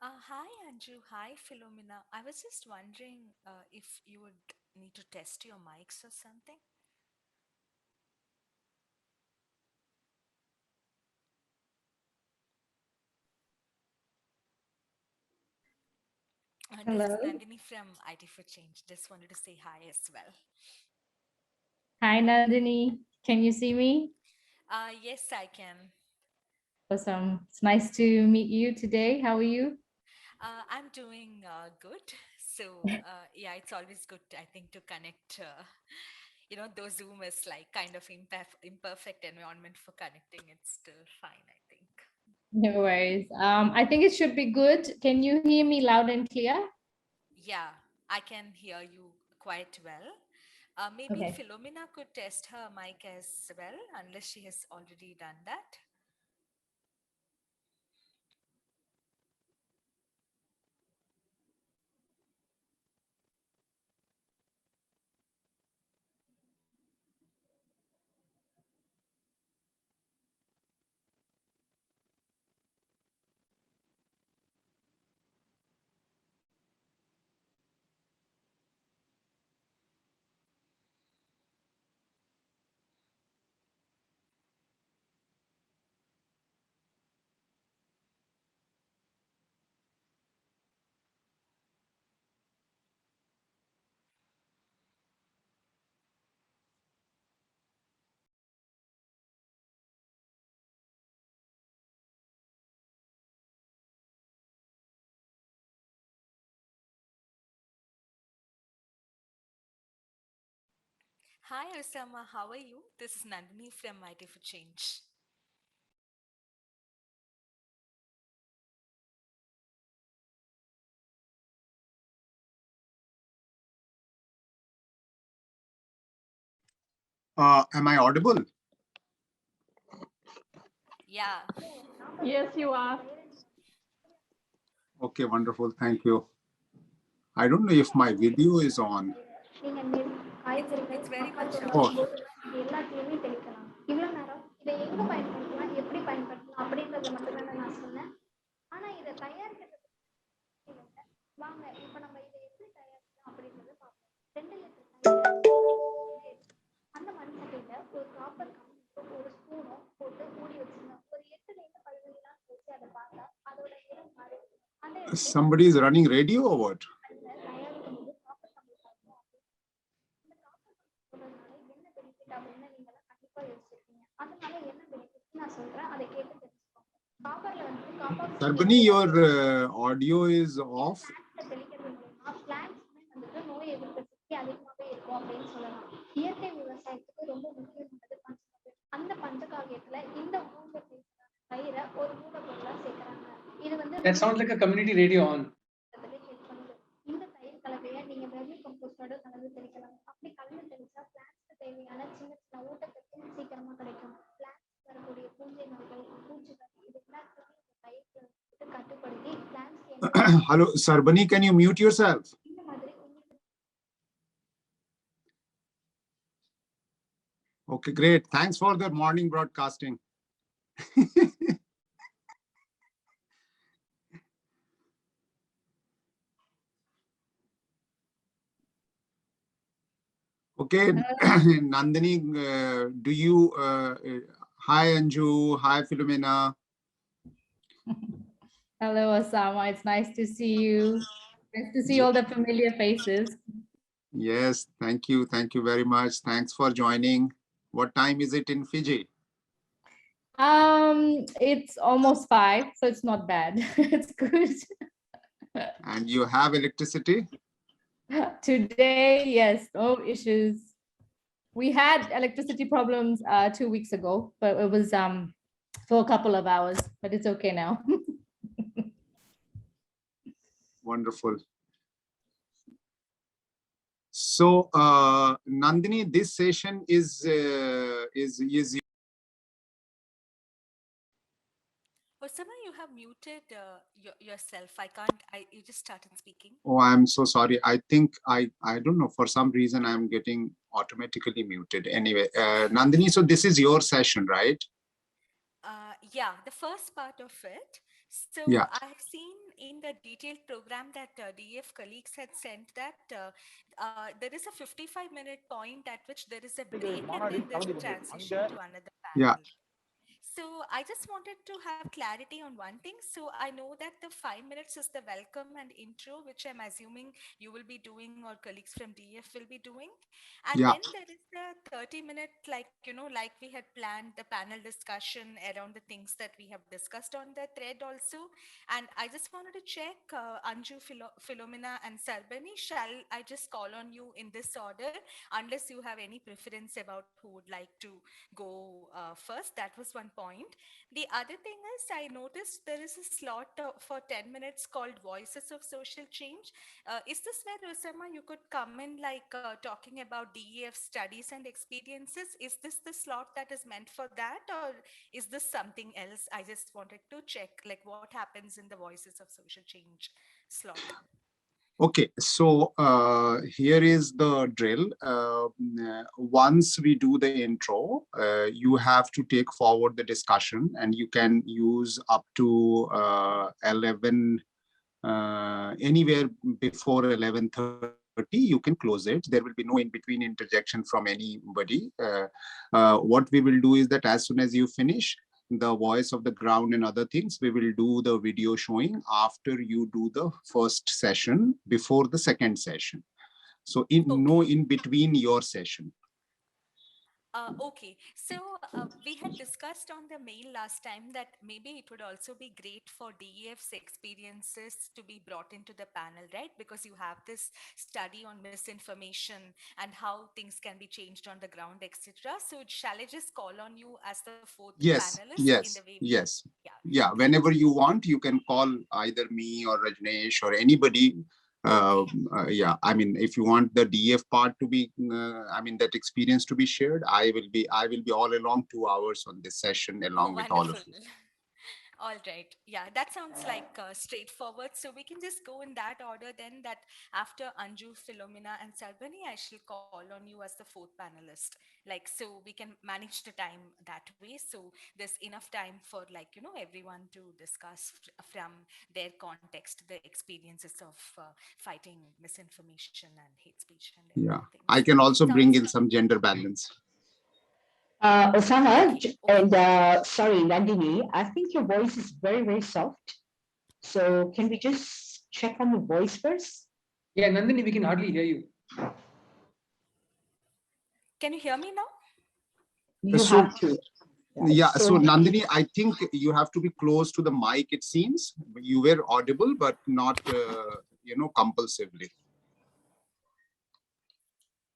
Hi, Andrew. Hi, Philomena. I was just wondering if you would need to test your mics or something. This is Hello. Nandini from IT for Change. Just wanted to say hi as well. Hi, Nandini. Can you see me? Yes, I can. Awesome. It's nice to meet you today. How are you? I'm doing good. So, yeah, it's always good, I think, to connect. Though Zoom is like kind of imperfect environment for connecting, it's still fine, I think. No worries. I think it should be good. Can you hear me loud and clear? Yeah, I can hear you quite well. Maybe Okay. Philomena could test her mic as well, unless she has already done that. Hi, Osama. How are you? This is Nandini from IT for Change. Am I audible? Yeah. Yes, you are. Okay, wonderful. Thank you. I don't know if my video is on. It's very much Oh, on. எல்லாத்தையுமே தெளிக்கலாம். இவ்வளவு நேரம் இதை எங்க பயன்படுத்தலாம், எப்படி பயன்படுத்தலாம் அப்படின்றத மட்டும் தான் நான் சொன்னேன். ஆனா இதை தயாரிக்கிறது வாங்க இப்ப நம்ம இதை எப்படி தயாரிக்கலாம் அப்படின்றத பார்ப்போம். 2 லிட்டர் அந்த மண் சட்டியில ஒரு காப்பர் கம்பும் ஒரு ஸ்பூனும் போட்டு மூடி வச்சிருந்தோம். ஒரு 8 ல இருந்து 15 நாள் கழிச்சு அதை பார்த்தா அதோட நிறம் மாறி அந்த somebody is running radio or what? தயாரிக்கும் போது காப்பர் கம்பு சாப்பிடும். இந்த காப்பர் கம்பு என்ன பெனிஃபிட் அப்படின்னு நீங்க கண்டிப்பா யோசிச்சிருக்கீங்க. அதனால என்ன பெனிஃபிட் நான் சொல்றேன், அதை கேட்டு தெரிஞ்சுக்கோங்க. காப்பர்ல வந்து copper Sarbani, your audio is off. தெளிக்கிறது மூலமா பிளான்ட்ஸ்மே வந்துட்டு நோய் எதிர்ப்பு சக்தி அதிகமாவே இருக்கும் அப்படின்னு சொல்லலாம். இயற்கை விவசாயத்துக்கு ரொம்ப முக்கியமானது பஞ்சகாவியம். அந்த பஞ்சகாவியத்துல இந்த மூன்று பயிரை ஒரு மூலப்பொருளா சேர்க்கிறாங்க. இது வந்து That sounds like a community radio on. Help பண்ணுது. இந்த தயிர் கலவையை நீங்க வெர்மி கம்போஸ்டோட கலந்து தெளிக்கலாம். அப்படி கலந்து தெளிச்சா பிளான்ட்ஸ்க்கு தேவையான சின்ன சின்ன ஊட்டச்சத்து சீக்கிரமா கிடைக்கும். பிளான்ட்ஸ் வரக்கூடிய பூஞ்சை நோய்கள், பூச்சிகள் இது எல்லாத்தையுமே இந்த தயிர் கட்டுப்படுத்தி பிளான்ட்ஸ்க்கு Hello, Sarbani, can you mute yourself? இந்த மாதிரி Okay, great. Thanks for the morning broadcasting. Okay, Nandini, do you, hi Anju, hi Philomena. Hello, Osama. It's nice to see you. Nice to see all the familiar faces. Yes, thank you. Thank you very much. Thanks for joining. What time is it in Fiji? It's almost 5, so it's not bad. It's good. And you have electricity? Today, yes, no issues. We had electricity problems 2 weeks ago, but it was for a couple of hours, but it's okay now. Wonderful. So, Nandini, this session is Osama, you have muted yourself. You just started speaking. Oh, I'm so sorry. I think I don't know, for some reason I'm getting automatically muted. Anyway, Nandini, so this is your session, right? Yeah, the first part of it. So Yeah, I have seen in the detailed program that DF colleagues had sent that there is a 55-minute point at which there is a break and then there's a transition to another yeah, panel. So I just wanted to have clarity on one thing. So I know that the 5 minutes is the welcome and intro, which I'm assuming you will be doing or colleagues from DF will be doing. And yeah. then there is the 30-minute, like, like we had planned the panel discussion around the things that we have discussed on the thread also. And I just wanted to check Anju, Philomena, and Sarbani. Shall I just call on you in this order, unless you have any preference about who would like to go first? That was one point. The other thing is, I noticed there is a slot for 10 minutes called Voices of Social Change. Is this where, Osama, you could come in like talking about DEF studies and experiences? Is this the slot that is meant for that, or is this something else? I just wanted to check like what happens in the Voices of Social Change slot. Okay, so here is the drill. Once we do the intro, you have to take forward the discussion, and you can use up to 11, anywhere before 11:30. You can close it. There will be no in between interjection from anybody. What we will do is that as soon as you finish the voice of the ground and other things, we will do the video showing after you do the first session before the second session. So no Okay. in between your session. Okay, so we had discussed on the mail last time that maybe it would also be great for DEF's experiences to be brought into the panel, right? Because you have this study on misinformation and how things can be changed on the ground, etc. So shall I just call on you as the fourth Yes, panelist in the yes, way we? yes. Yeah, Yeah, great. whenever you want, you can call either me or Rajneesh or anybody. Okay. Yeah, I mean, if you want the DF part to be, I mean, that experience to be shared, I will be all along 2 hours on this session Oh, along with all of wonderful. you. All right. Yeah, that sounds like straightforward. So we can just go in that order then, that after Anju, Philomena, and Sarbani, I shall call on you as the fourth panelist. Like, so we can manage the time that way. So there's enough time for, like, everyone to discuss from their context, the experiences of fighting misinformation and hate speech and Yeah, everything. I So can also sounds bring in good. some gender balance. Osama, Okay. Okay. and sorry, Nandini, I think your voice is very, very soft. So can we just check on your voice first? Yeah, Nandini, we can hardly hear you. Can you hear me now? You So have to. yeah, So so Nandini, I think you have to be close to the mic. It seems you were audible, but not compulsively.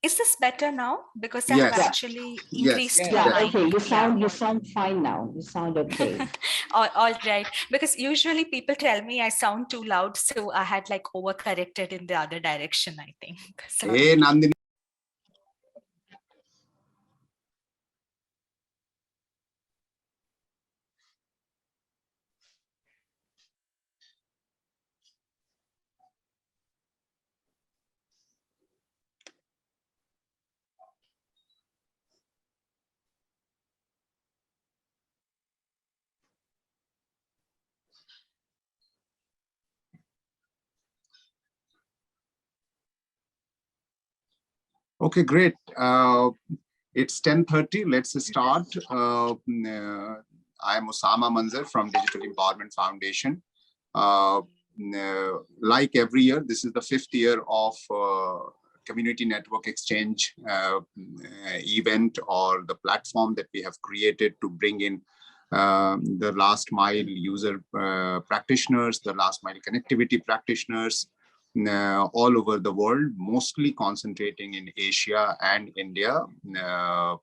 Is this better now? Because I have Yes, yeah, actually yes, increased the yeah, yes. mic. okay. Yeah. You sound fine now. You sound okay. All right. Because usually people tell me I sound too loud, so I had like overcorrected in the other direction, I think. Hey, Sorry. Nandini. Okay, great. It's 10:30. Let's start. I'm Osama Manzar from Digital Empowerment Foundation. Like every year, this is the fifth year of Community Network Exchange event, or the platform that we have created to bring in the last mile user practitioners, the last mile connectivity practitioners, all over the world, mostly concentrating in Asia and India. Uh,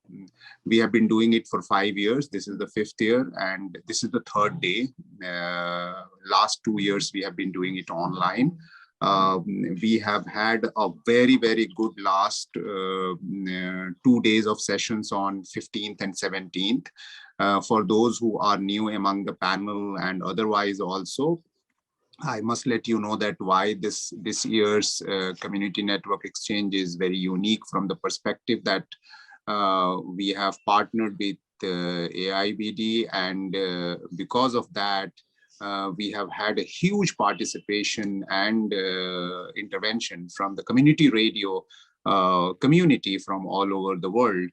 we have been doing it for 5 years. This is the fifth year, and this is the third day. Last 2 years, we have been doing it online. We have had a very, very good last 2 days of sessions on 15th and 17th. For those who are new among the panel and otherwise also, I must let you know that why this year's Community Network Exchange is very unique from the perspective that we have partnered with AIBD, and because of that, we have had a huge participation and intervention from the community radio community from all over the world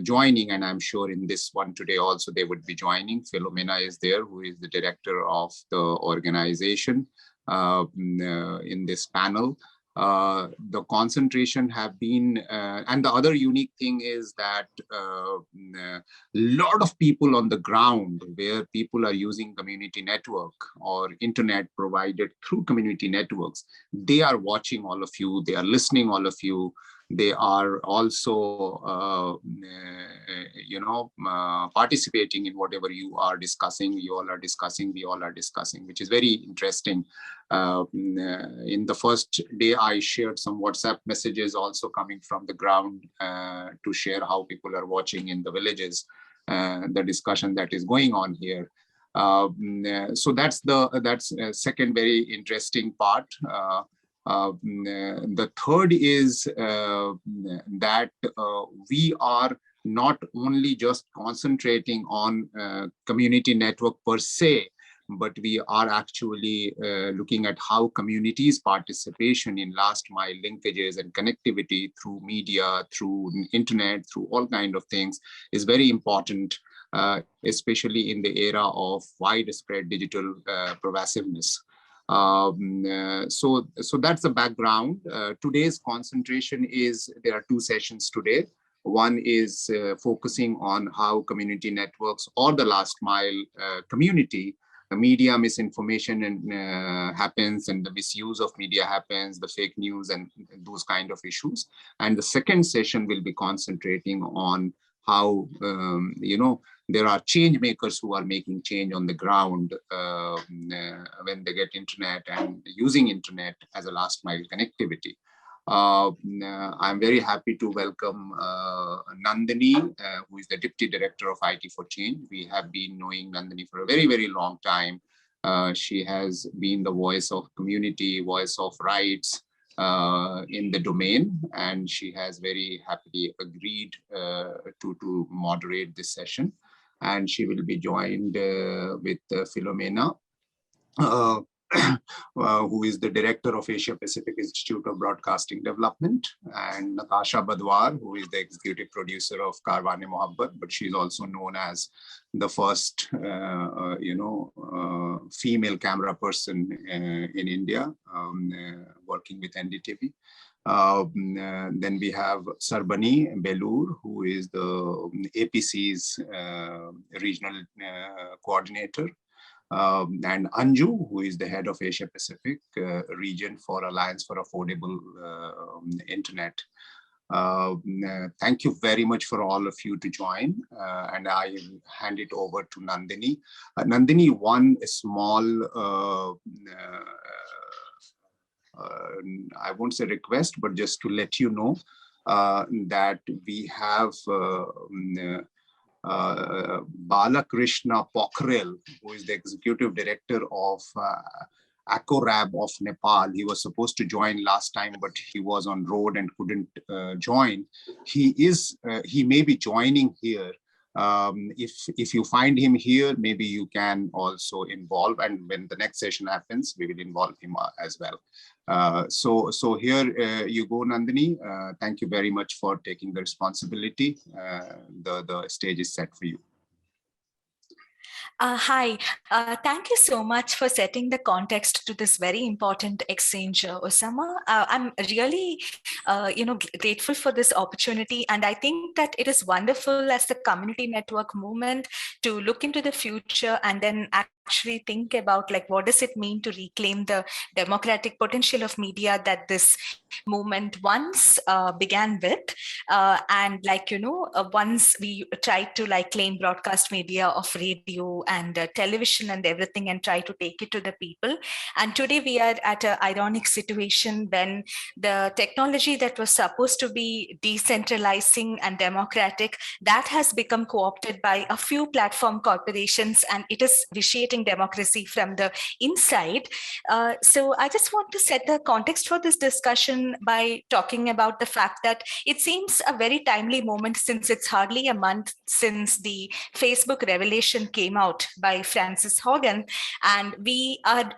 joining, and I'm sure in this one today also they would be joining. Philomena is there, who is the director of the organization in this panel. The concentration have been, and the other unique thing is that a lot of people on the ground where people are using community network or internet provided through community networks, they are watching all of you, they are listening all of you, they are also, participating in whatever you are discussing, you all are discussing, we all are discussing, which is very interesting. In the first day, I shared some WhatsApp messages also coming from the ground to share how people are watching in the villages, the discussion that is going on here. So that's second very interesting part. The third is that we are not only just concentrating on community network per se, but we are actually looking at how communities' participation in last mile linkages and connectivity through media, through internet, through all kinds of things is very important, especially in the era of widespread digital pervasiveness. So that's the background. Today's concentration is, there are two sessions today. One is focusing on how community networks or the last mile community, media misinformation and happens, and the misuse of media happens, the fake news and those kind of issues. And the second session will be concentrating on how, there are change makers who are making change on the ground when they get internet and using internet as a last mile connectivity. I'm very happy to welcome Nandini, who is the Deputy Director of IT for Change. We have been knowing Nandini for a very, very long time. She has been the voice of community, voice of rights in the domain, and she has very happily agreed to moderate this session. And she will be joined with Philomena, who is the director of Asia Pacific Institute of Broadcasting Development, and Natasha Badwar, who is the executive producer of Karwane Mohabbat, but she's also known as the first, female camera person in India, working with NDTV. Then we have Sarbani Belur, who is the APC's regional coordinator, and Anju, who is the head of Asia Pacific region for Alliance for Affordable Internet. Thank you very much for all of you to join, and I hand it over to Nandini. Nandini, one small, I won't say request, but just to let you know that we have Balakrishna Pokhrel, who is the executive director of ACORAB of Nepal. He was supposed to join last time, but he was on road and couldn't join. He may be joining here. If you find him here, maybe you can also involve, and when the next session happens, we will involve him as well. So here you go, Nandini. Thank you very much for taking the responsibility. The stage is set for you. Hi, thank you so much for setting the context to this very important exchange, Osama. I'm really, grateful for this opportunity, and I think that it is wonderful as the community network movement to look into the future and then actually think about like what does it mean to reclaim the democratic potential of media that this movement once began with, and once we tried to like claim broadcast media of radio and television and everything and try to take it to the people. And today we are at an ironic situation when the technology that was supposed to be decentralizing and democratic, that has become co-opted by a few platform corporations, and it is vitiating democracy from the inside. So I just want to set the context for this discussion by talking about the fact that it seems a very timely moment, since it's hardly a month since the Facebook revelation came out by Francis Hogan. And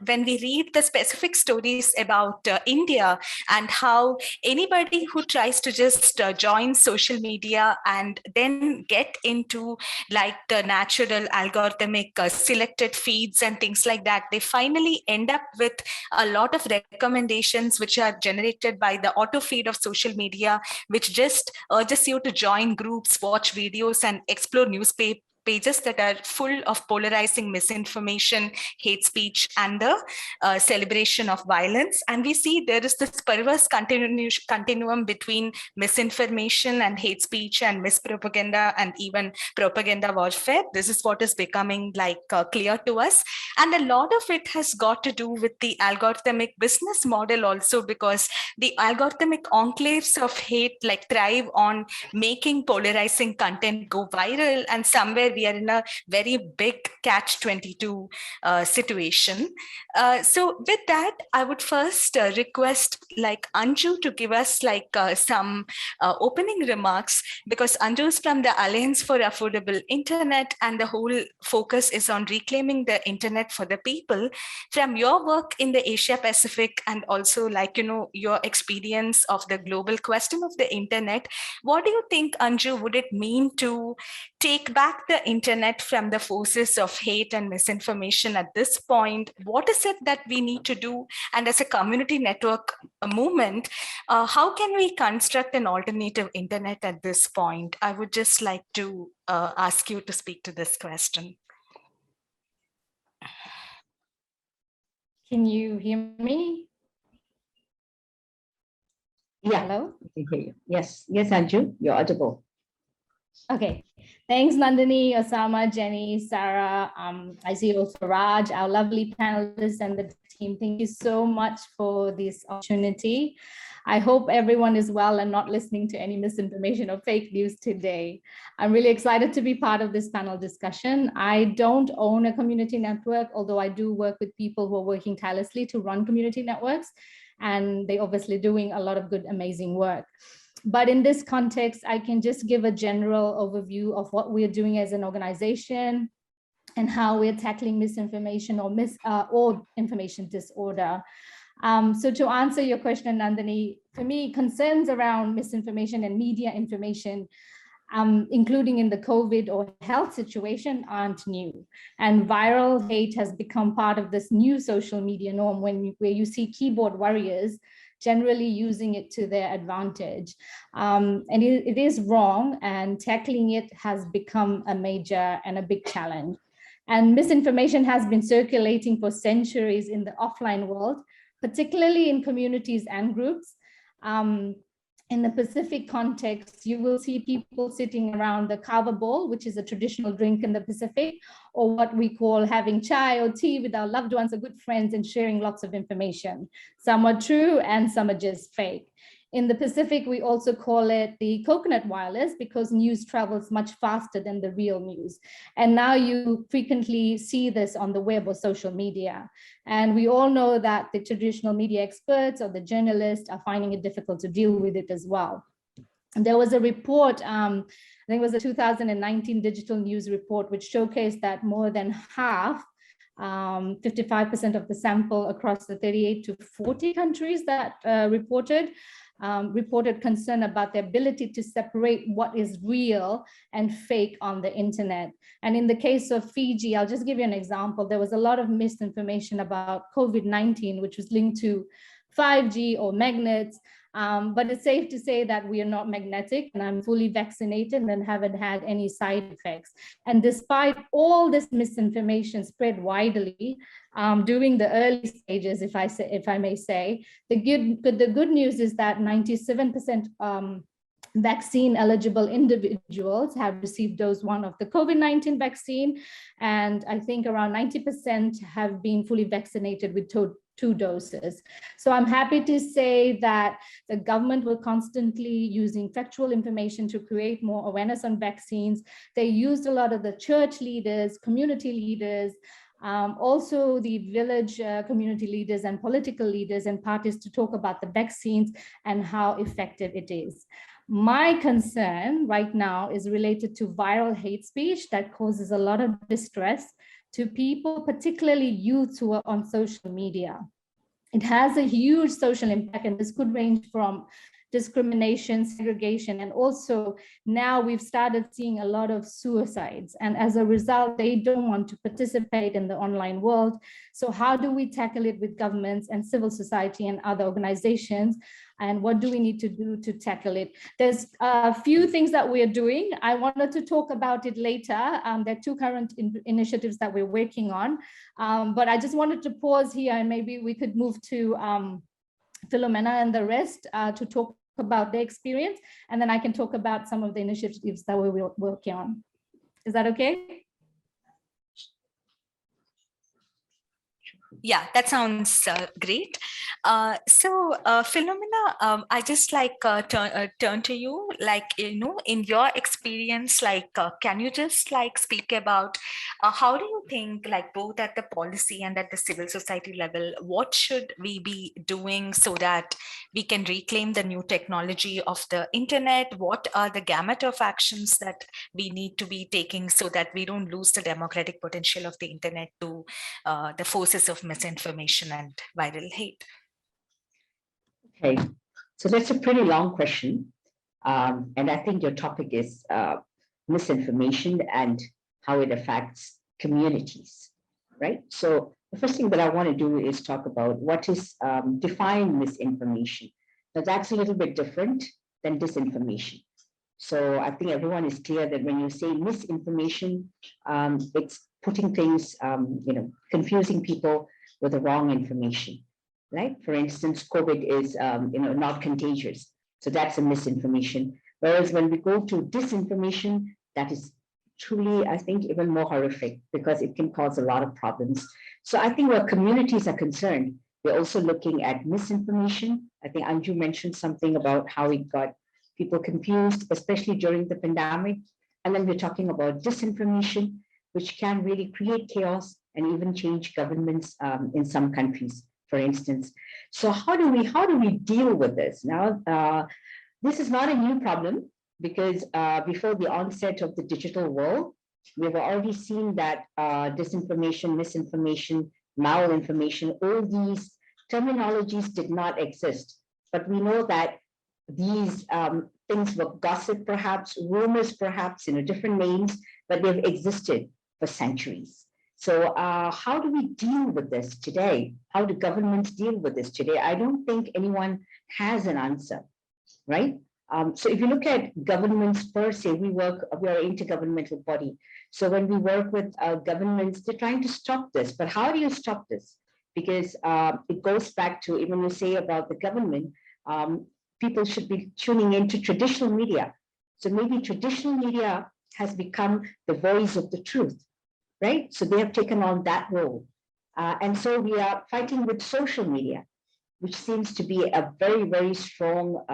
when we read the specific stories about India and how anybody who tries to just join social media and then get into like the natural algorithmic selected feeds and things like that, they finally end up with a lot of recommendations which are generated by the auto feed of social media, which just urges you to join groups, watch videos, and explore newspaper pages that are full of polarizing misinformation, hate speech, and the celebration of violence. And we see there is this perverse continuum between misinformation and hate speech and mispropaganda and even propaganda warfare. This is what is becoming like clear to us. And a lot of it has got to do with the algorithmic business model also, because the algorithmic enclaves of hate like thrive on making polarizing content go viral. And somewhere we are in a very big catch-22 situation. So with that, I would first request like Anju to give us like some opening remarks, because Anju is from the Alliance for Affordable Internet, and the whole focus is on reclaiming the internet for the people. From your work in the Asia Pacific and also like, you know, your experience of the global question of the internet, what do you think, Anju, would it mean to take back the internet from the forces of hate and misinformation at this point? What is it that we need to do? And as a community network movement, how can we construct an alternative internet at this point? I would just like to ask you to speak to this question. Can you hear me? Yeah, Hello? I can hear you. Yes, yes, Anju, you're audible. Okay, thanks Nandini, Osama, Jenny, Sarah. I see also Raj, our lovely panelists and the team. Thank you so much for this opportunity. I hope everyone is well and not listening to any misinformation or fake news today. I'm really excited to be part of this panel discussion. I don't own a community network, although I do work with people who are working tirelessly to run community networks, and they're obviously doing a lot of good, amazing work. But in this context, I can just give a general overview of what we're doing as an organization and how we're tackling misinformation or information disorder. So to answer your question, Nandini, for me, concerns around misinformation and media information, including in the COVID or health situation, aren't new. And viral hate has become part of this new social media norm where you see keyboard warriors generally using it to their advantage. And it is wrong, and tackling it has become a major and a big challenge. And misinformation has been circulating for centuries in the offline world, particularly in communities and groups. In the Pacific context, you will see people sitting around the kava bowl, which is a traditional drink in the Pacific, or what we call having chai or tea with our loved ones or good friends and sharing lots of information. Some are true and some are just fake. In the Pacific, we also call it the coconut wireless because news travels much faster than the real news. And now you frequently see this on the web or social media. And we all know that the traditional media experts or the journalists are finding it difficult to deal with it as well. And there was a report, I think it was a 2019 digital news report, which showcased that more than half 55% of the sample across the 38 to 40 countries that reported concern about the ability to separate what is real and fake on the internet. And in the case of Fiji, I'll just give you an example. There was a lot of misinformation about COVID-19, which was linked to 5G or magnets. But it's safe to say that we are not magnetic, and I'm fully vaccinated and haven't had any side effects. And despite all this misinformation spread widely during the early stages, if I may say, the good news is that 97% vaccine eligible individuals have received dose 1 of the COVID-19 vaccine. And I think around 90% have been fully vaccinated with 2 doses. So I'm happy to say that the government will constantly using factual information to create more awareness on vaccines. They used a lot of the church leaders, community leaders, also the village community leaders and political leaders and parties to talk about the vaccines and how effective it is. My concern right now is related to viral hate speech that causes a lot of distress to people, particularly youths who are on social media. It has a huge social impact, and this could range from discrimination, segregation, and also now we've started seeing a lot of suicides. And as a result, they don't want to participate in the online world. So how do we tackle it with governments and civil society and other organizations? And what do we need to do to tackle it? There's a few things that we're doing. I wanted to talk about it later. There are 2 current initiatives that we're working on. But I just wanted to pause here and maybe we could move to Philomena and the rest to talk about their experience. And then I can talk about some of the initiatives that we're working on. Is that okay? Yeah, that sounds great. So Philomena, I just turn to you, in your experience, can you just speak about how do you think, both at the policy and at the civil society level, what should we be doing so that we can reclaim the new technology of the internet? What are the gamut of actions that we need to be taking so that we don't lose the democratic potential of the internet to the forces of misinformation and viral hate? Okay, so that's a pretty long question. And I think your topic is misinformation and how it affects communities, right? So the first thing that I want to do is talk about what is define misinformation. Now that's a little bit different than disinformation. So I think everyone is clear that when you say misinformation, it's putting things, confusing people with the wrong information, right? For instance, COVID is, not contagious. So that's a misinformation. Whereas when we go to disinformation, that is truly, I think, even more horrific because it can cause a lot of problems. So I think where communities are concerned, we're also looking at misinformation. I think Anju mentioned something about how it got people confused, especially during the pandemic. And then we're talking about disinformation, which can really create chaos and even change governments in some countries, for instance. So how do we deal with this? Now, this is not a new problem because before the onset of the digital world, we were already seeing that disinformation, misinformation, malinformation, all these terminologies did not exist. But we know that these things were gossip, perhaps, rumors, perhaps, different names, but they've existed for centuries. So how do we deal with this today? How do governments deal with this today? I don't think anyone has an answer, right? So if you look at governments per se, we are an intergovernmental body. So when we work with governments, they're trying to stop this. But how do you stop this? Because it goes back to, even you say about the government, people should be tuning into traditional media. So maybe traditional media has become the voice of the truth, right? So they have taken on that role. And so we are fighting with social media, which seems to be a very, very strong,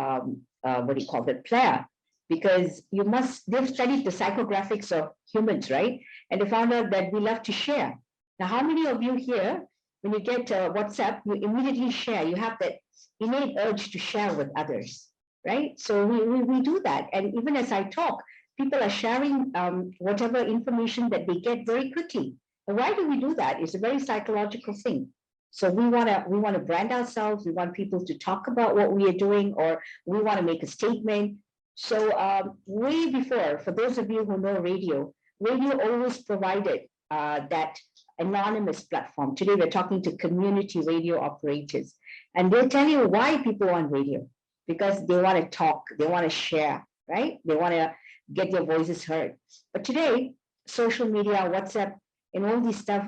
player, because they've studied the psychographics of humans, right? And they found out that we love to share. Now, how many of you here, when you get WhatsApp, you immediately share, you have that innate urge to share with others, right? So we do that. And even as I talk, people are sharing whatever information that they get very quickly. And why do we do that? It's a very psychological thing. So we want to brand ourselves. We want people to talk about what we are doing, or we want to make a statement. So way before, for those of you who know radio always provided that anonymous platform. Today we're talking to community radio operators, and they'll tell you why people want radio, because they want to talk, they want to share, right? They want to get their voices heard. But today, social media, WhatsApp, and all this stuff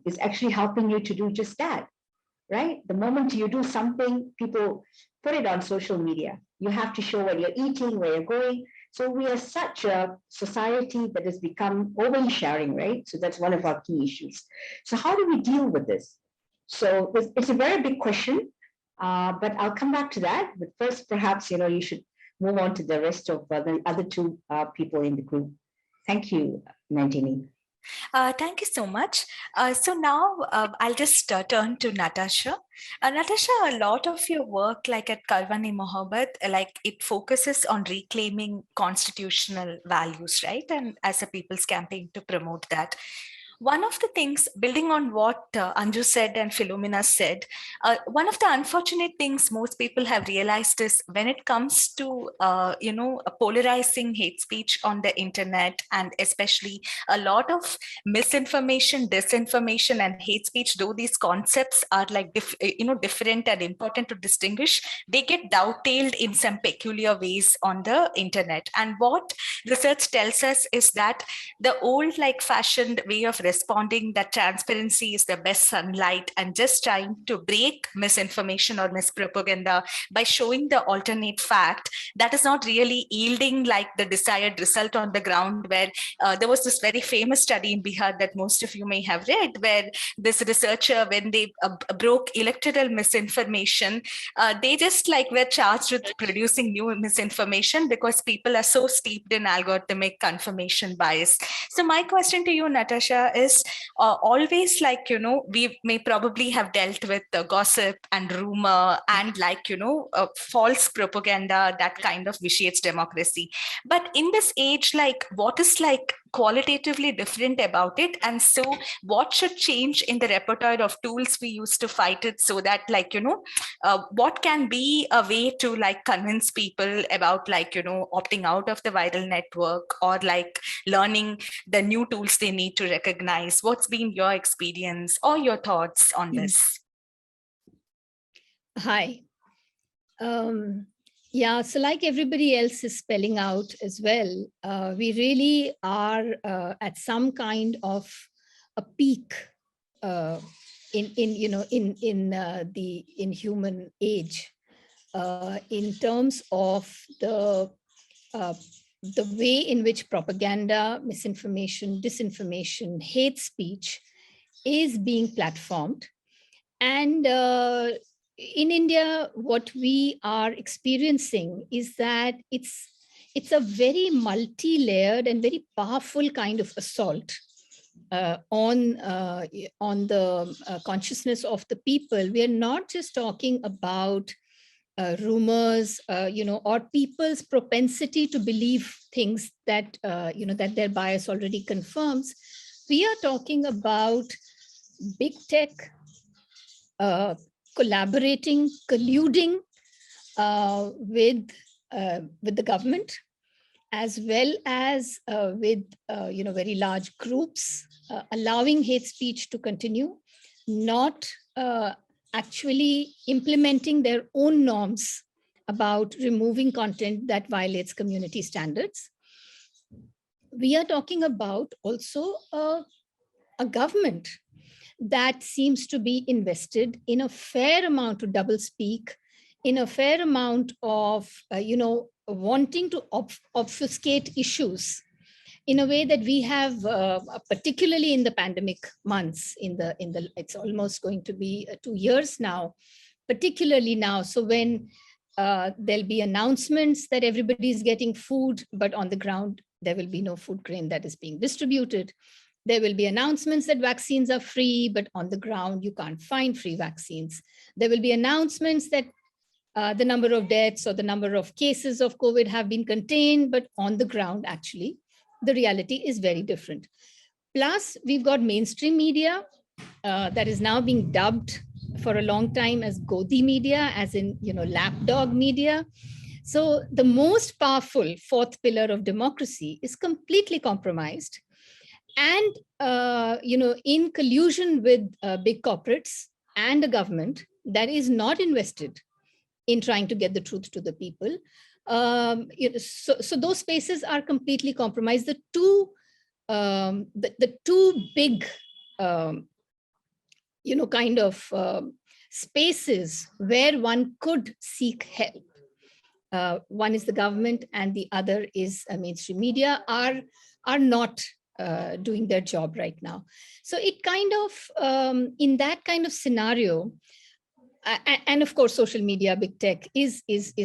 is actually helping you to do just that, right? The moment you do something, people put it on social media. You have to show what you're eating, where you're going. So we are such a society that has become overly sharing, right? So that's one of our key issues. So how do we deal with this? So it's a very big question, but I'll come back to that. But first, perhaps, you should move on to the rest of the other two people in the group. Thank you, Nandini. Thank you so much. So now I'll just turn to Natasha. Natasha, a lot of your work, like at Karwani Mohabbat, like it focuses on reclaiming constitutional values, right? And as a people's campaign to promote that. One of the things, building on what Anju said and Philomena said, one of the unfortunate things most people have realized is when it comes to, polarizing hate speech on the internet, and especially a lot of misinformation, disinformation, and hate speech, though these concepts are like, different and important to distinguish, they get dovetailed in some peculiar ways on the internet. And what research tells us is that the old like fashioned way of responding, that transparency is the best sunlight, and just trying to break misinformation or mispropaganda by showing the alternate fact, that is not really yielding like the desired result on the ground. Where there was this very famous study in Bihar that most of you may have read, where this researcher, when they broke electoral misinformation, they just like were charged with producing new misinformation because people are so steeped in algorithmic confirmation bias. So my question to you, Natasha, is always like, we may probably have dealt with the gossip and rumor and like, false propaganda that kind of vitiates democracy. But in this age, like what is like qualitatively different about it? And so what should change in the repertoire of tools we use to fight it, so that like, what can be a way to like convince people about like, opting out of the viral network, or like learning the new tools they need to recognize? What's been your experience or your thoughts on this? Hi. Yeah, so like everybody else is spelling out as well, we really are at some kind of a peak in human age in terms of the way in which propaganda, misinformation, disinformation, hate speech is being platformed. And in India, what we are experiencing is that it's a very multi-layered and very powerful kind of assault on the consciousness of the people. We are not just talking about rumors, or people's propensity to believe things that that their bias already confirms. We are talking about big tech collaborating, colluding with the government, as well as with very large groups, allowing hate speech to continue, not actually implementing their own norms about removing content that violates community standards. We are talking about also a government that seems to be invested in a fair amount of doublespeak, in a fair amount of, wanting to obfuscate issues in a way that we have, particularly in the pandemic months, it's almost going to be 2 years now, particularly now. So when there'll be announcements that everybody is getting food, but on the ground, there will be no food grain that is being distributed. There will be announcements that vaccines are free, but on the ground, you can't find free vaccines. There will be announcements that the number of deaths or the number of cases of COVID have been contained, but on the ground, actually, the reality is very different. Plus, we've got mainstream media that is now being dubbed for a long time as Godi media, as in, lapdog media. So the most powerful fourth pillar of democracy is completely compromised. And, in collusion with big corporates and a government that is not invested in trying to get the truth to the people. So those spaces are completely compromised. The two big, spaces where one could seek help one is the government and the other is mainstream media, are not doing their job right now. So it kind of, in that kind of scenario, and of course, social media, big tech is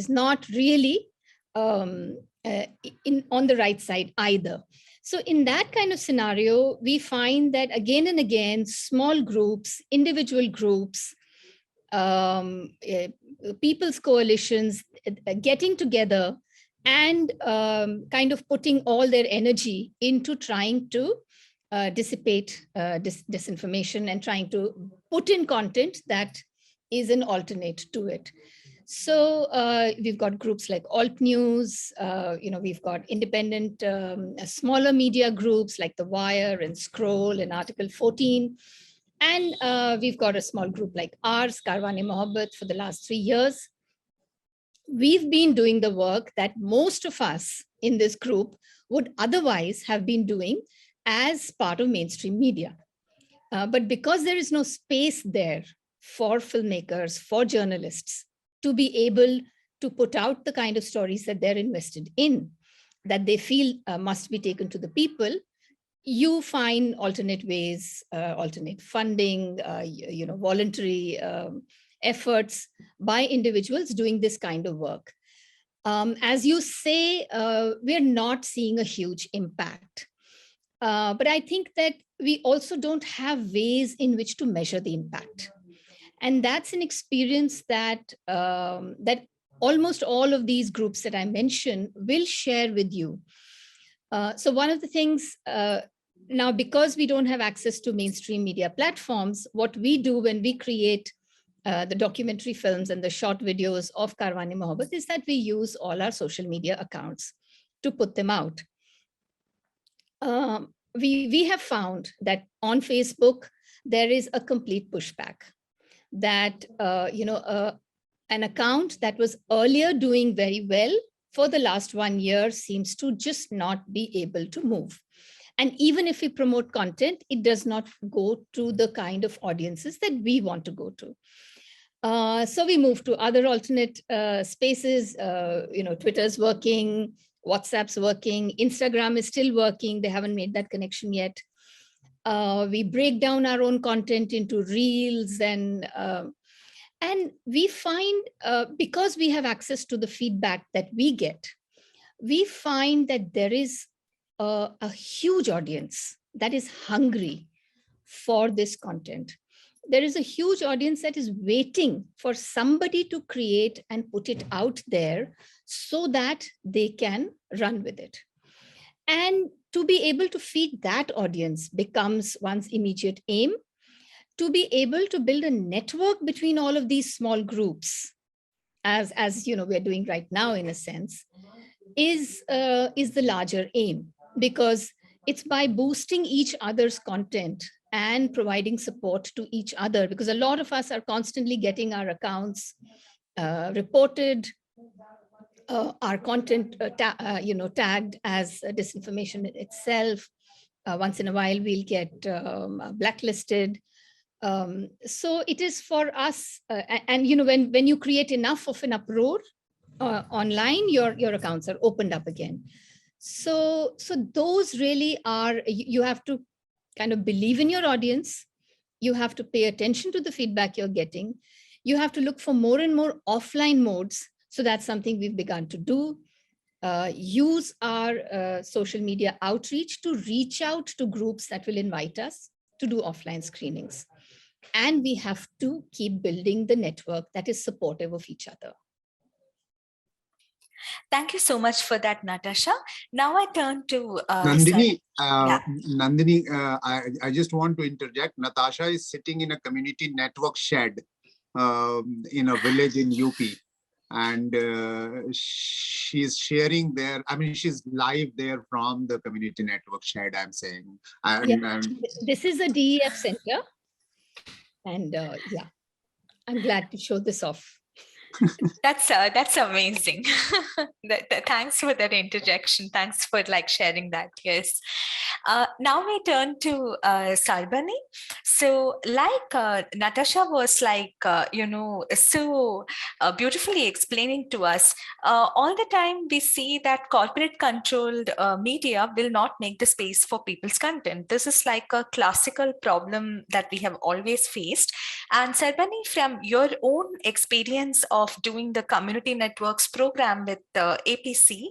not really on the right side either. So in that kind of scenario, we find that again and again, small groups, individual groups, people's coalitions getting together and kind of putting all their energy into trying to dissipate disinformation and trying to put in content that is an alternate to it. So we've got groups like Alt News, we've got independent, smaller media groups like The Wire and Scroll and Article 14. And we've got a small group like ours, Karwan-e-Mohabbat, for the last 3 years. We've been doing the work that most of us in this group would otherwise have been doing as part of mainstream media. But because there is no space there for filmmakers, for journalists to be able to put out the kind of stories that they're invested in, that they feel must be taken to the people, you find alternate ways, alternate funding, voluntary efforts by individuals doing this kind of work. As you say, we're not seeing a huge impact. But I think that we also don't have ways in which to measure the impact. And that's an experience that, that almost all of these groups that I mentioned will share with you. So one of the things, now, because we don't have access to mainstream media platforms, what we do when we create the documentary films and the short videos of Karwan-e-Mohabbat is that we use all our social media accounts to put them out. We have found that on Facebook, there is a complete pushback that, an account that was earlier doing very well for the last 1 year seems to just not be able to move. And even if we promote content, it does not go to the kind of audiences that we want to go to. So we move to other alternate spaces. Twitter's working, WhatsApp's working, Instagram is still working. They haven't made that connection yet. We break down our own content into reels, and we find, because we have access to the feedback that we get, we find that there is a huge audience that is hungry for this content. There is a huge audience that is waiting for somebody to create and put it out there so that they can run with it. And to be able to feed that audience becomes one's immediate aim. To be able to build a network between all of these small groups, as we're doing right now, in a sense, is the larger aim, because it's by boosting each other's content and providing support to each other, because a lot of us are constantly getting our accounts reported, our content tagged as disinformation itself. Once in a while, we'll get blacklisted. So it is for us, and when you create enough of an uproar online, your accounts are opened up again. So those really are, you have to kind of believe in your audience. You have to pay attention to the feedback you're getting. You have to look for more and more offline modes. So that's something we've begun to do. Use our social media outreach to reach out to groups that will invite us to do offline screenings. And we have to keep building the network that is supportive of each other. Thank you so much for that, Natasha. Now I turn to Nandini. yeah. Nandini, I just want to interject. Natasha is sitting in a community network shed in a village in UP. And she's sharing there. I mean, she's live there from the community network shed, I'm saying. This is a DEF center. And yeah, I'm glad to show this off. That's amazing. Thanks for that interjection. Thanks for like sharing that. Yes. Now we turn to Sarbani. So, like Natasha was like, so beautifully explaining to us, all the time we see that corporate controlled media will not make the space for people's content. This is like a classical problem that we have always faced. And Sarbani, from your own experience of doing the community networks program with APC,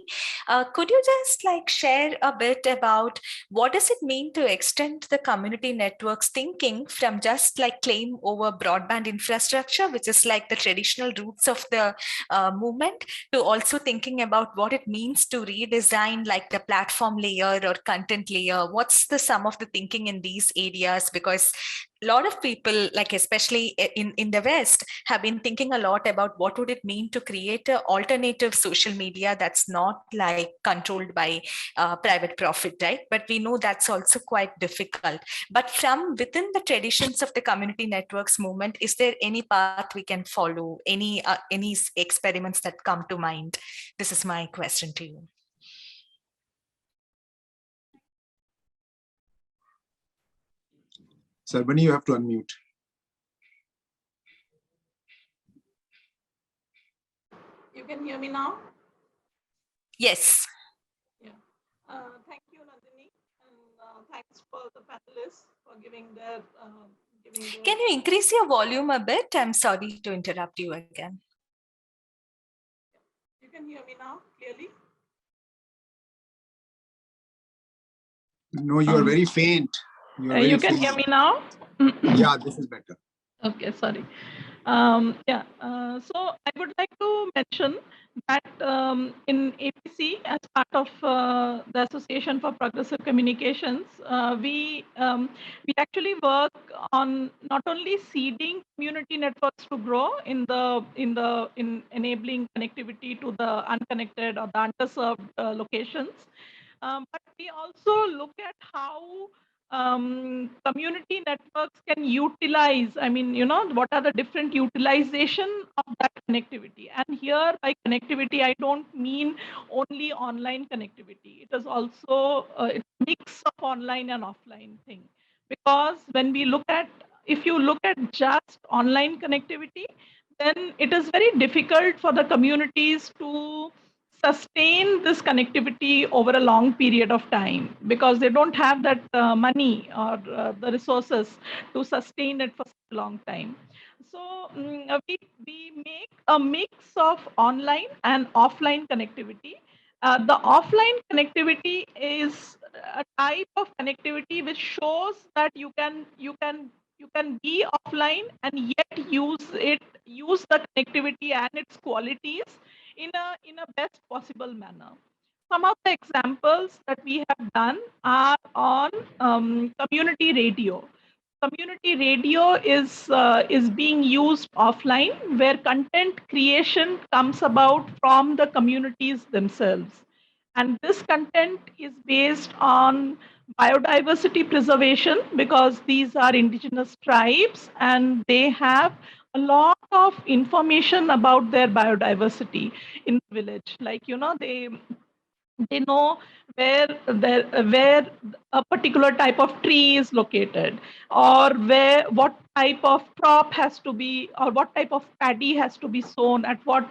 could you just like share a bit about what does it mean to extend the community networks thinking from just like claim over broadband infrastructure, which is like the traditional roots of the movement, to also thinking about what it means to redesign like the platform layer or content layer? What's the sum of the thinking in these areas? Because a lot of people, like especially in the West, have been thinking a lot about what would it mean to create an alternative social media that's not like controlled by private profit, right? But we know that's also quite difficult. But from within the traditions of the community networks movement, is there any path we can follow? Any experiments that come to mind? This is my question to you. Sarbani, you have to unmute. You can hear me now? Yes. Yeah. Thank you, Nandini, and thanks for the panelists for giving their. Can you increase your volume a bit? I'm sorry to interrupt you again. You can hear me now clearly? No, you are very faint. You can hear me now? Yeah, this is better. Okay, sorry. So I would like to mention that in APC, as part of the Association for Progressive Communications, we actually work on not only seeding community networks to grow in enabling connectivity to the unconnected or the underserved locations, but we also look at how community networks can utilize, what are the different utilization of that connectivity. And here by connectivity, I don't mean only online connectivity. It is also a mix of online and offline thing. Because when we look at, if you look at just online connectivity, then it is very difficult for the communities to sustain this connectivity over a long period of time because they don't have that money or the resources to sustain it for a long time. So we make a mix of online and offline connectivity. The offline connectivity is a type of connectivity which shows that you can be offline and yet use the connectivity and its qualities in a best possible manner. Some of the examples that we have done are on community radio. Community radio is being used offline, where content creation comes about from the communities themselves, and this content is based on biodiversity preservation because these are indigenous tribes and they have a lot of information about their biodiversity in the village. Like, they know where a particular type of tree is located, or where what type of crop has to be, or what type of paddy has to be sown at what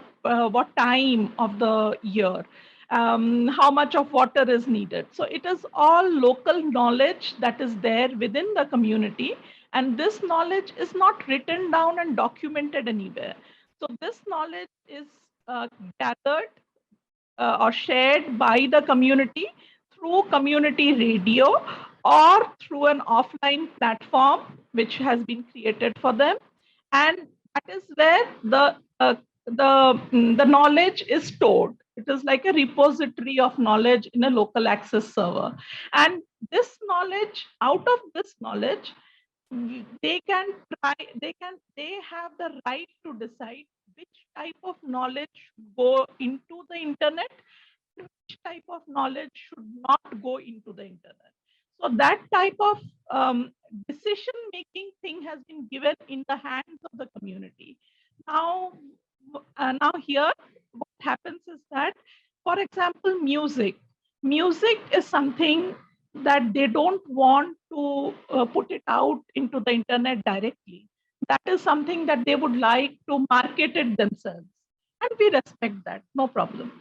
time of the year, how much of water is needed. So it is all local knowledge that is there within the community, and this knowledge is not written down and documented anywhere. So this knowledge is gathered or shared by the community through community radio or through an offline platform which has been created for them, and that is where the knowledge is stored. It is like a repository of knowledge in a local access server, and this knowledge, out of this knowledge, they can try they have the right to decide which type of knowledge go into the internet, which type of knowledge should not go into the internet. So that type of decision making thing has been given in the hands of the community. Now, now here, what happens is that, for example, music is something that they don't want to put it out into the internet directly. That is something that they would like to market it themselves, and we respect that, no problem.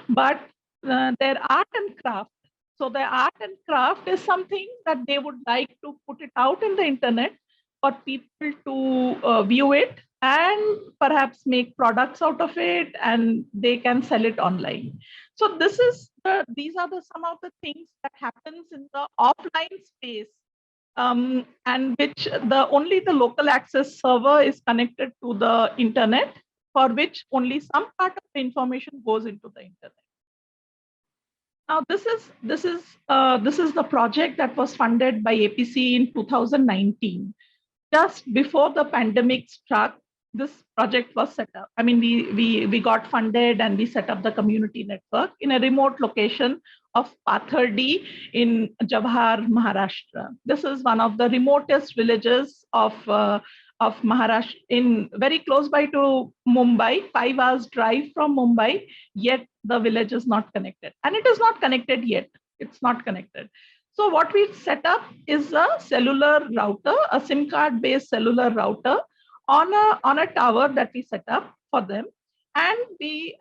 But their art and craft, so their art and craft is something that they would like to put it out in the internet for people to view it and perhaps make products out of it, and they can sell it online. So these are some of the things that happens in the offline space, and which only the local access server is connected to the internet, for which only some part of the information goes into the internet. Now, this is the project that was funded by APC in 2019. Just before the pandemic struck, this project was set up. I mean, we got funded and we set up the community network in a remote location of Pathardi in Jawahar, Maharashtra. This is one of the remotest villages of Maharashtra, in very close by to Mumbai, 5 hours drive from Mumbai, yet the village is not connected. And it is not connected yet. It's not connected. So what we set up is a cellular router, a SIM card based cellular router on a tower that we set up for them. And we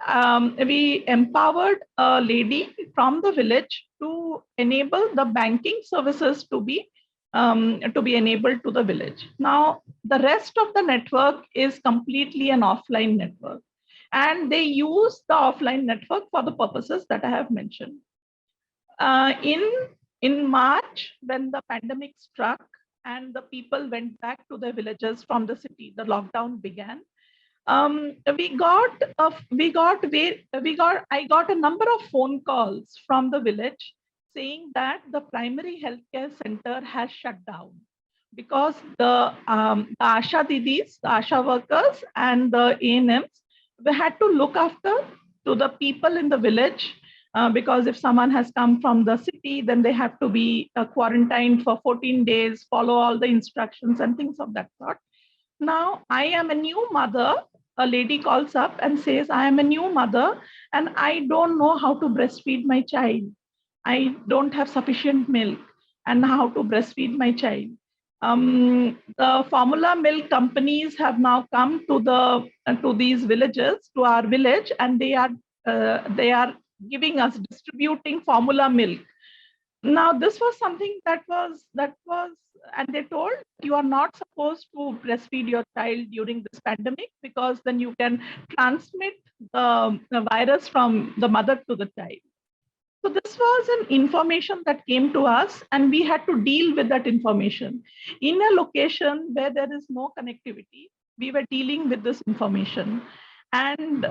empowered a lady from the village to enable the banking services to be enabled to the village. Now, the rest of the network is completely an offline network. And they use the offline network for the purposes that I have mentioned. In March, when the pandemic struck and the people went back to their villages from the city, the lockdown began. I got a number of phone calls from the village saying that the primary healthcare center has shut down because the Asha Didis, the Asha workers, and the ANMs, we had to look after to the people in the village. Because if someone has come from the city, then they have to be quarantined for 14 days, follow all the instructions and things of that sort. Now, I am a new mother. A lady calls up and says, I am a new mother and I don't know how to breastfeed my child. I don't have sufficient milk and how to breastfeed my child. The formula milk companies have now come to these villages, to our village, and they are giving us, distributing formula milk. Now, this was something that was, and they told you are not supposed to breastfeed your child during this pandemic because then you can transmit the virus from the mother to the child. So this was an information that came to us and we had to deal with that information. In a location where there is no connectivity, we were dealing with this information. And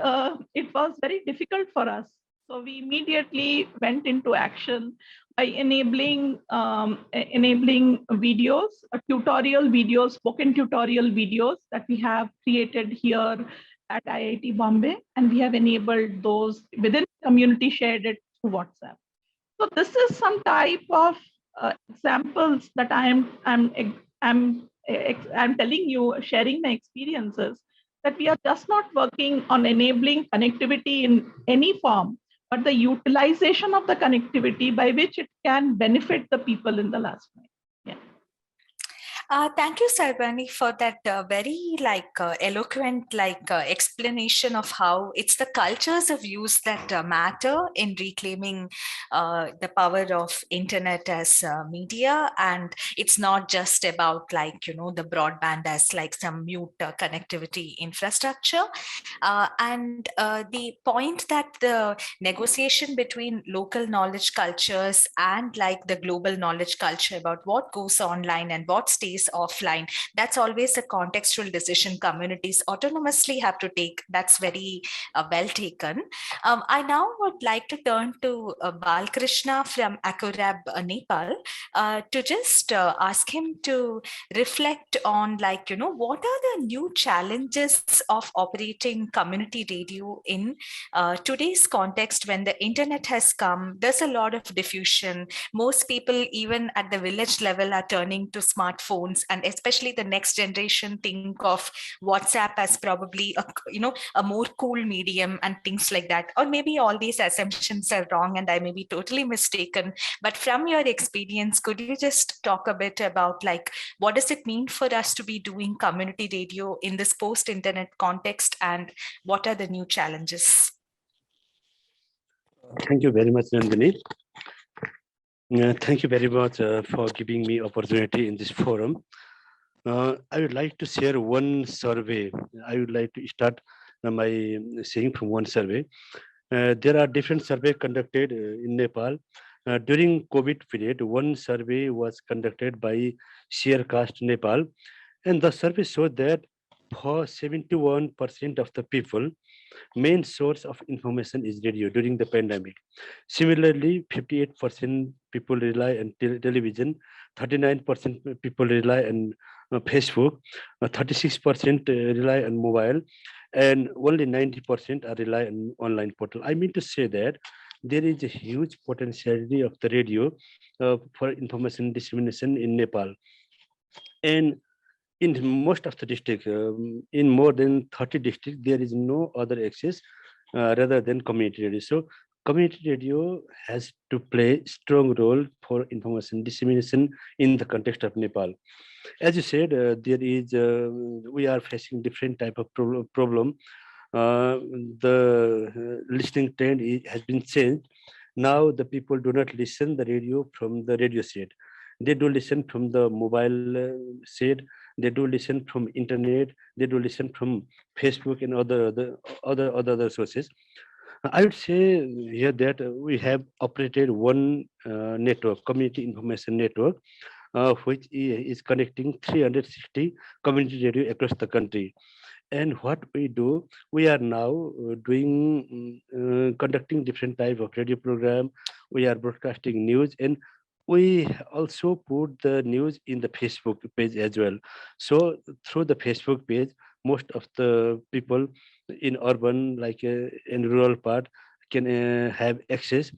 it was very difficult for us. So we immediately went into action by enabling videos, tutorial videos, spoken tutorial videos that we have created here at IIT Bombay, and we have enabled those within the community, shared it through WhatsApp. So this is some type of examples that I'm telling you, sharing my experiences, that we are just not working on enabling connectivity in any form, but the utilization of the connectivity by which it can benefit the people in the last mile. Thank you, Sarbani, for that very eloquent explanation of how it's the cultures of use that matter in reclaiming the power of internet as media, and it's not just about the broadband as some mute connectivity infrastructure. And the point that the negotiation between local knowledge cultures and the global knowledge culture about what goes online and what stays offline, that's always a contextual decision communities autonomously have to take. That's very well taken. I now would like to turn to Balkrishna from Akorab, Nepal, to just ask him to reflect on what are the new challenges of operating community radio in today's context when the internet has come. There's a lot of diffusion. Most people, even at the village level, are turning to smartphones phones, and especially the next generation think of WhatsApp as probably a more cool medium and things like that. Or maybe all these assumptions are wrong and I may be totally mistaken. But from your experience, could you just talk a bit about like what does it mean for us to be doing community radio in this post-internet context, and what are the new challenges? Thank you very much, Nandini. Thank you very much for giving me opportunity in this forum. I would like to share one survey. I would like to start my saying from one survey. There are different surveys conducted in Nepal. During COVID period, one survey was conducted by Sharecast Nepal, and the survey showed that for 71% of the people, main source of information is radio during the pandemic. Similarly, 58% people rely on television, 39% people rely on Facebook, 36% rely on mobile, and only 90% are rely on online portal. I mean to say that there is a huge potentiality of the radio for information dissemination in Nepal. And in most of the districts, in more than 30 districts, there is no other access rather than community radio. So community radio has to play strong role for information dissemination in the context of Nepal. As you said, we are facing different type of problem. The listening trend has been changed. Now the people do not listen the radio from the radio set. They do listen from the mobile set. They do listen from internet. They do listen from Facebook and other sources. I would say here that we have operated one network, community information network, which is connecting 360 community radio across the country. And what we do, we are now conducting different type of radio program. We are broadcasting news, and we also put the news in the Facebook page as well. So through the Facebook page, most of the people in urban, like in rural part, can have access.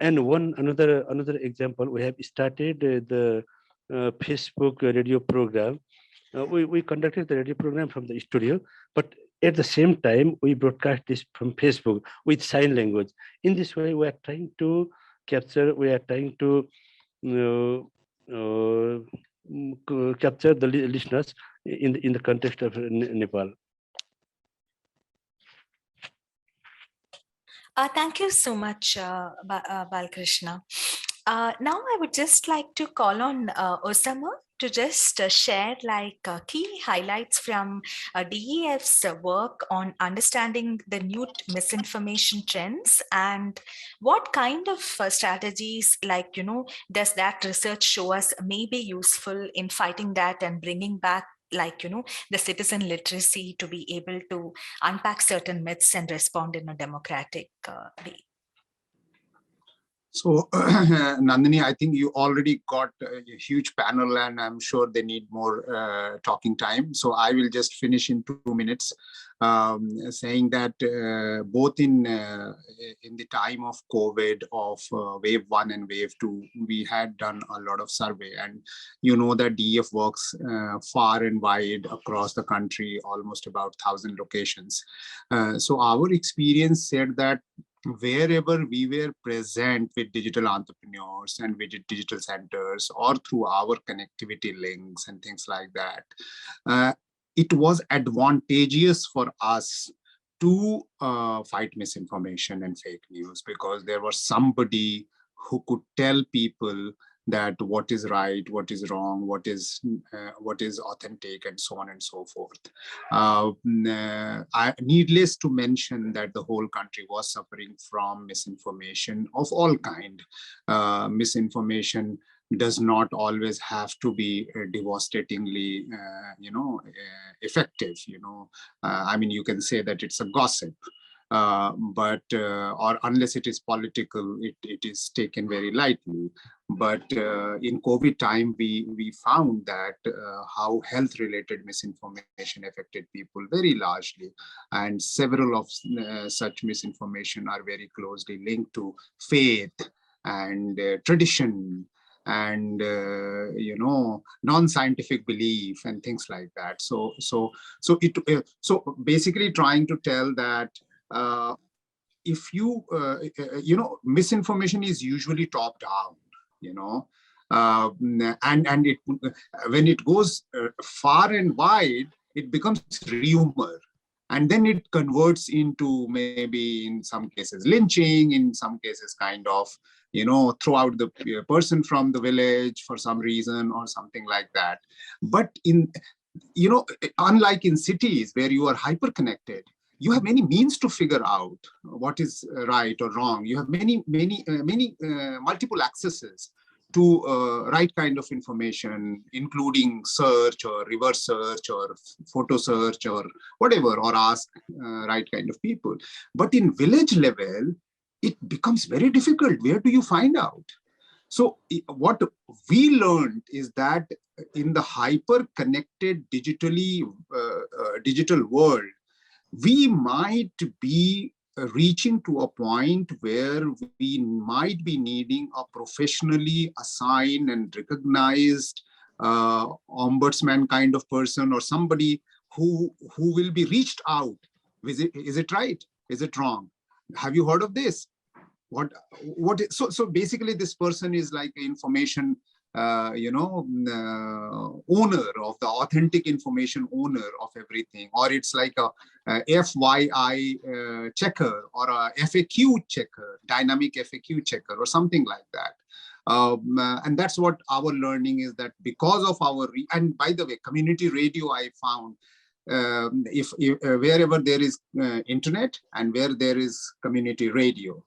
And another example, we have started the Facebook radio program. We conducted the radio program from the studio, but at the same time, we broadcast this from Facebook with sign language. In this way, we are trying to capture the listeners in the context of Nepal. Thank you so much, Balkrishna. Now I would just like to call on Osama to just share like key highlights from DEF's work on understanding the new misinformation trends, and what kind of strategies, like, does that research show us may be useful in fighting that and bringing back, like, the citizen literacy to be able to unpack certain myths and respond in a democratic way. So, Nandini, I think you already got a huge panel, and I'm sure they need more talking time. So I will just finish in 2 minutes, saying that both in the time of COVID, of wave 1 and wave 2, we had done a lot of survey, and you know that DEF works far and wide across the country, almost about 1,000 locations. So our experience said that wherever we were present with digital entrepreneurs and with digital centers, or through our connectivity links and things like that, it was advantageous for us to fight misinformation and fake news, because there was somebody who could tell people that what is right, what is wrong, what is authentic, and so on and so forth. Needless to mention that the whole country was suffering from misinformation of all kind. Misinformation does not always have to be devastatingly, effective. I mean, you can say that it's a gossip. But or unless it is political, it is taken very lightly. But in COVID time, we found that how health-related misinformation affected people very largely, and several of such misinformation are very closely linked to faith and tradition and non-scientific belief and things like that. So basically trying to tell that if you misinformation is usually top down, and it when it goes far and wide, it becomes rumor, and then it converts into, maybe in some cases, lynching, in some cases kind of throw out the person from the village for some reason or something like that. But unlike in cities where you are hyper connected, you have many means to figure out what is right or wrong. You have many multiple accesses to right kind of information, including search or reverse search or photo search or whatever, or ask right kind of people. But in village level, it becomes very difficult. Where do you find out? So what we learned is that in the hyper connected digital world, we might be reaching to a point where we might be needing a professionally assigned and recognized ombudsman kind of person, or somebody who will be reached out. Is it right? Is it wrong? Have you heard of this? So basically this person is like information owner of the authentic information, owner of everything, or it's like a FYI checker, or a FAQ checker, dynamic FAQ checker, or something like that. And that's what our learning is, that because of our and by the way, community radio, I found if wherever there is internet and where there is community radio,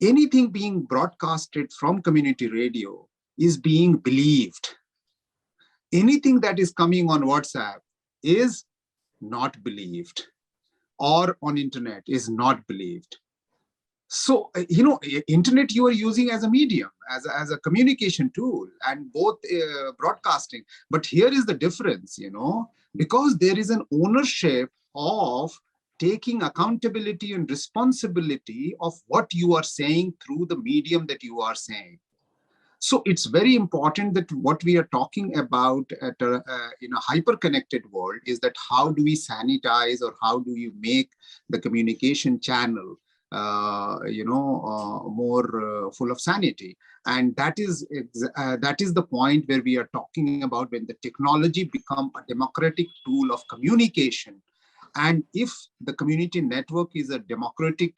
anything being broadcasted from community radio is being believed. Anything that is coming on WhatsApp is not believed, or on internet is not believed. So, internet you are using as a medium, as a communication tool, and both broadcasting. But here is the difference, because there is an ownership of taking accountability and responsibility of what you are saying through the medium that you are saying. So it's very important that what we are talking about in a hyper-connected world is that how do we sanitize, or how do you make the communication channel more full of sanity. And that is the point where we are talking about, when the technology become a democratic tool of communication. And if the community network is a democratic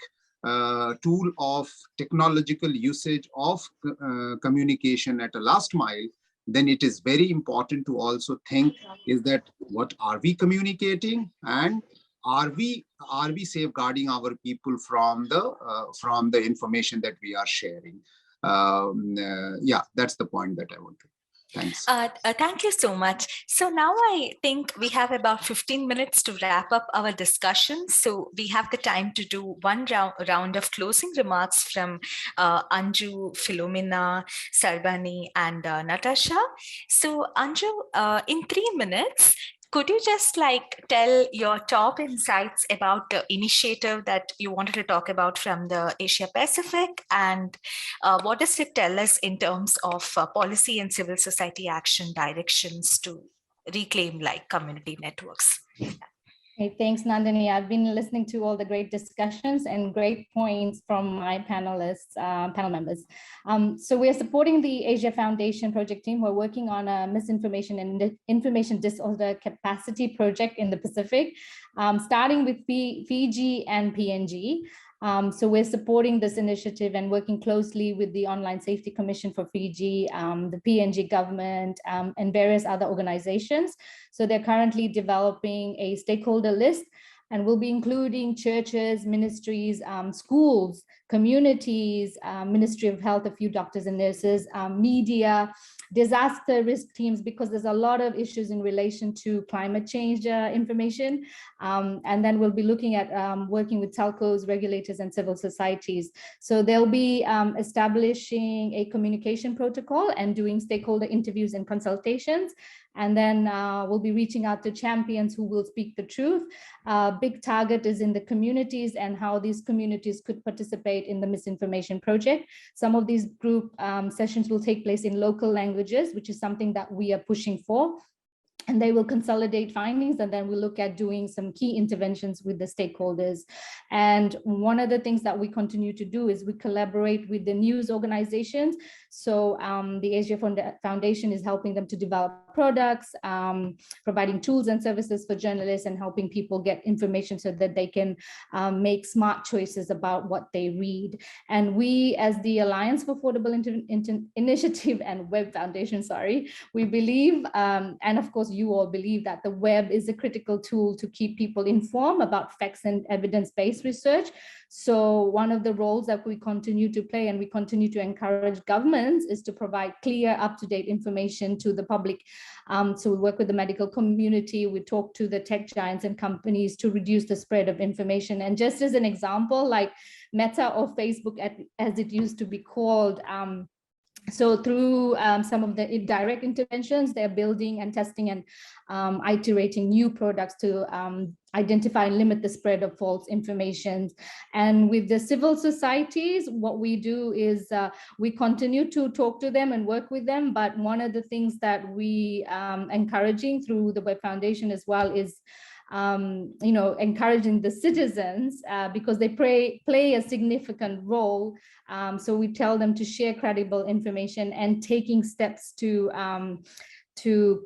tool of technological usage of communication at a last mile, then it is very important to also think, is that what are we communicating, and are we safeguarding our people from the information that we are sharing? Yeah, that's the point that I want to. Thanks. Thank you so much. So now I think we have about 15 minutes to wrap up our discussion. So we have the time to do one round of closing remarks from Anju, Philomena, Sarbani, and Natasha. So Anju, in 3 minutes, could you just tell your top insights about the initiative that you wanted to talk about from the Asia Pacific, and what does it tell us in terms of policy and civil society action directions to reclaim community networks? Hey, thanks, Nandini. I've been listening to all the great discussions and great points from my panel members. So we're supporting the Asia Foundation project team. We're working on a misinformation and information disorder capacity project in the Pacific, starting with Fiji and PNG. So we're supporting this initiative and working closely with the Online Safety Commission for Fiji, the PNG government, and various other organizations. So they're currently developing a stakeholder list, and we'll be including churches, ministries, schools, communities, Ministry of Health, a few doctors and nurses, media, disaster risk teams, because there's a lot of issues in relation to climate change information. And then we'll be looking at working with telcos, regulators, and civil societies. So they'll be establishing a communication protocol and doing stakeholder interviews and consultations. And then we'll be reaching out to champions who will speak the truth. big target is in the communities and how these communities could participate in the misinformation project. Some of these group sessions will take place in local languages, which is something that we are pushing for. And they will consolidate findings, and then we'll look at doing some key interventions with the stakeholders. And one of the things that we continue to do is we collaborate with the news organizations. So the Asia Foundation is helping them to develop products, providing tools and services for journalists, and helping people get information so that they can make smart choices about what they read. And we, as the Alliance for Affordable Initiative and Web Foundation, we believe, and of course you all believe, that the web is a critical tool to keep people informed about facts and evidence-based research. So one of the roles that we continue to play, and we continue to encourage governments, is to provide clear, up-to-date information to the public. So we work with the medical community, we talk to the tech giants and companies to reduce the spread of information. And just as an example, like Meta or Facebook, as it used to be called, so through some of the direct interventions, they're building and testing and iterating new products to identify and limit the spread of false information. And with the civil societies, what we do is we continue to talk to them and work with them. But one of the things that we encouraging through the Web Foundation as well is encouraging the citizens because they play a significant role. So we tell them to share credible information and taking steps to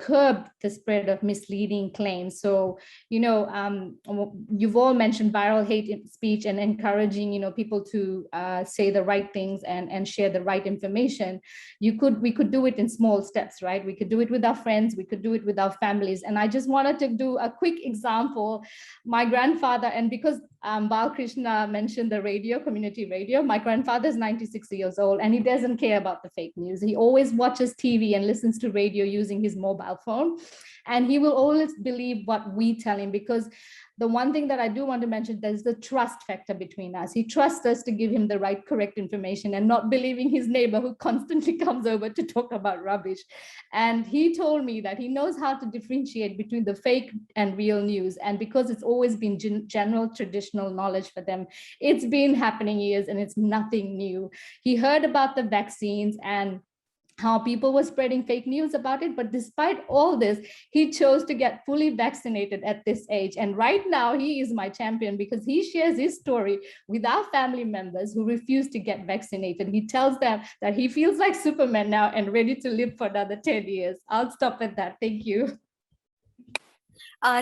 curb the spread of misleading claims. So, you've all mentioned viral hate speech and encouraging, people to say the right things and share the right information. We could do it in small steps, right? We could do it with our friends, we could do it with our families. And I just wanted to do a quick example. My grandfather, and because Balkrishna mentioned the radio, community radio, my grandfather is 96 years old and he doesn't care about the fake news. He always watches TV and listens to radio using his mobile phone, and he will always believe what we tell him, because the one thing that I do want to mention, there's the trust factor between us. He trusts us to give him the right, correct information and not believing his neighbor who constantly comes over to talk about rubbish. And he told me that he knows how to differentiate between the fake and real news. And because it's always been general traditional knowledge for them, it's been happening years and it's nothing new. He heard about the vaccines and how people were spreading fake news about it. But despite all this, he chose to get fully vaccinated at this age. And right now he is my champion because he shares his story with our family members who refuse to get vaccinated. He tells them that he feels like Superman now and ready to live for another 10 years. I'll stop at that. Thank you.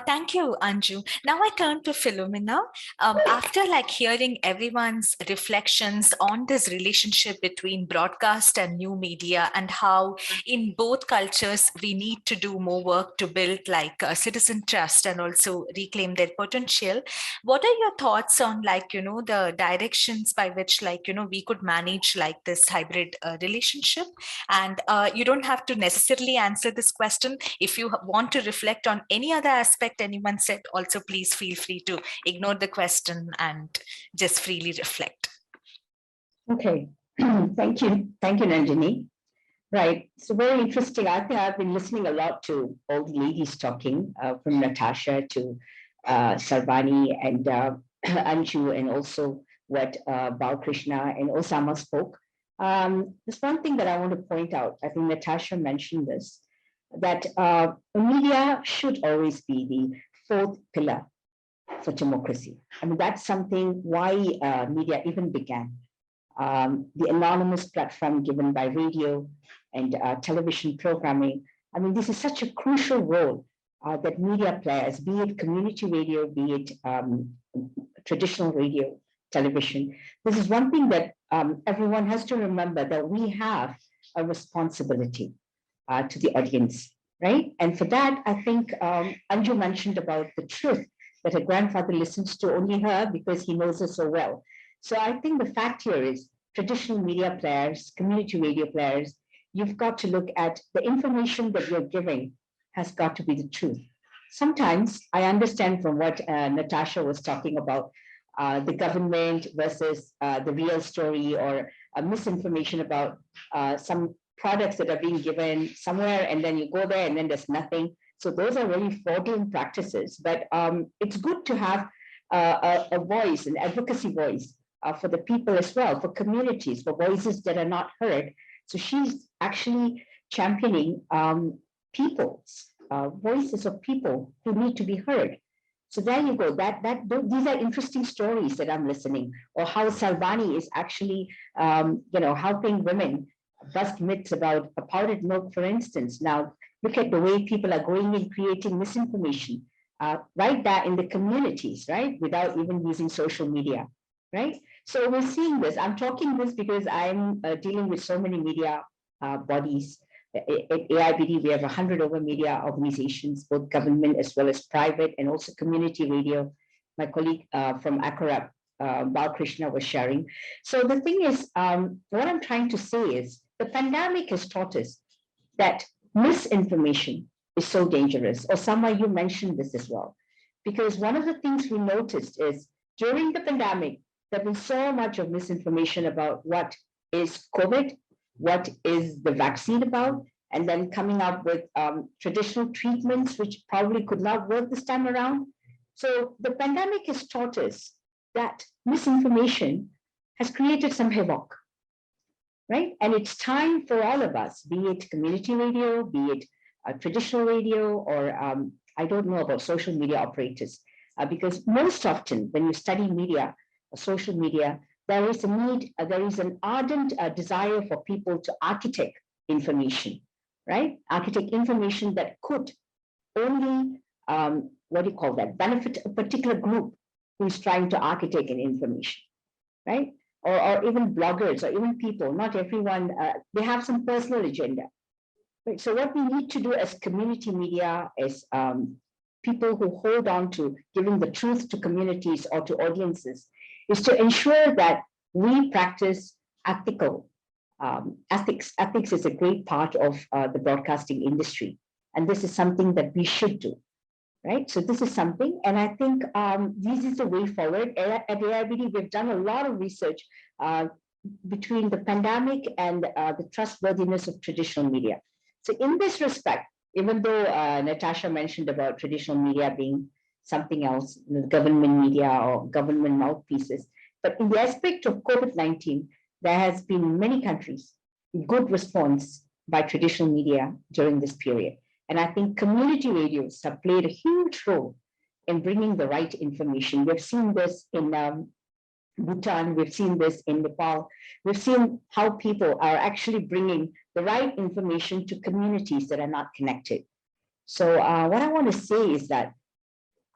Thank you, Anju. Now I turn to Philomena. After hearing everyone's reflections on this relationship between broadcast and new media and how in both cultures we need to do more work to build citizen trust and also reclaim their potential, what are your thoughts on the directions by which we could manage this hybrid relationship? And you don't have to necessarily answer this question. If you want to reflect on any other aspect anyone said, also please feel free to ignore the question and just freely reflect. Okay, thank you, Nanjini. Right, so very interesting. I think I've been listening a lot to all the ladies talking, from Natasha to Sarvani and Anju, and also what Balkrishna and Osama spoke. There's one thing that I want to point out. I think Natasha mentioned this, that media should always be the fourth pillar for democracy. I mean, that's something why media even began. The anonymous platform given by radio and television programming. I mean, this is such a crucial role that media players, be it community radio, be it traditional radio, television. This is one thing that everyone has to remember, that we have a responsibility to the audience, right? And for that, I think Anju mentioned about the truth, that her grandfather listens to only her because he knows her so well. So I think the fact here is traditional media players, community radio players, you've got to look at the information that you're giving has got to be the truth. Sometimes I understand from what Natasha was talking about, the government versus the real story, or misinformation about some products that are being given somewhere, and then you go there and then there's nothing. So those are really fraudulent practices. But it's good to have a voice, an advocacy voice for the people as well, for communities, for voices that are not heard. So she's actually championing people's voices of people who need to be heard. So there you go. These are interesting stories that I'm listening. Or how Salbani is actually, helping women bust myths about powdered milk, for instance. Now look at the way people are going and creating misinformation right there in the communities, right, without even using social media, right? So we're seeing this. I'm talking this because I'm dealing with so many media bodies. At AIBD, we have 100 over media organizations, both government as well as private, and also community radio. My colleague from ACORAP, Balkrishna, was sharing. So the thing is, what I'm trying to say is the pandemic has taught us that misinformation is so dangerous. Or Sama, you mentioned this as well. Because one of the things we noticed is during the pandemic, there was so much of misinformation about what is COVID, what is the vaccine about, and then coming up with traditional treatments, which probably could not work this time around. So the pandemic has taught us that misinformation has created some havoc, right? And it's time for all of us, be it community radio, be it traditional radio, or I don't know about social media operators, because most often when you study media, social media, there is a need, there is an ardent desire for people to architect information, right? Architect information that could only, benefit a particular group who is trying to architect an information, right? Or even bloggers, or even people, not everyone, they have some personal agenda. Right? So what we need to do as community media, as people who hold on to giving the truth to communities or to audiences, is to ensure that we practice ethical ethics. Ethics is a great part of the broadcasting industry. And this is something that we should do, right? So this is something, and I think this is the way forward. At AIBD, we've done a lot of research between the pandemic and the trustworthiness of traditional media. So in this respect, even though Natasha mentioned about traditional media being something else, government media or government mouthpieces, but in the aspect of COVID-19, there has been many countries, good response by traditional media during this period. And I think community radios have played a huge role in bringing the right information. We've seen this in Bhutan, we've seen this in Nepal. We've seen how people are actually bringing the right information to communities that are not connected. So what I want to say is that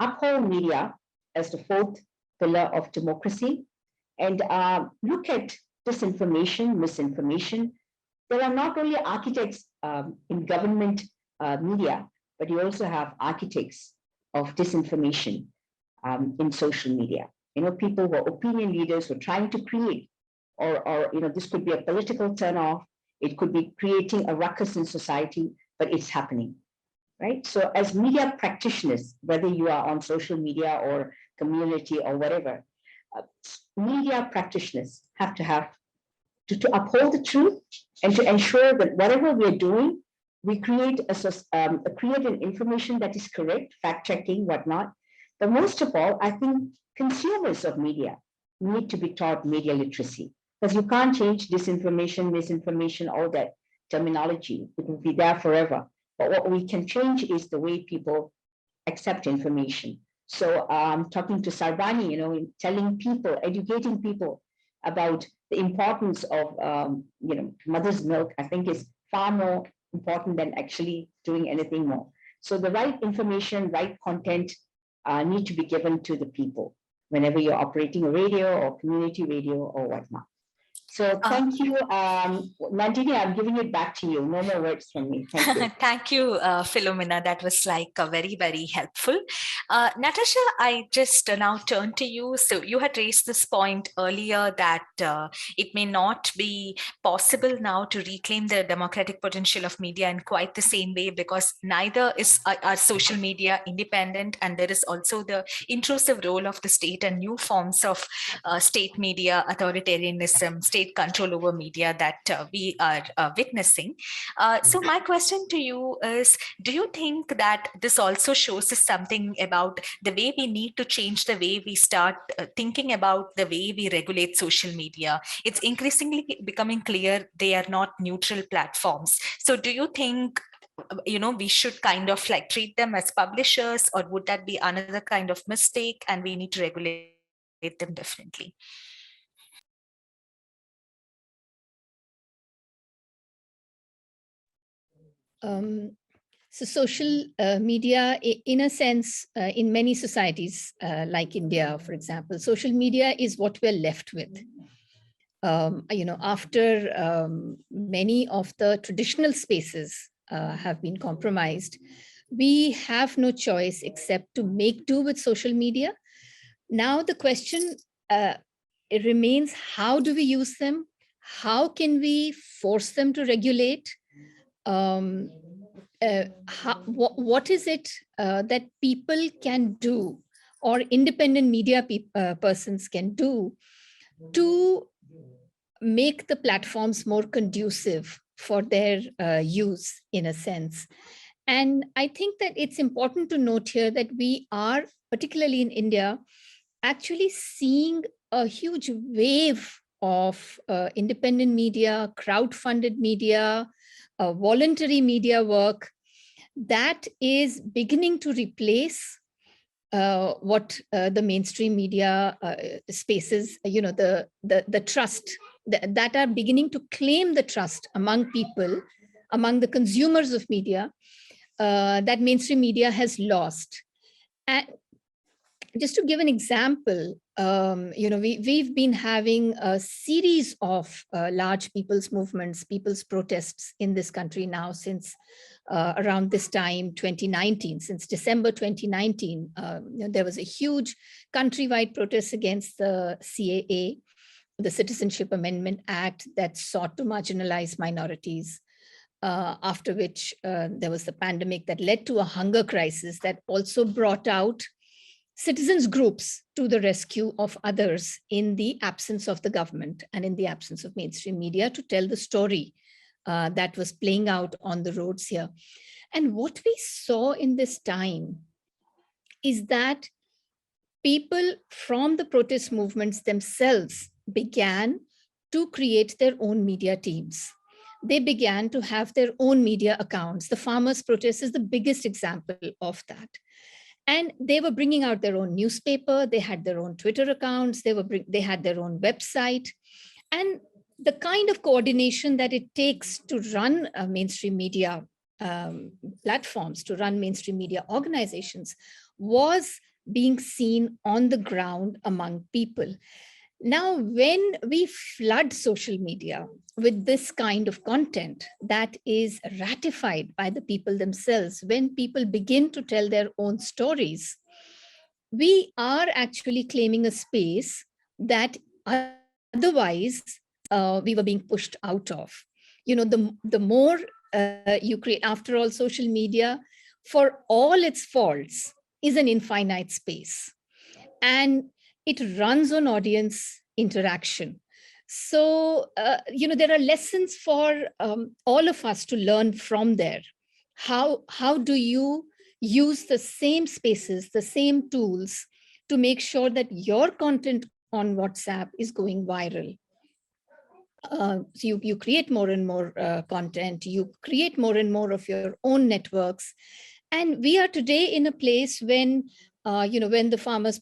uphold media as the fourth pillar of democracy, and look at disinformation, misinformation. There are not only architects in government media, but you also have architects of disinformation in social media. People who are opinion leaders who are trying to create, or this could be a political turnoff, it could be creating a ruckus in society, but it's happening, right? So as media practitioners, whether you are on social media or community or whatever, media practitioners have to uphold the truth and to ensure that whatever we're doing, we create an information that is correct, fact-checking, whatnot. But most of all, I think consumers of media need to be taught media literacy, because you can't change disinformation, misinformation, all that terminology. It will be there forever. But what we can change is the way people accept information. So talking to Sarbani, telling people, educating people about the importance of mother's milk, I think is far more important than actually doing anything more. So the right information, right content need to be given to the people whenever you're operating a radio or community radio or whatnot. So thank you. Nandini, I'm giving it back to you. No more words from me. Thank you. Thank you, Philomena. That was very, very helpful. Natasha, I just now turn to you. So you had raised this point earlier that it may not be possible now to reclaim the democratic potential of media in quite the same way, because neither is our social media independent, and there is also the intrusive role of the state and new forms of state media, authoritarianism, state state control over media that we are witnessing. So my question to you is, do you think that this also shows us something about the way we need to change the way we start thinking about the way we regulate social media? It's increasingly becoming clear they are not neutral platforms. So do you think we should kind of like treat them as publishers, or would that be another kind of mistake and we need to regulate them differently? So social media, in a sense, in many societies like India, for example, social media is what we're left with. After many of the traditional spaces have been compromised, we have no choice except to make do with social media. Now the question it remains, how do we use them? How can we force them to regulate? What is it that people can do, or independent media persons can do, to make the platforms more conducive for their use, in a sense? And I think that it's important to note here that we are, particularly in India, actually seeing a huge wave of independent media, crowd-funded media, voluntary media work that is beginning to replace what the mainstream media spaces, the trust that are beginning to claim the trust among people, among the consumers of media, that mainstream media has lost. And just to give an example, we've been having a series of large people's movements, people's protests in this country now since around this time, 2019, since December 2019. There was a huge countrywide protest against the CAA, the Citizenship Amendment Act, that sought to marginalize minorities. After which there was the pandemic that led to a hunger crisis that also brought out citizens groups to the rescue of others in the absence of the government and in the absence of mainstream media to tell the story that was playing out on the roads here. And what we saw in this time is that people from the protest movements themselves began to create their own media teams. They began to have their own media accounts. The farmers' protest is the biggest example of that. And they were bringing out their own newspaper. They had their own Twitter accounts. They had their own website. And the kind of coordination that it takes to run mainstream media platforms, to run mainstream media organizations, was being seen on the ground among people. Now, when we flood social media with this kind of content that is ratified by the people themselves, when people begin to tell their own stories, we are actually claiming a space that otherwise we were being pushed out of. The more you create, after all, social media, for all its faults, is an infinite space. And it runs on audience interaction. So, there are lessons for all of us to learn from there. How do you use the same spaces, the same tools to make sure that your content on WhatsApp is going viral? So you create more and more content, you create more and more of your own networks. And we are today in a place when when the farmers'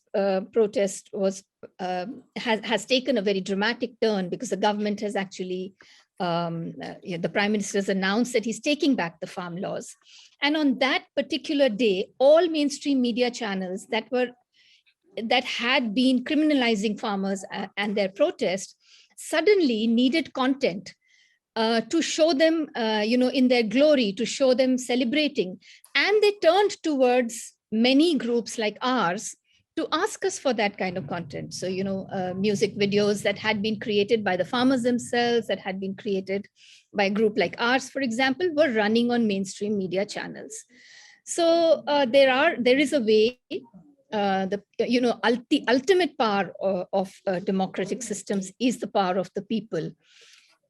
protest has taken a very dramatic turn, because the government has actually, the Prime Minister has announced that he's taking back the farm laws. And on that particular day, all mainstream media channels that had been criminalizing farmers and their protest suddenly needed content to show them, in their glory, to show them celebrating. And they turned towards many groups like ours to ask us for that kind of content. So, music videos that had been created by the farmers themselves, that had been created by a group like ours, for example, were running on mainstream media channels. So there is a way the ultimate power of democratic systems is the power of the people.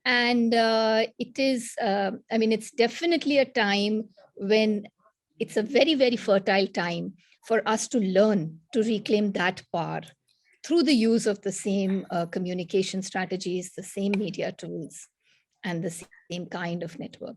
And it is, I mean, it's definitely a time when it's a very, very fertile time for us to learn to reclaim that power through the use of the same communication strategies, the same media tools, and the same kind of network.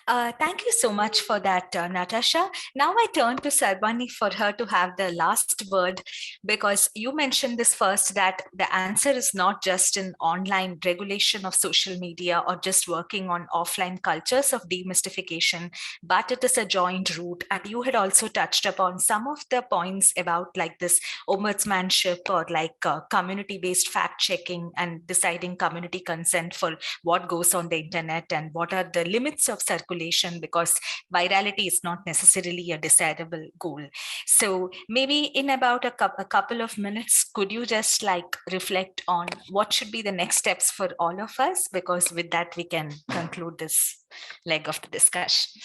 Thank you so much for that, Natasha. Now I turn to Sarbani for her to have the last word, because you mentioned this first, that the answer is not just in online regulation of social media or just working on offline cultures of demystification, but it is a joint route. And you had also touched upon some of the points about like this ombudsmanship or like community-based fact-checking and deciding community consent for what goes on the internet and what are the limits of circulation, because virality is not necessarily a desirable goal. So maybe in about a couple of minutes, could you just like reflect on what should be the next steps for all of us? Because with that, we can conclude this leg of the discussion.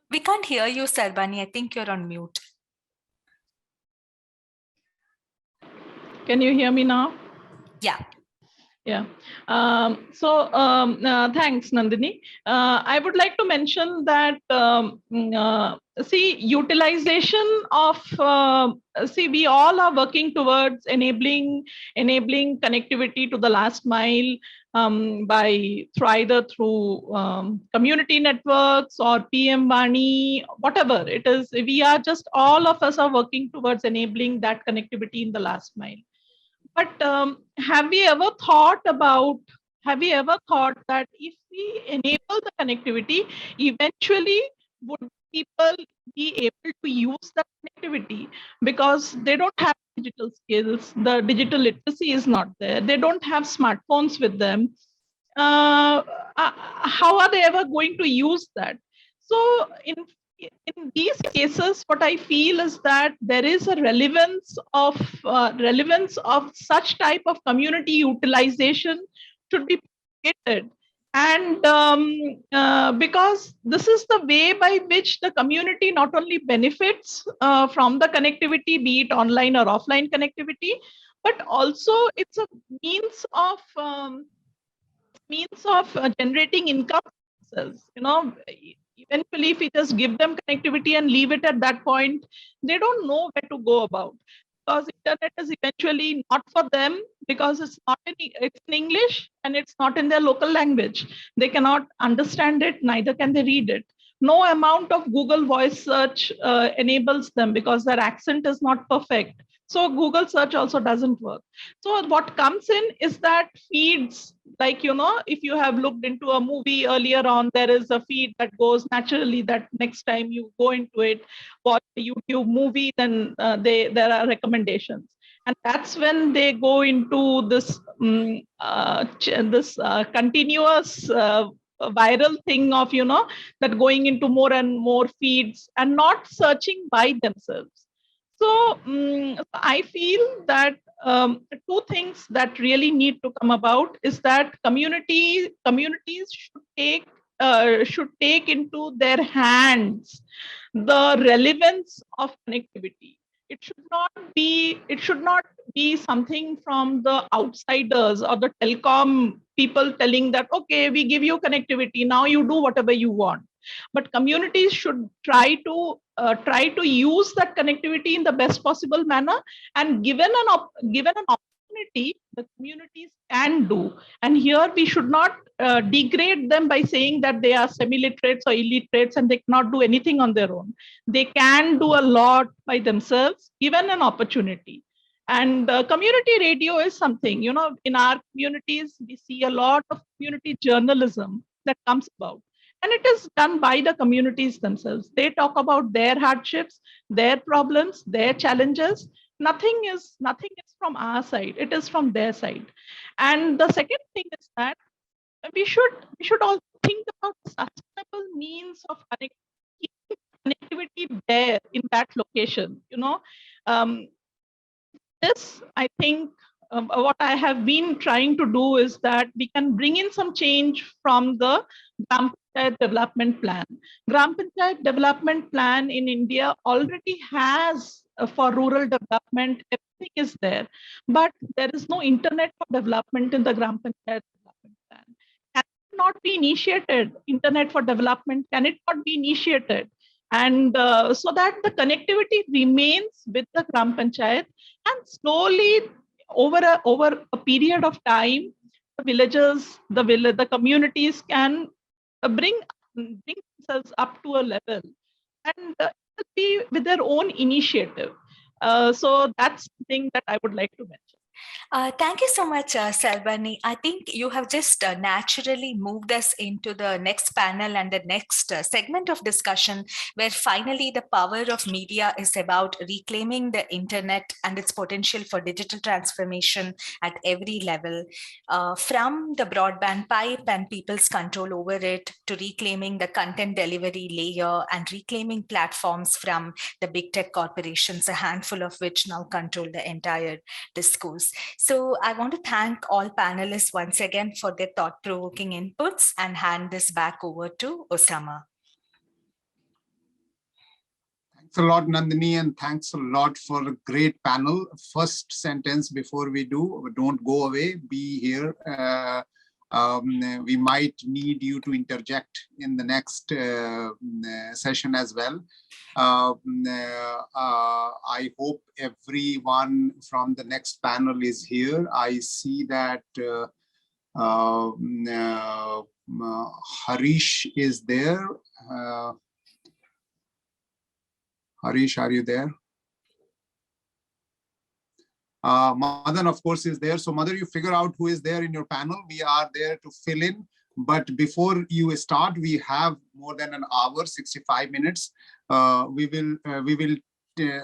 We can't hear you, Sarbani. I think you're on mute. Can you hear me now? Yeah. Yeah. Thanks, Nandini. I would like to mention that, see, utilization of, we all are working towards enabling connectivity to the last mile by either through community networks or PM Vani, whatever it is. We are just, all of us are working towards enabling that connectivity in the last mile. But have we ever thought that if we enable the connectivity, eventually would people be able to use that connectivity? Because they don't have digital skills, the digital literacy is not there, they don't have smartphones with them. How are they ever going to use that? So in these cases, what I feel is that there is a relevance of such type of community utilization should be created. And because this is the way by which the community not only benefits from the connectivity, be it online or offline connectivity, but also it's a means of generating income themselves. Eventually, if we just give them connectivity and leave it at that point, they don't know where to go about, because internet is eventually not for them, because it's in English and it's not in their local language. They cannot understand it, neither can they read it. No amount of Google voice search enables them, because their accent is not perfect. So Google search also doesn't work. So what comes in is that feeds, like, if you have looked into a movie earlier on, there is a feed that goes naturally, that next time you go into it, watch a YouTube movie, then there are recommendations. And that's when they go into this continuous viral thing of, that going into more and more feeds and not searching by themselves. So I feel that two things that really need to come about is that communities should take into their hands the relevance of connectivity. It should not be something from the outsiders or the telecom people telling that, okay, we give you connectivity, now you do whatever you want. But communities should try to use that connectivity in the best possible manner, and given an opportunity, the communities can do. And here we should not degrade them by saying that they are semi-literates or illiterates and they cannot do anything on their own. They can do a lot by themselves, given an opportunity. And community radio is something, in our communities, we see a lot of community journalism that comes about. And it is done by the communities themselves. They talk about their hardships, their problems, their challenges. Nothing is from our side. It is from their side. And the second thing is that we should also think about sustainable means of connectivity there in that location. This, I think, what I have been trying to do is that we can bring in some change from the Gram Panchayat development plan. Gram Panchayat development plan in India already has for rural development, everything is there, but there is no internet for development in the Gram Panchayat development plan. Can it not be initiated? Internet for development, can it not be initiated? And so that the connectivity remains with the Gram Panchayat, and slowly over a period of time, the villagers, the communities can bring themselves up to a level, and it will be with their own initiative. So that's something that I would like to mention. Thank you so much, Selvani. I think you have just naturally moved us into the next panel and the next segment of discussion, where finally the power of media is about reclaiming the internet and its potential for digital transformation at every level, from the broadband pipe and people's control over it, to reclaiming the content delivery layer and reclaiming platforms from the big tech corporations, a handful of which now control the entire discourse. So I want to thank all panelists once again for their thought-provoking inputs and hand this back over to Osama. Thanks a lot, Nandini, and thanks a lot for a great panel. First sentence before we do, don't go away, be here. We might need you to interject in the next session as well. I hope everyone from the next panel is here. I see that Harish is there. Harish, are you there? Madan, of course, is there. So Madan, you figure out who is there in your panel. We are there to fill in. But before you start, we have more than an hour, 65 minutes. We will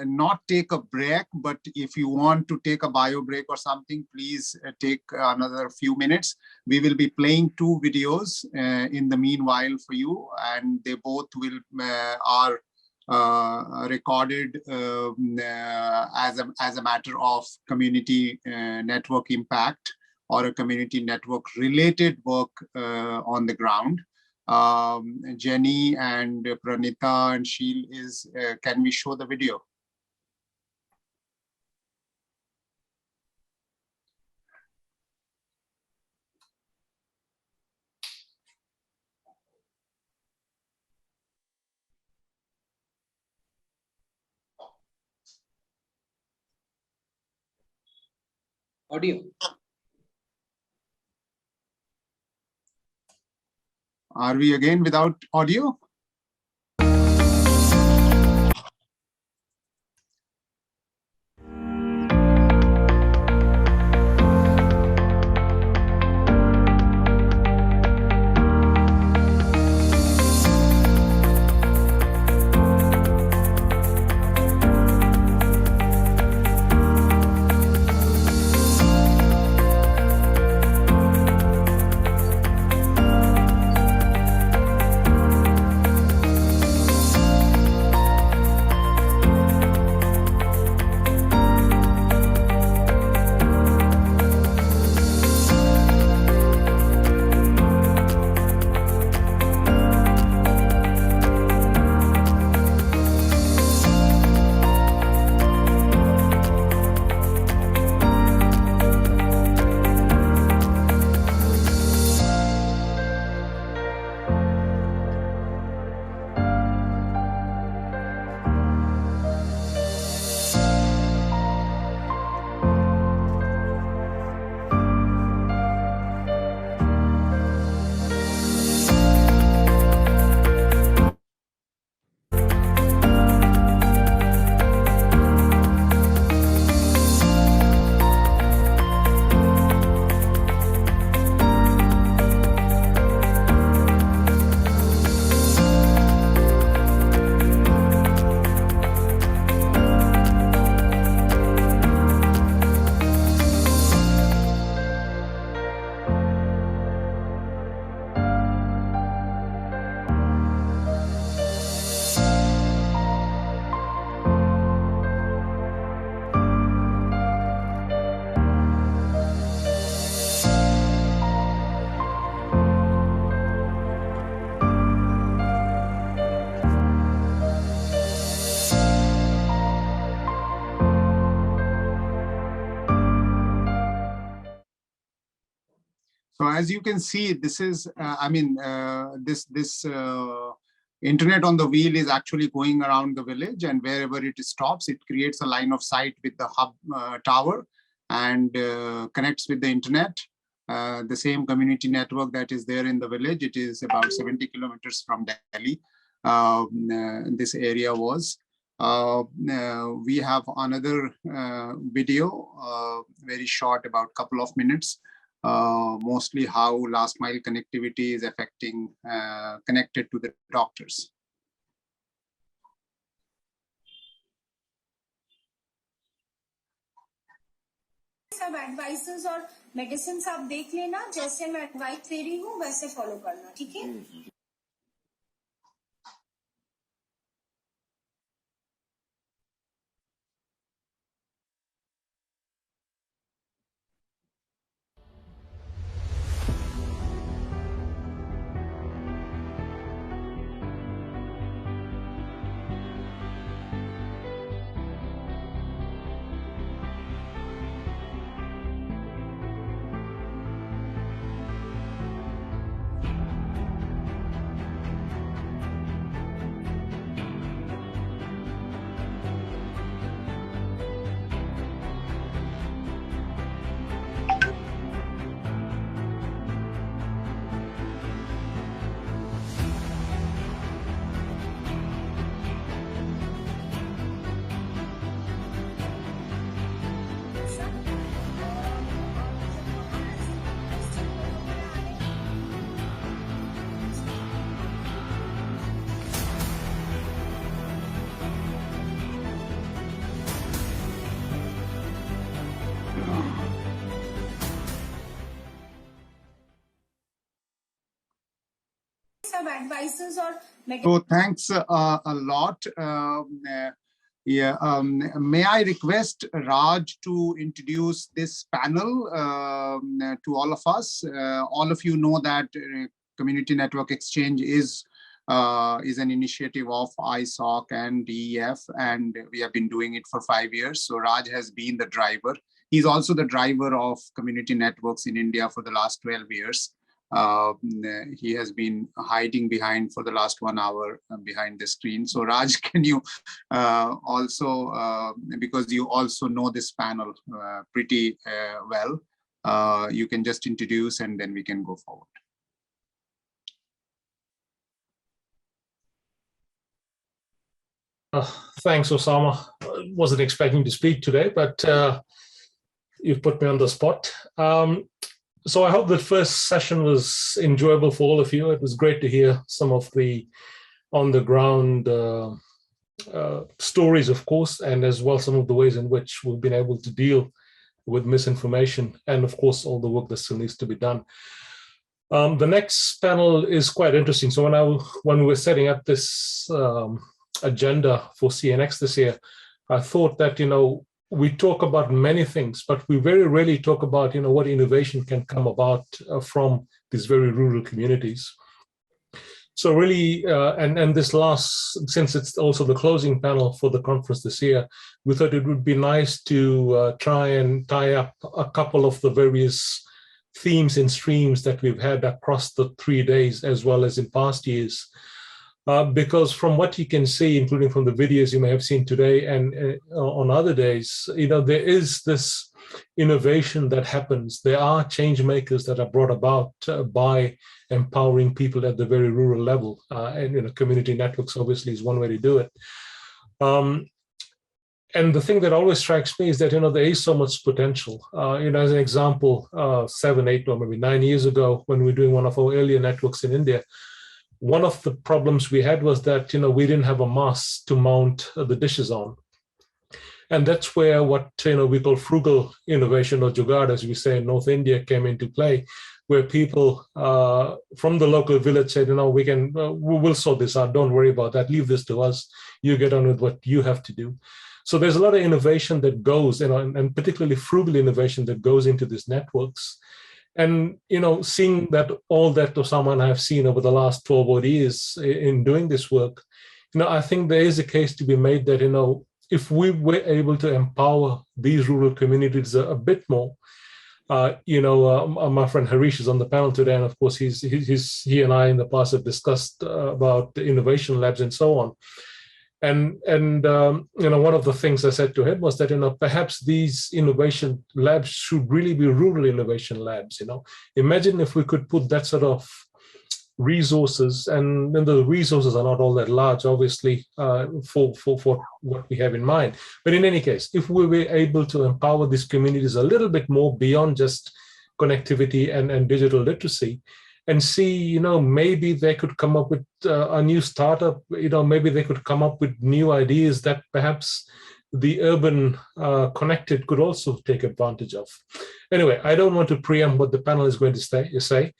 not take a break, but if you want to take a bio break or something, please take another few minutes. We will be playing 2 videos in the meanwhile for you, and they both will are recorded as a matter of community network impact or a community network related work on the ground. Jenny and Pranita and Sheel is, can we show the video? Audio. Are we again without audio? as you can see, this is, this internet on the wheel is actually going around the village, and wherever it stops, it creates a line of sight with the hub tower and connects with the internet. The same community network that is there in the village, it is about 70 kilometers from Delhi. This area was. We have another video, very short, about a couple of minutes, mostly how last mile connectivity is affecting, connected to the doctors. सब advices और medicine आप देख लेना, जैसे मैं advice दे रही हूँ वैसे फॉलो करना, ठीक है? advisors or so thanks a lot. May I request Raj to introduce this panel to all of us? All of you know that Community Network Exchange is an initiative of ISOC and DEF, and we have been doing it for 5 years. So Raj has been the driver. He's also the driver of community networks in India for the last 12 years. He has been hiding behind for the last 1 hour behind the screen. So Raj, can you also, because you also know this panel pretty well, you can just introduce and then we can go forward. Thanks, Osama. I wasn't expecting to speak today, but you've put me on the spot. So I hope the first session was enjoyable for all of you. It was great to hear some of the on-the-ground stories, of course, and as well some of the ways in which we've been able to deal with misinformation, and of course all the work that still needs to be done. The next panel is quite interesting. So when we were setting up this agenda for CNX this year, I thought that, we talk about many things, but we very rarely talk about, what innovation can come about from these very rural communities. So really, and this since it's also the closing panel for the conference this year, we thought it would be nice to try and tie up a couple of the various themes and streams that we've had across the 3 days, as well as in past years. Because from what you can see, including from the videos you may have seen today and on other days, there is this innovation that happens. There are change makers that are brought about by empowering people at the very rural level. And community networks obviously is one way to do it. And the thing that always strikes me is that, there is so much potential. As an example, 7, 8, or maybe 9 years ago, when we were doing one of our earlier networks in India, one of the problems we had was that, we didn't have a mast to mount the dishes on. And that's where what, we call frugal innovation, or jugaad, as we say in North India, came into play, where people from the local village said, we will sort this out. Don't worry about that. Leave this to us. You get on with what you have to do. So there's a lot of innovation that goes, and particularly frugal innovation that goes into these networks. And, seeing that all that Osama and I have seen over the last 12 odd years in doing this work, I think there is a case to be made that, if we were able to empower these rural communities a bit more, my friend Harish is on the panel today, and of course he and I in the past have discussed about the innovation labs and so on. And one of the things I said to him was that perhaps these innovation labs should really be rural innovation labs. Imagine if we could put that sort of resources, and the resources are not all that large, obviously, for what we have in mind. But in any case, if we were able to empower these communities a little bit more beyond just connectivity and digital literacy, and see, maybe they could come up with a new startup, maybe they could come up with new ideas that perhaps the urban connected could also take advantage of. Anyway, I don't want to preempt what the panel is going to say.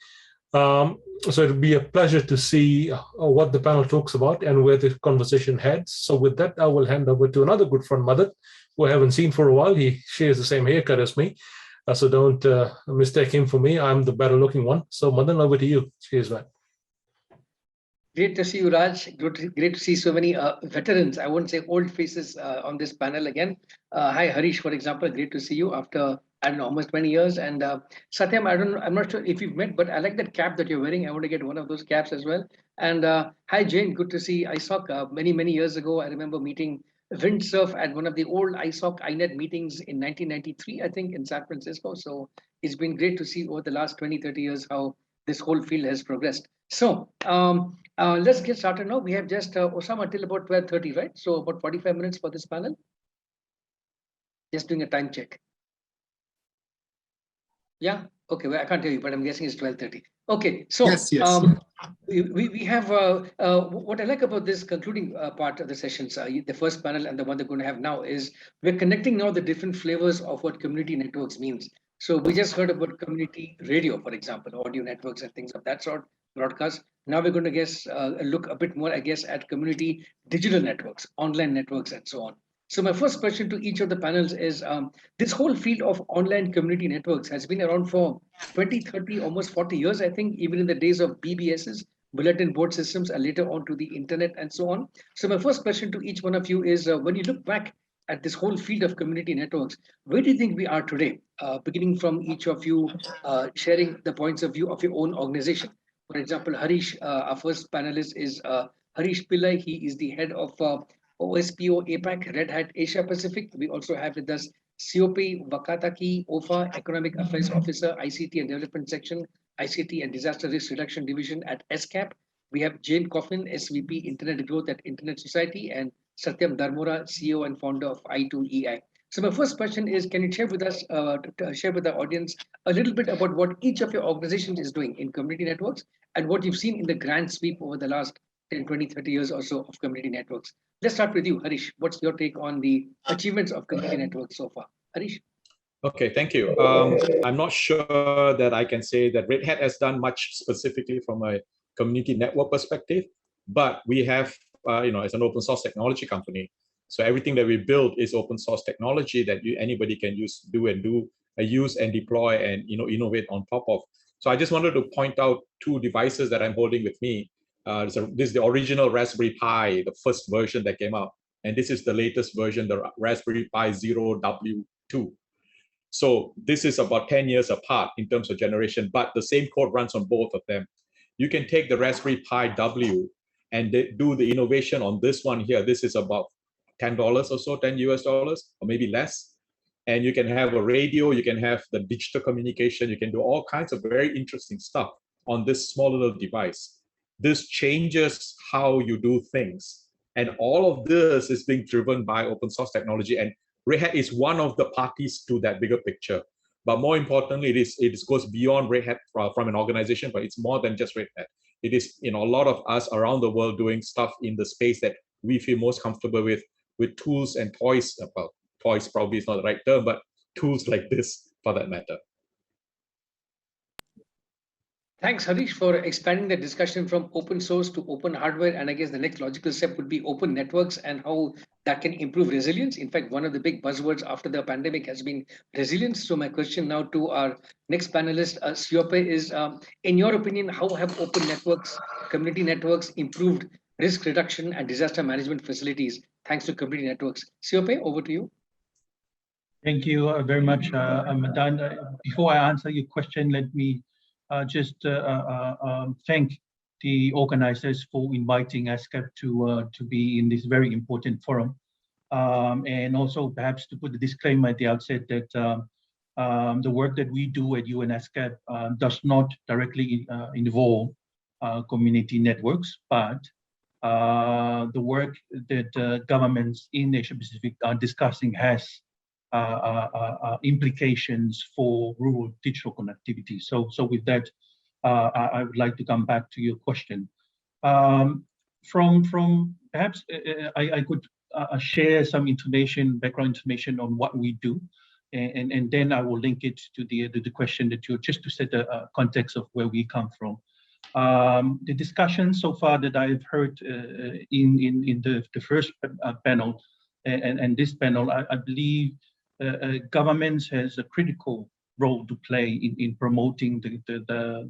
So it'll be a pleasure to see what the panel talks about and where the conversation heads. So with that, I will hand over to another good friend, Madan, who I haven't seen for a while. He shares the same haircut as me. So don't mistake him for me. I'm the better looking one. So Madan, over to you. Cheers, man. Great to see you, Raj. Great to see so many veterans, I wouldn't say old faces on this panel again. Hi, Harish, for example. Great to see you after, I don't know, almost 20 years. And Satyam, I'm not sure if you've met, but I like that cap that you're wearing. I want to get one of those caps as well. And hi, Jane. Good to see ISOC. Many years ago, I remember meeting Windsurf at one of the old ISOC INET meetings in 1993, I think, in San Francisco. So it's been great to see over the last 20-30 years how this whole field has progressed. So let's get started now. We have just Osama till about 12:30, right? So about 45 minutes for this panel. Just doing a time check. Yeah. Okay. Well, I can't tell you, but I'm guessing it's 12:30. Okay. So yes. We have what I like about this concluding part of the sessions, the first panel and the one they're going to have now, is we're connecting now the different flavors of what community networks means. So we just heard about community radio, for example, audio networks and things of that sort, broadcast. Now we're going to look a bit more, I guess, at community digital networks, online networks, and so on. So my first question to each of the panels is, this whole field of online community networks has been around for 20, 30, almost 40 years, I think, even in the days of BBSs, bulletin board systems, and later on to the internet and so on. So my first question to each one of you is, when you look back at this whole field of community networks, where do you think we are today? Beginning from each of you sharing the points of view of your own organization. For example, Harish, our first panelist is Harish Pillai. He is the head of OSPO APAC, Red Hat Asia Pacific. We also have with us COP Wakataki, OFA, Economic Affairs Officer, ICT and Development Section, ICT and Disaster Risk Reduction Division at SCAP. We have Jane Coffin, SVP Internet Growth at Internet Society, and Satyam Dharmora, CEO and founder of I2EI. So my first question is, can you share with us, share with the audience a little bit about what each of your organizations is doing in community networks and what you've seen in the grand sweep over the last 10, 20, 30 years or so of community networks? Let's start with you, Harish. What's your take on the achievements of community networks so far? Harish? Okay, thank you. I'm not sure that I can say that Red Hat has done much specifically from a community network perspective, but we have, as an open source technology company, so everything that we build is open source technology that anybody can use and deploy and innovate on top of. So I just wanted to point out two devices that I'm holding with me. This is the original Raspberry Pi, the first version that came out, and this is the latest version, the Raspberry Pi 0W2. So this is about 10 years apart in terms of generation, but the same code runs on both of them. You can take the Raspberry Pi W and do the innovation on this one here. This is about $10 or so, $10 US, or maybe less. And you can have a radio, you can have the digital communication, you can do all kinds of very interesting stuff on this small little device. This changes how you do things. And all of this is being driven by open source technology. And Red Hat is one of the parties to that bigger picture. But more importantly, it goes beyond Red Hat from an organization, but it's more than just Red Hat. It is a lot of us around the world doing stuff in the space that we feel most comfortable with tools and toys. Well, toys probably is not the right term, but tools like this for that matter. Thanks, Harish, for expanding the discussion from open source to open hardware. And I guess the next logical step would be open networks and how that can improve resilience. In fact, one of the big buzzwords after the pandemic has been resilience. So my question now to our next panelist, Siope, is, in your opinion, how have open networks, community networks, improved risk reduction and disaster management facilities thanks to community networks? Siope, over to you. Thank you very much, Madan. Before I answer your question, let me just thank the organizers for inviting ASCAP to be in this very important forum. And also perhaps to put a disclaimer at the outset that the work that we do at UNASCAP does not directly involve community networks, but the work that governments in Asia Pacific are discussing has implications for rural digital connectivity. So with that, I would like to come back to your question. From perhaps I could share some information, background information on what we do, and then I will link it to the question that you just to set a context of where we come from. The discussion so far that I've heard in the first panel and this panel, I believe governments has a critical role to play in promoting the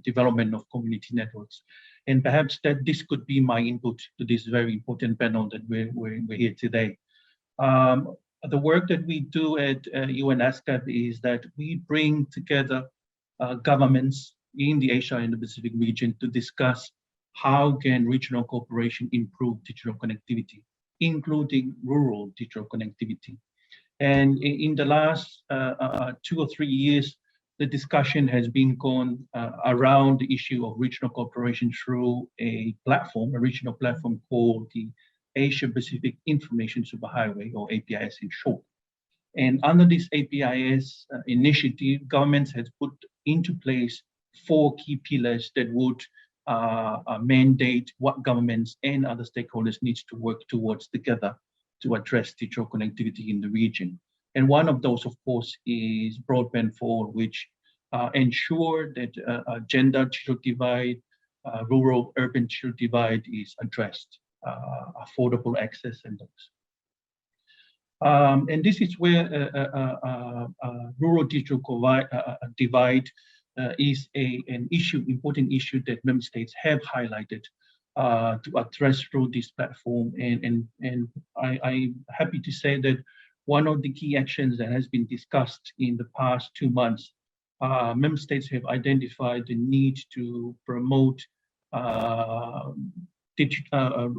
development of community networks. And perhaps that this could be my input to this very important panel that we're here today. The work that we do at UNASCAP is that we bring together governments in the Asia and the Pacific region to discuss how can regional cooperation improve digital connectivity, including rural digital connectivity. And in the last 2 or 3 years, the discussion has been gone around the issue of regional cooperation through a platform, a regional platform called the Asia Pacific Information Superhighway, or APIS in short. And under this APIS initiative, governments has put into place 4 key pillars that would mandate what governments and other stakeholders needs to work towards together to address digital connectivity in the region. And one of those, of course, is broadband for all, which ensure that gender digital divide, rural-urban digital divide is addressed, affordable access and those. And this is where rural digital divide is an issue, important issue that member states have highlighted to address through this platform. And I'm happy to say that one of the key actions that has been discussed in the past 2 months, member states have identified the need to promote rural digital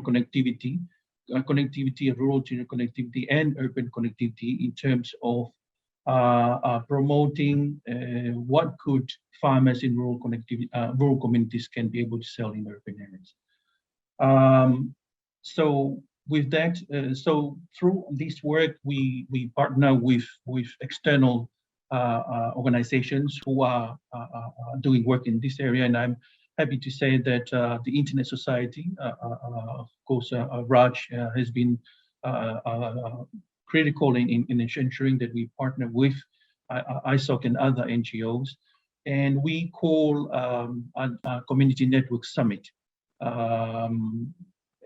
connectivity, rural digital connectivity and urban connectivity in terms of promoting what could farmers in rural communities can be able to sell in urban areas. So with that, so through this work, we partner with external organizations who are doing work in this area, and I'm happy to say that the Internet Society, of course, Raj has been critical in ensuring that we partner with ISOC and other NGOs, and we call a community network summit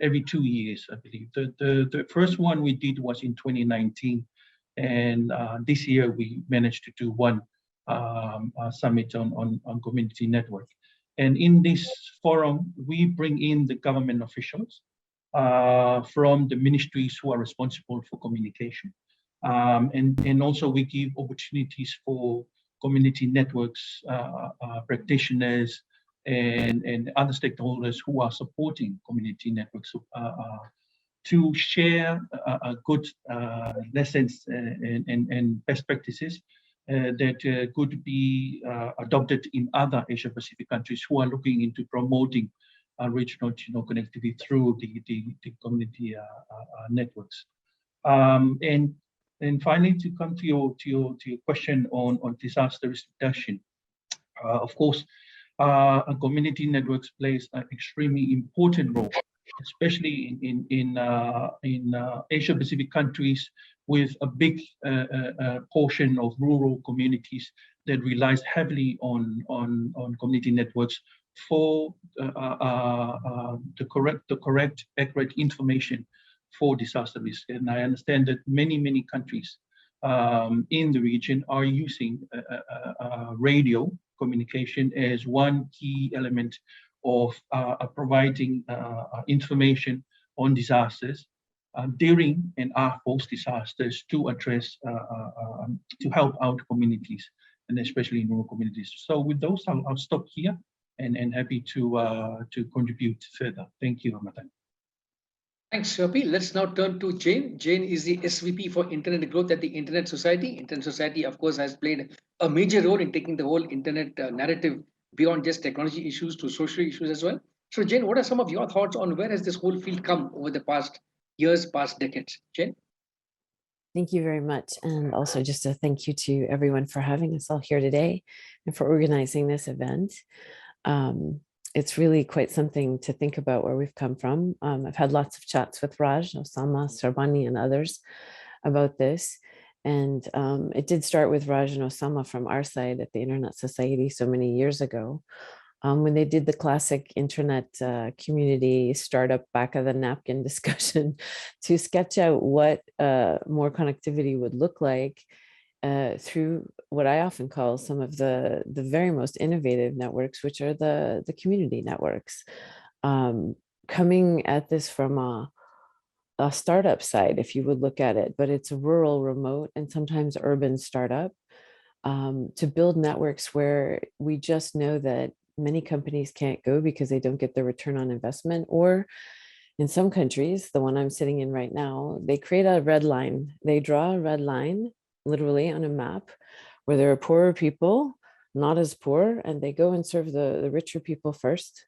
every 2 years, I believe. The first one we did was in 2019, and this year we managed to do one summit on community network. And in this forum, we bring in the government officials from the ministries who are responsible for communication. And also we give opportunities for community networks, practitioners, and other stakeholders who are supporting community networks to share good lessons and best practices that could be adopted in other Asia Pacific countries who are looking into promoting regional connectivity through the community networks. And finally, to come to your question on disaster risk reduction, of course, community networks plays an extremely important role, especially in Asia Pacific countries with a big portion of rural communities that relies heavily on community networks for the correct, accurate information for disaster risk. And I understand that many countries in the region are using radio communication as one key element of providing information on disasters. during and after post disasters to address, to help out communities, and especially in rural communities. So with those, I'll stop here and happy to contribute further. Thank you, Ramadan. Thanks, Shopee. Let's now turn to Jane. Jane is the SVP for Internet Growth at the Internet Society. Internet Society, of course, has played a major role in taking the whole internet narrative beyond just technology issues to social issues as well. So, Jane, what are some of your thoughts on where has this whole field come over the past years, past decades? Jane? Thank you very much. And also just a thank you to everyone for having us all here today and for organizing this event. It's really quite something to think about where we've come from. I've had lots of chats with Raj, Osama, Sarbani, and others about this. And it did start with Raj and Osama from our side at the Internet Society so many years ago, when they did the classic internet community startup back of the napkin discussion to sketch out what more connectivity would look like through what I often call some of the very most innovative networks, which are the community networks. Coming at this from a startup side, if you would look at it, but it's a rural, remote, and sometimes urban startup, to build networks where we just know that many companies can't go because they don't get the return on investment, or in some countries, the one I'm sitting in right now, they create a red line. They draw a red line literally on a map where there are poorer people, not as poor, and they go and serve the richer people first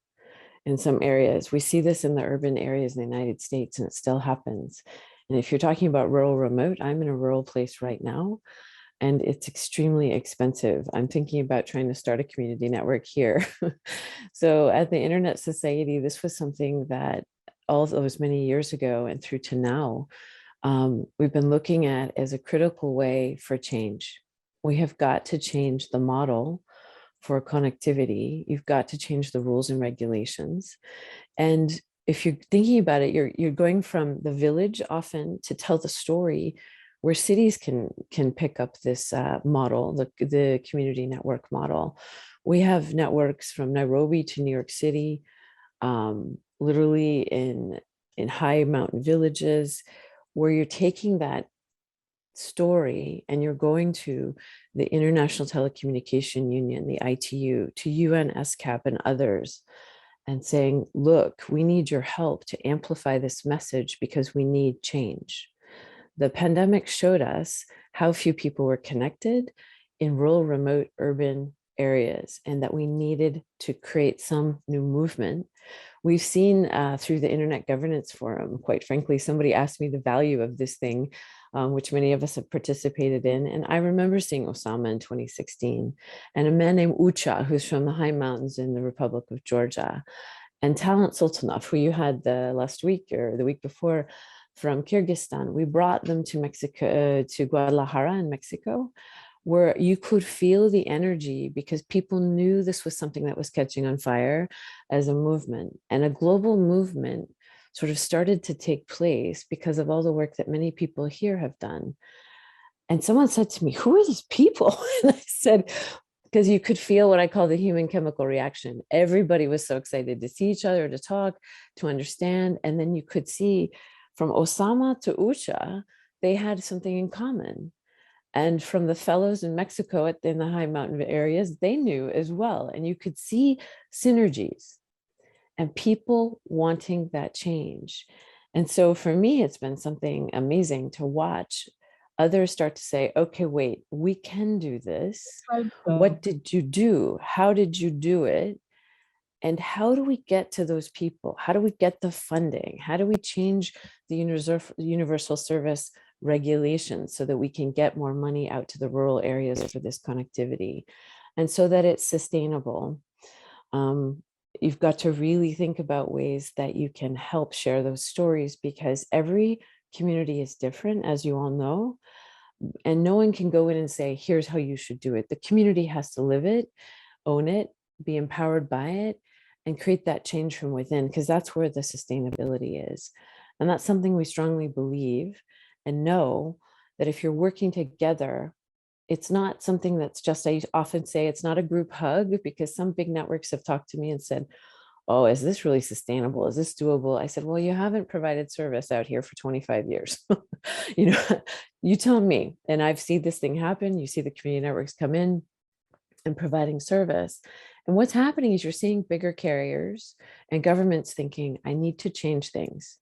in some areas. We see this in the urban areas in the United States, and it still happens. And if you're talking about rural remote, I'm in a rural place right now, and it's extremely expensive. I'm thinking about trying to start a community network here. So at the Internet Society, this was something that all those many years ago and through to now, we've been looking at as a critical way for change. We have got to change the model for connectivity. You've got to change the rules and regulations. And if you're thinking about it, you're going from the village often to tell the story where cities can pick up this model, the community network model. We have networks from Nairobi to New York City, literally in high mountain villages, where you're taking that story and you're going to the International Telecommunication Union, the ITU, to UN, SCAP, and others, and saying, look, we need your help to amplify this message because we need change. The pandemic showed us how few people were connected in rural, remote, urban areas, and that we needed to create some new movement. We've seen through the Internet Governance Forum, quite frankly, somebody asked me the value of this thing, which many of us have participated in. And I remember seeing Osama in 2016 and a man named Ucha, who's from the high mountains in the Republic of Georgia, and Talent Sultanov, who you had the last week or the week before from Kyrgyzstan. We brought them to Mexico, to Guadalajara in Mexico, where you could feel the energy because people knew this was something that was catching on fire as a movement. And a global movement sort of started to take place because of all the work that many people here have done. And someone said to me, who are these people? And I said, because you could feel what I call the human chemical reaction. Everybody was so excited to see each other, to talk, to understand. And then you could see from Osama to Ucha, they had something in common. And from the fellows in Mexico in the high mountain areas, they knew as well. And you could see synergies and people wanting that change. And so for me, it's been something amazing to watch others start to say, okay, wait, we can do this. What did you do? How did you do it? And how do we get to those people? How do we get the funding? How do we change the universal service regulations so that we can get more money out to the rural areas for this connectivity, and so that it's sustainable? You've got to really think about ways that you can help share those stories, because every community is different, as you all know, and no one can go in and say, here's how you should do it. The community has to live it, own it, be empowered by it, and create that change from within, because that's where the sustainability is. And that's something we strongly believe and know, that if you're working together, it's not something that's just, I often say, it's not a group hug, because some big networks have talked to me and said, oh, is this really sustainable? Is this doable? I said, well, you haven't provided service out here for 25 years. You know, you tell me. And I've seen this thing happen. You see the community networks come in and providing service. And what's happening is you're seeing bigger carriers and governments thinking, I need to change things.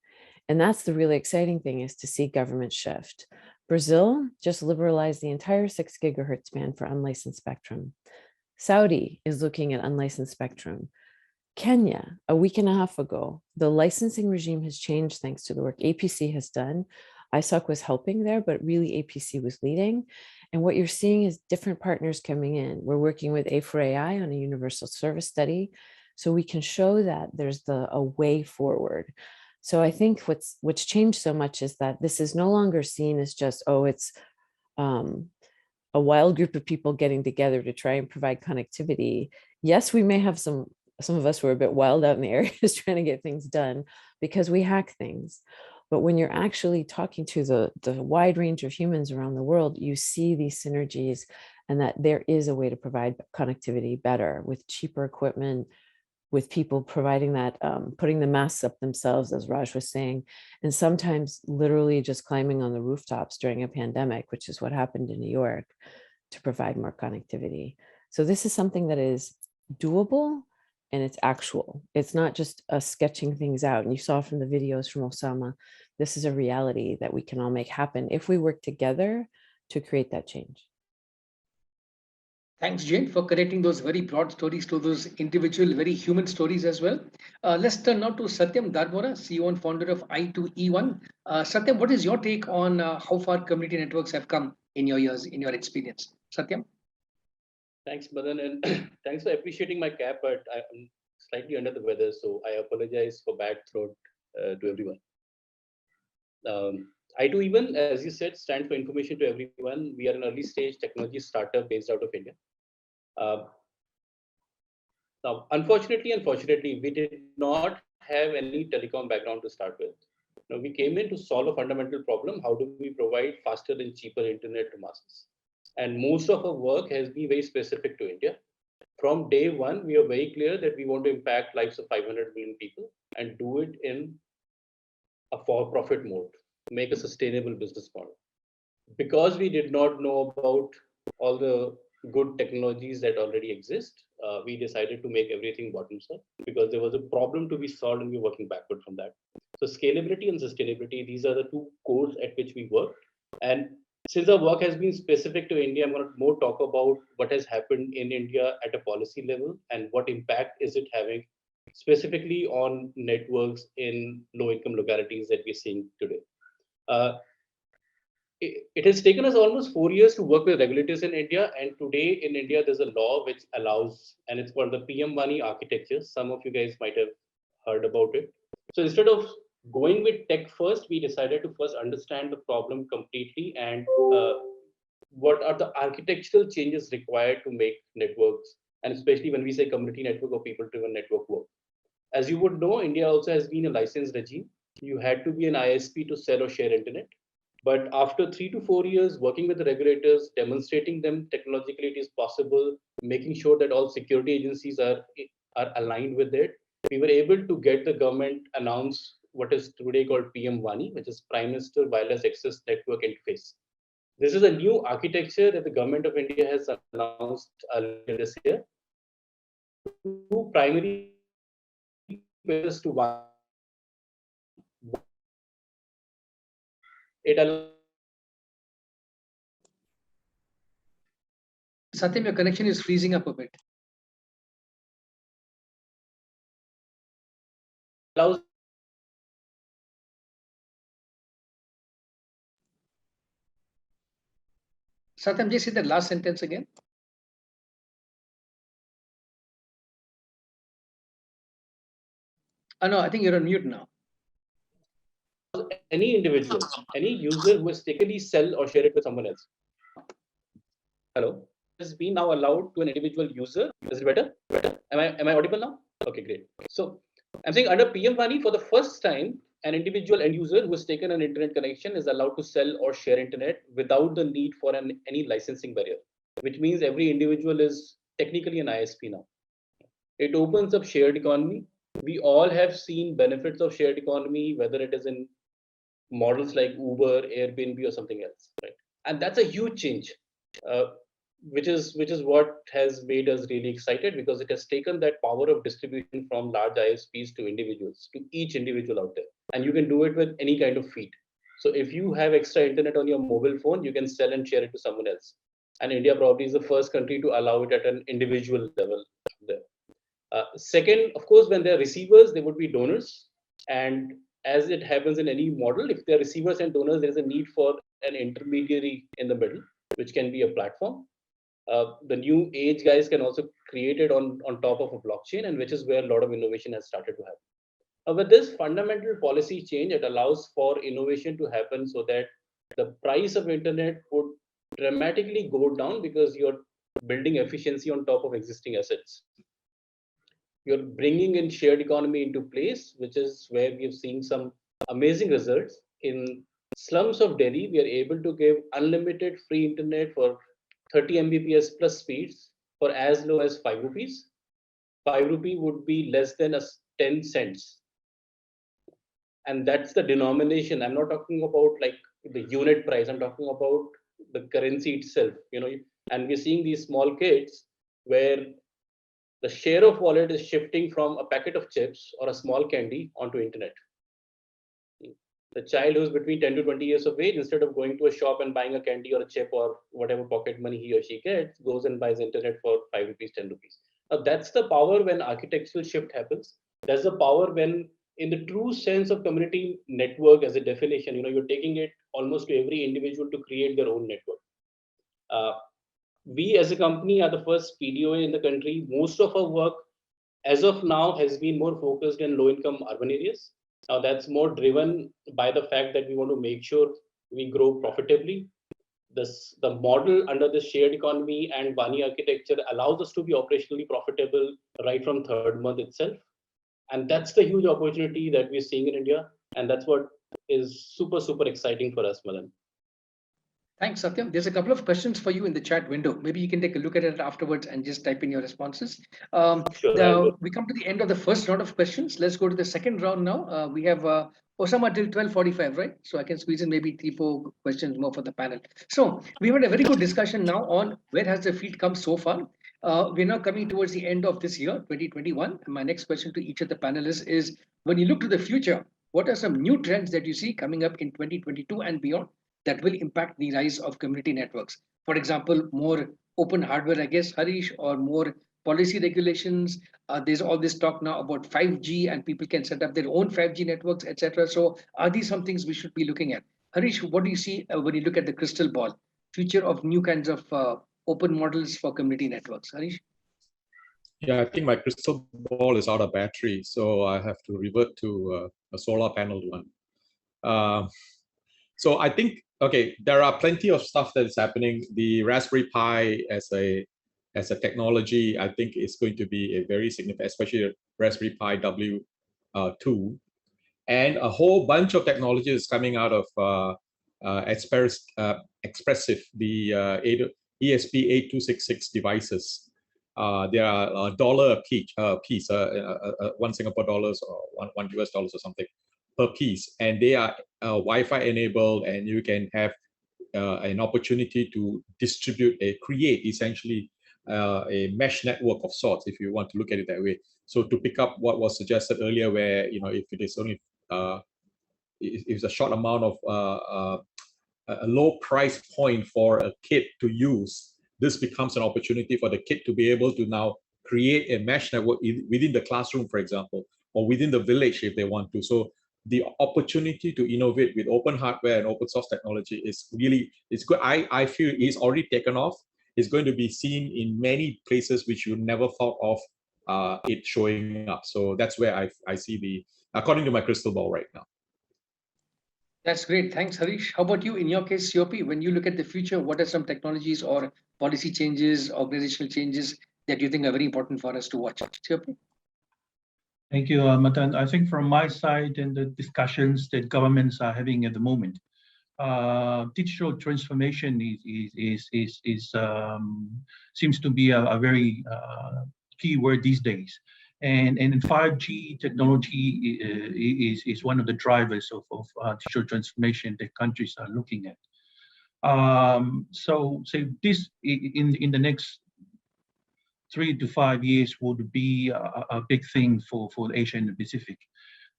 And that's the really exciting thing, is to see government shift. Brazil just liberalized the entire 6 gigahertz band for unlicensed spectrum. Saudi is looking at unlicensed spectrum. Kenya, a week and a half ago, the licensing regime has changed thanks to the work APC has done. ISOC was helping there, but really APC was leading. And what you're seeing is different partners coming in. We're working with A4AI on a universal service study, so we can show that there's a way forward. So I think what's changed so much is that this is no longer seen as just, oh, it's a wild group of people getting together to try and provide connectivity. Yes, we may have some of us were a bit wild out in the areas trying to get things done because we hack things. But when you're actually talking to the wide range of humans around the world, you see these synergies, and that there is a way to provide connectivity better with cheaper equipment, with people providing that, putting the masks up themselves, as Raj was saying, and sometimes literally just climbing on the rooftops during a pandemic, which is what happened in New York, to provide more connectivity. So this is something that is doable, and it's actual. It's not just us sketching things out. And you saw from the videos from Osama, this is a reality that we can all make happen if we work together to create that change. Thanks, Jane, for connecting those very broad stories to those individual, very human stories as well. Let's turn now to Satyam Darmora, CEO and founder of I2E1. Satyam, what is your take on how far community networks have come in your years, in your experience? Satyam? Thanks, Madan, and thanks for appreciating my cap, but I'm slightly under the weather, so I apologize for bad throat to everyone. I2E1, as you said, stands for Information to Everyone. We are an early stage technology startup based out of India. Now, unfortunately, we did not have any telecom background to start with. Now, we came in to solve a fundamental problem. How do we provide faster and cheaper internet to masses? And most of our work has been very specific to India. From day one, we are very clear that we want to impact lives of 500 million people and do it in a for-profit mode, make a sustainable business model. Because we did not know about all the good technologies that already exist, we decided to make everything bottoms up because there was a problem to be solved and we're working backward from that. So scalability and sustainability, these are the two cores at which we work. And since our work has been specific to India, I'm going to more talk about what has happened in India at a policy level and what impact is it having specifically on networks in low-income localities that we're seeing today. It has taken us almost 4 years to work with regulators in India, and today in India there's a law which allows, and it's called the PM Money architecture. Some of you guys might have heard about it. So instead of going with tech first, we decided to first understand the problem completely and what are the architectural changes required to make networks, and especially when we say community network or people-driven network work. As you would know, India also has been a licensed regime. You had to be an ISP to sell or share internet. But after 3 to 4 years working with the regulators, demonstrating them technologically it is possible, making sure that all security agencies are aligned with it, we were able to get the government announce what is today called PM WANI, which is Prime Minister Wireless Access Network Interface. This is a new architecture that the government of India has announced earlier this year. Two primary pillars to one. It allows Satyam, your connection is freezing up a bit. Allows Satyam, just say the last sentence again. Oh, no, I think you're on mute now. Any individual, any user who has taken sell or share it with someone else. Hello, has been now allowed to an individual user. Is it better? Am I audible now? Okay, great. So I'm saying under PM WANI, for the first time, an individual end user who has taken an internet connection is allowed to sell or share internet without the need for any licensing barrier, which means every individual is technically an ISP now. It opens up shared economy. we all have seen benefits of shared economy, whether it is in models like Uber, Airbnb, or something else, right? And that's a huge change, uh, which is what has made us really excited, because it has taken that power of distribution from large ISPs to individuals, to each individual out there, and you can do it with any kind of feed. So if you have extra internet on your mobile phone, you can sell and share it to someone else. And India probably is the first country to allow it at an individual level there. Second, of course, when they're receivers, they would be donors. And as it happens in any model, if they're receivers and donors, there is a need for an intermediary in the middle, which can be a platform. The new age guys can also create it on top of a blockchain, and which is where a lot of innovation has started to happen. With this fundamental policy change, it allows for innovation to happen so that the price of internet would dramatically go down, because you're building efficiency on top of existing assets. You're bringing in shared economy into place, which is where we've seen some amazing results. In slums of Delhi, we are able to give unlimited free internet for 30 Mbps plus speeds for as low as 5 rupees. 5 rupee would be less than 10 cents. And that's the denomination. I'm not talking about like the unit price. I'm talking about the currency itself, and we're seeing these small kids where the share of wallet is shifting from a packet of chips or a small candy onto internet. The child who's between 10 to 20 years of age, instead of going to a shop and buying a candy or a chip or whatever pocket money he or she gets, goes and buys internet for 5 rupees, 10 rupees. Now that's the power when architectural shift happens. That's the power when, in the true sense of community network as a definition, you're taking it almost to every individual to create their own network. We as a company are the first PDOA in the country. Most of our work as of now has been more focused in low income urban areas. Now that's more driven by the fact that we want to make sure we grow profitably. The model under the shared economy and Vani architecture allows us to be operationally profitable right from third month itself. And that's the huge opportunity that we're seeing in India. And that's what is super, super exciting for us, Madan. Thanks, Satyam. There's a couple of questions for you in the chat window. Maybe you can take a look at it afterwards and just type in your responses. Sure, we come to the end of the first round of questions. Let's go to the second round now. We have Osama till 12:45, right? So I can squeeze in maybe 3-4 questions more for the panel. So we had a very good discussion now on where has the field come so far. We're now coming towards the end of this year, 2021. And my next question to each of the panelists is, when you look to the future, what are some new trends that you see coming up in 2022 and beyond that will impact the rise of community networks? For example, more open hardware, I guess, Harish, or more policy regulations. There's all this talk now about 5G, and people can set up their own 5G networks, etc. So are these some things we should be looking at? Harish, what do you see when you look at the crystal ball, future of new kinds of open models for community networks? Harish? Yeah, I think my crystal ball is out of battery, so I have to revert to a solar panel one. So I think, okay, there are plenty of stuff that is happening. The Raspberry Pi as a technology, I think is going to be a very significant, especially Raspberry Pi W2, and a whole bunch of technologies coming out of Expressive, the ESP8266 devices. There are $1 a piece, 1 Singapore dollars or $1 US or something per piece, and they are Wi-Fi enabled, and you can have an opportunity to create essentially a mesh network of sorts, if you want to look at it that way. So to pick up what was suggested earlier, where if it is only if it's a short amount of a low price point for a kid to use, this becomes an opportunity for the kid to be able to now create a mesh network within the classroom, for example, or within the village if they want to. So the opportunity to innovate with open hardware and open source technology is really, it's good. I feel it's already taken off. It's going to be seen in many places which you never thought of it showing up. So that's where I see according to my crystal ball right now. That's great. Thanks, Harish. How about you? In your case, Siopi, when you look at the future, what are some technologies or policy changes, organizational changes that you think are very important for us to watch? Siopi? Thank you, Matan. I think from my side and the discussions that governments are having at the moment, digital transformation seems to be a very key word these days. And 5G technology is one of the drivers of digital transformation that countries are looking at. So this in the next 3 to 5 years would be a big thing for Asia and the Pacific.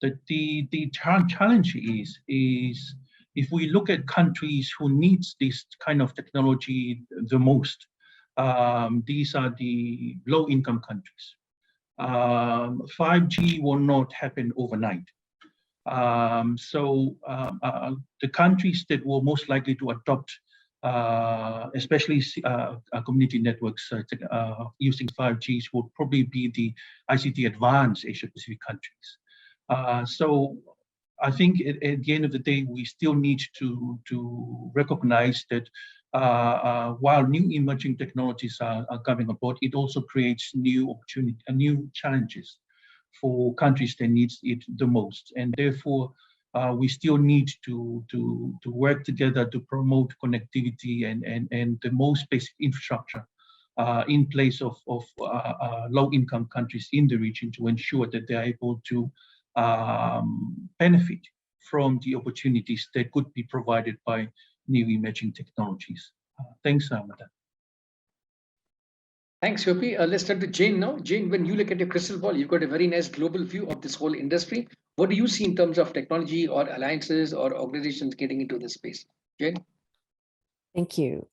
The challenge is if we look at countries who needs this kind of technology the most, these are the low-income countries. 5G will not happen overnight. The countries that were most likely to adopt, especially community networks using 5Gs, would probably be the ICT advanced Asia Pacific countries. So I think at the end of the day, we still need to recognize that while new emerging technologies are coming aboard, it also creates new opportunity and new challenges for countries that needs it the most. And therefore, we still need to work together to promote connectivity and the most basic infrastructure in place of low-income countries in the region to ensure that they are able to benefit from the opportunities that could be provided by new emerging technologies. Thanks, Madan. Thanks, Yopi. Let's start with Jane now. Jane, when you look at your crystal ball, you've got a very nice global view of this whole industry. What do you see in terms of technology or alliances or organizations getting into this space? Jane? Thank you.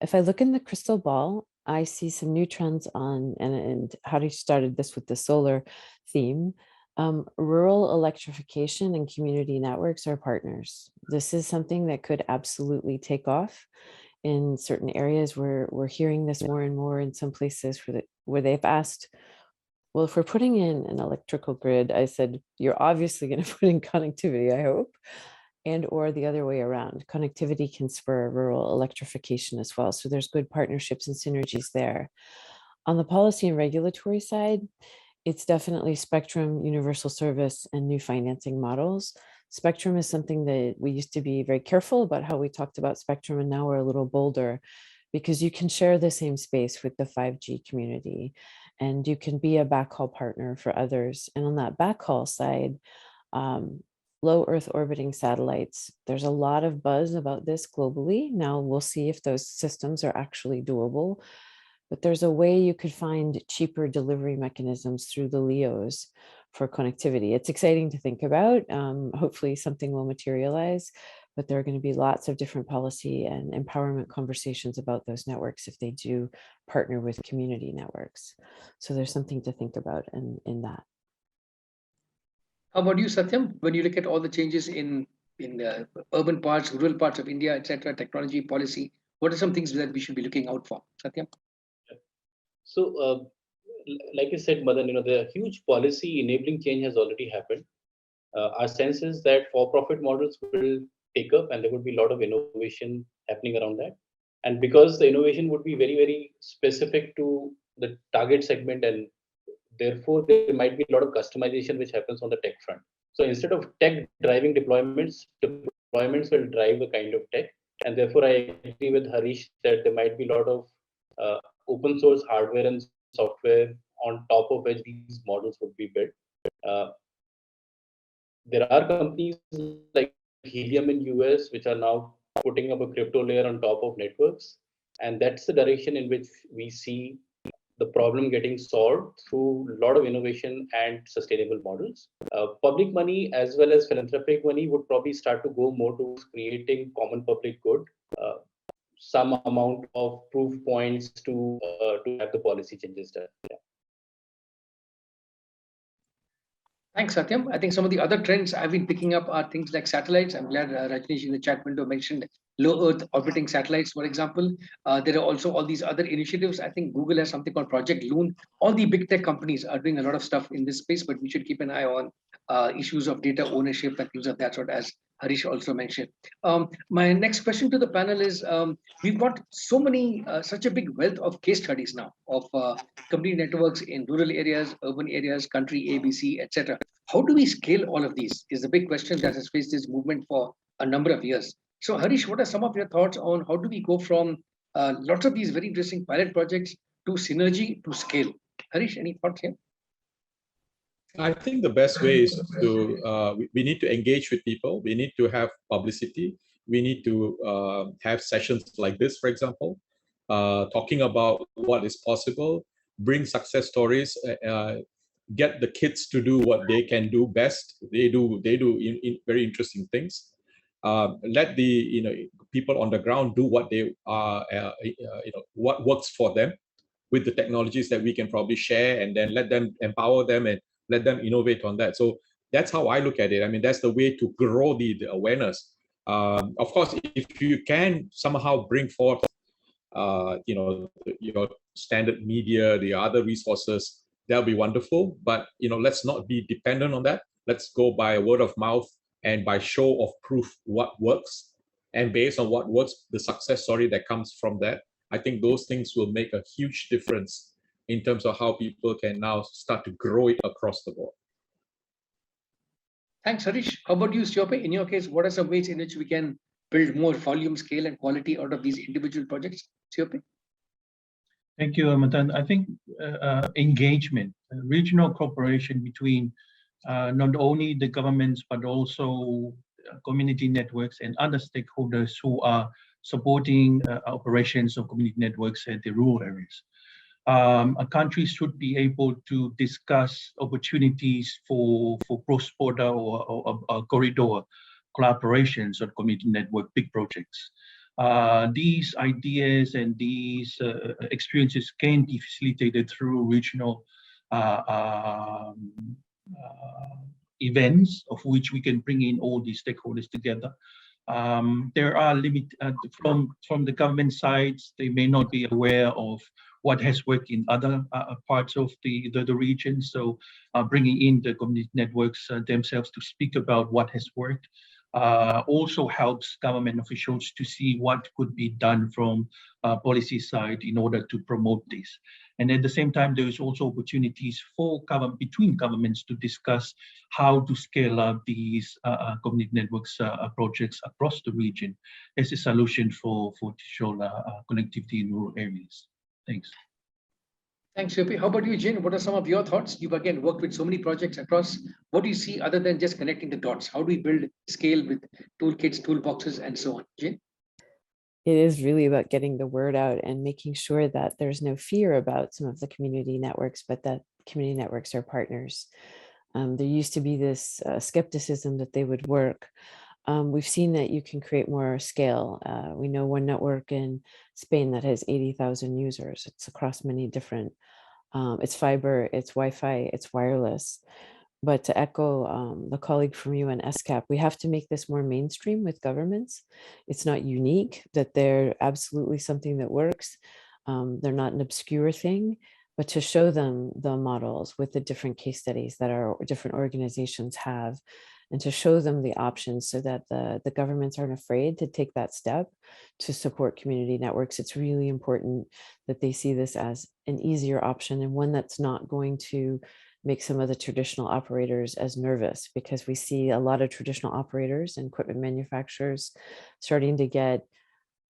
If I look in the crystal ball, I see some new trends on, and Harish started this with the solar theme. Rural electrification and community networks are partners. This is something that could absolutely take off in certain areas where we're hearing this more and more in some places where they've asked, well, if we're putting in an electrical grid, I said, you're obviously going to put in connectivity, I hope, and or the other way around. Connectivity can spur rural electrification as well. So there's good partnerships and synergies there. On the policy and regulatory side, it's definitely spectrum, universal service, and new financing models. Spectrum is something that we used to be very careful about how we talked about spectrum, and now we're a little bolder because you can share the same space with the 5G community and you can be a backhaul partner for others. And on that backhaul side, low Earth orbiting satellites, there's a lot of buzz about this globally. Now we'll see if those systems are actually doable, but there's a way you could find cheaper delivery mechanisms through the LEOs for connectivity. It's exciting to think about. Hopefully something will materialize, but there are going to be lots of different policy and empowerment conversations about those networks if they do partner with community networks. So there's something to think about in that. How about you, Satyam? When you look at all the changes in the urban parts, rural parts of India, etc., technology policy, what are some things that we should be looking out for? Satyam? So, like you said, Madan, the huge policy enabling change has already happened. Our sense is that for-profit models will take up and there would be a lot of innovation happening around that. And because the innovation would be very, very specific to the target segment, and therefore there might be a lot of customization which happens on the tech front. So instead of tech driving deployments will drive a kind of tech. And therefore I agree with Harish that there might be a lot of open source hardware and software on top of which these models would be built. There are companies like Helium in US which are now putting up a crypto layer on top of networks, and that's the direction in which we see the problem getting solved through a lot of innovation and sustainable models. Public money as well as philanthropic money would probably start to go more towards creating common public good, some amount of proof points to have the policy changes done. Yeah. Thanks, Satyam. I think some of the other trends I've been picking up are things like satellites. I'm glad Rajneesh in the chat window mentioned low Earth orbiting satellites, for example. There are also all these other initiatives. I think Google has something called Project Loon. All the big tech companies are doing a lot of stuff in this space, but we should keep an eye on issues of data ownership and things of that sort, as Harish also mentioned. My next question to the panel is, we've got so many, such a big wealth of case studies now of community networks in rural areas, urban areas, country ABC, etc. How do we scale all of these is the big question that has faced this movement for a number of years. So Harish, what are some of your thoughts on how do we go from lots of these very interesting pilot projects to synergy to scale? Harish, any thoughts here? I think the best way is to we need to engage with people. We need to have publicity. We need to have sessions like this, for example, talking about what is possible, bring success stories, get the kids to do what they can do best. They do very interesting things. Let the people on the ground do what they are what works for them with the technologies that we can probably share, and then let them empower them and let them innovate on that. So that's how I look at it. I mean, that's the way to grow the awareness. Of course, if you can somehow bring forth your standard media, the other resources, that'll be wonderful. But let's not be dependent on that. Let's go by word of mouth and by show of proof what works. And based on what works, the success story that comes from that, I think those things will make a huge difference in terms of how people can now start to grow it across the board. Thanks, Harish. How about you, Siope? In your case, what are some ways in which we can build more volume, scale, and quality out of these individual projects? Siope? Thank you, Matan. I think engagement, regional cooperation between not only the governments, but also community networks and other stakeholders who are supporting operations of community networks at the rural areas. A country should be able to discuss opportunities for cross-border or corridor collaborations on community network big projects. These ideas and these experiences can be facilitated through regional events of which we can bring in all these stakeholders together. There are limits from the government sides. They may not be aware of what has worked in other parts of the region. So bringing in the community networks themselves to speak about what has worked also helps government officials to see what could be done from policy side in order to promote this. And at the same time, there is also opportunities for between governments to discuss how to scale up these community networks projects across the region as a solution for digital connectivity in rural areas. Thanks. Thanks, Siope. How about you, Jane? What are some of your thoughts? You've again worked with so many projects across. What do you see other than just connecting the dots? How do we build scale with toolkits, toolboxes, and so on? Jane? It is really about getting the word out and making sure that there's no fear about some of the community networks, but that community networks are partners. There used to be this skepticism that they would work. We've seen that you can create more scale. We know one network in Spain that has 80,000 users. It's across many different, it's fiber, it's Wi-Fi, it's wireless. But to echo the colleague from you and SCAP, we have to make this more mainstream with governments. It's not unique, that they're absolutely something that works. They're not an obscure thing, but to show them the models with the different case studies that our different organizations have, and to show them the options so that the governments aren't afraid to take that step to support community networks. It's really important that they see this as an easier option and one that's not going to make some of the traditional operators as nervous, because we see a lot of traditional operators and equipment manufacturers starting to get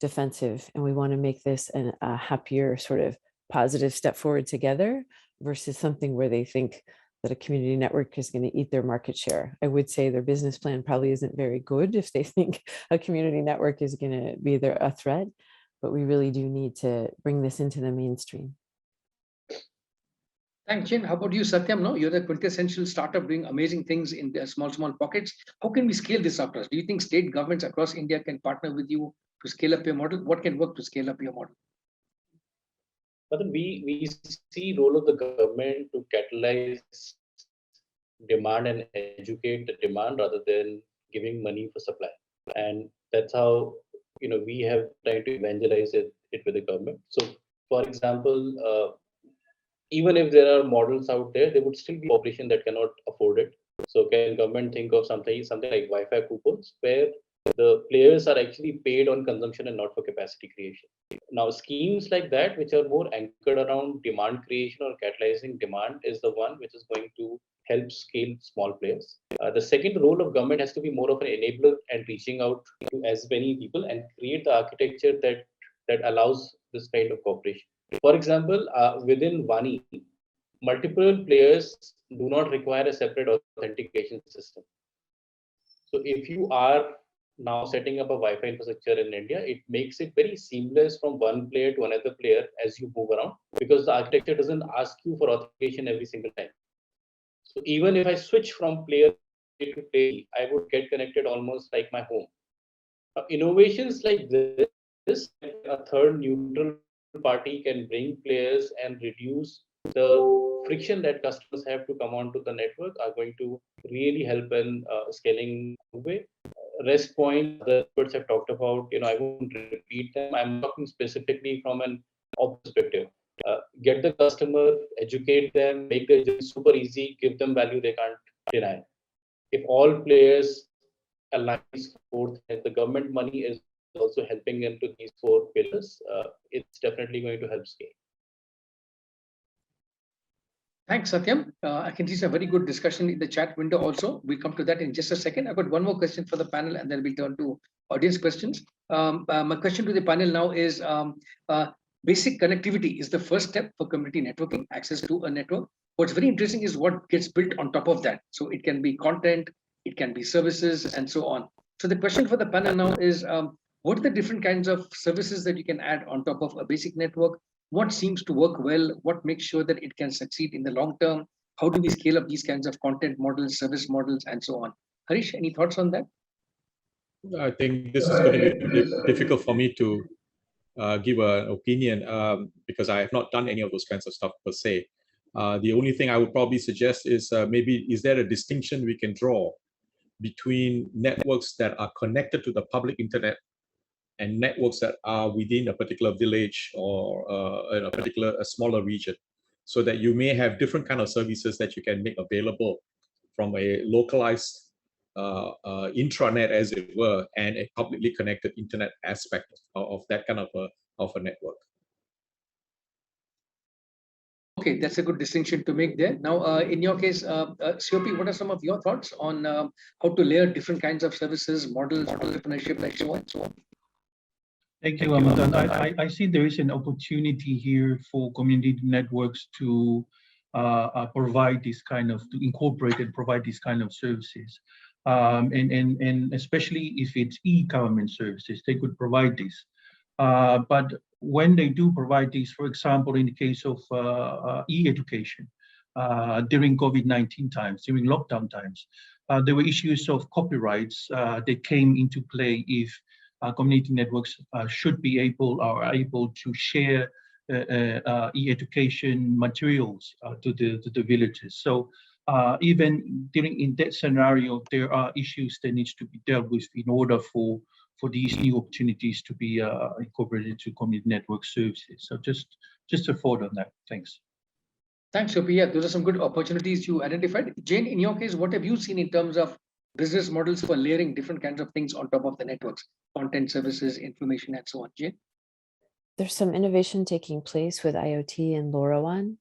defensive, and we want to make this a happier sort of positive step forward together versus something where they think that a community network is going to eat their market share. I would say their business plan probably isn't very good if they think a community network is going to be a threat, but we really do need to bring this into the mainstream. Thanks, Jane. How about you, Satyam? No, you're the quintessential startup doing amazing things in their small pockets. How can we scale this up? Do you think state governments across India can partner with you to scale up your model? What can work to scale up your model? But we see role of the government to catalyze demand and educate the demand rather than giving money for supply. And that's how we have tried to evangelize it with the government. So, for example, even if there are models out there, there would still be population that cannot afford it. So, can government think of something like Wi-Fi coupons, where the players are actually paid on consumption and not for capacity creation? Now, schemes like that, which are more anchored around demand creation or catalyzing demand, is the one which is going to help scale small players. The second role of government has to be more of an enabler and reaching out to as many people and create the architecture that allows this kind of cooperation. For example, within Vani, multiple players do not require a separate authentication system. So if you are now setting up a Wi-Fi infrastructure in India, it makes it very seamless from one player to another player as you move around, because the architecture doesn't ask you for authentication every single time. So even if I switch from player A to player B, I would get connected almost like my home. Innovations like this, a third neutral party can bring players and reduce the friction that customers have to come onto the network, are going to really help in scaling way. REST points, other experts have talked about, I won't repeat them. I'm talking specifically from an op perspective. Get the customer, educate them, make the journey super easy, give them value they can't deny. If all players align these four things, the government money is also helping into these four pillars, it's definitely going to help scale. Thanks, Satyam. I can see some very good discussion in the chat window also. We'll come to that in just a second. I've got one more question for the panel, and then we'll turn to audience questions. My question to the panel now is, basic connectivity is the first step for community networking, access to a network. What's very interesting is what gets built on top of that. So it can be content, it can be services, and so on. So the question for the panel now is, what are the different kinds of services that you can add on top of a basic network? What seems to work well? What makes sure that it can succeed in the long term? How do we scale up these kinds of content models, service models, and so on? Harish, any thoughts on that? I think this is going to be difficult for me to give an opinion because I have not done any of those kinds of stuff per se. The only thing I would probably suggest is maybe, is there a distinction we can draw between networks that are connected to the public internet and networks that are within a particular village or in a smaller region, so that you may have different kind of services that you can make available from a localized intranet, as it were, and a publicly connected internet aspect of that kind of a network. Okay, that's a good distinction to make there. Now, in your case, COP, what are some of your thoughts on how to layer different kinds of services, models, entrepreneurship, and so on and so on? Thank you, Amadan. I see there is an opportunity here for community networks to provide this kind of, to incorporate and provide this kind of services. And especially if it's e-government services, they could provide this. But when they do provide this, for example, in the case of e-education, during COVID-19 times, during lockdown times, there were issues of copyrights that came into play if community networks should be able or are able to share e-education materials to the villages. So even in that scenario, there are issues that needs to be dealt with in order for these new opportunities to be incorporated to community network services. So just a thought on that. Thanks. Thanks, Sophie. Yeah, those are some good opportunities you identified. Jane, in your case, what have you seen in terms of business models for layering different kinds of things on top of the networks, content, services, information, and so on? Jane? There's some innovation taking place with IoT and LoRaWAN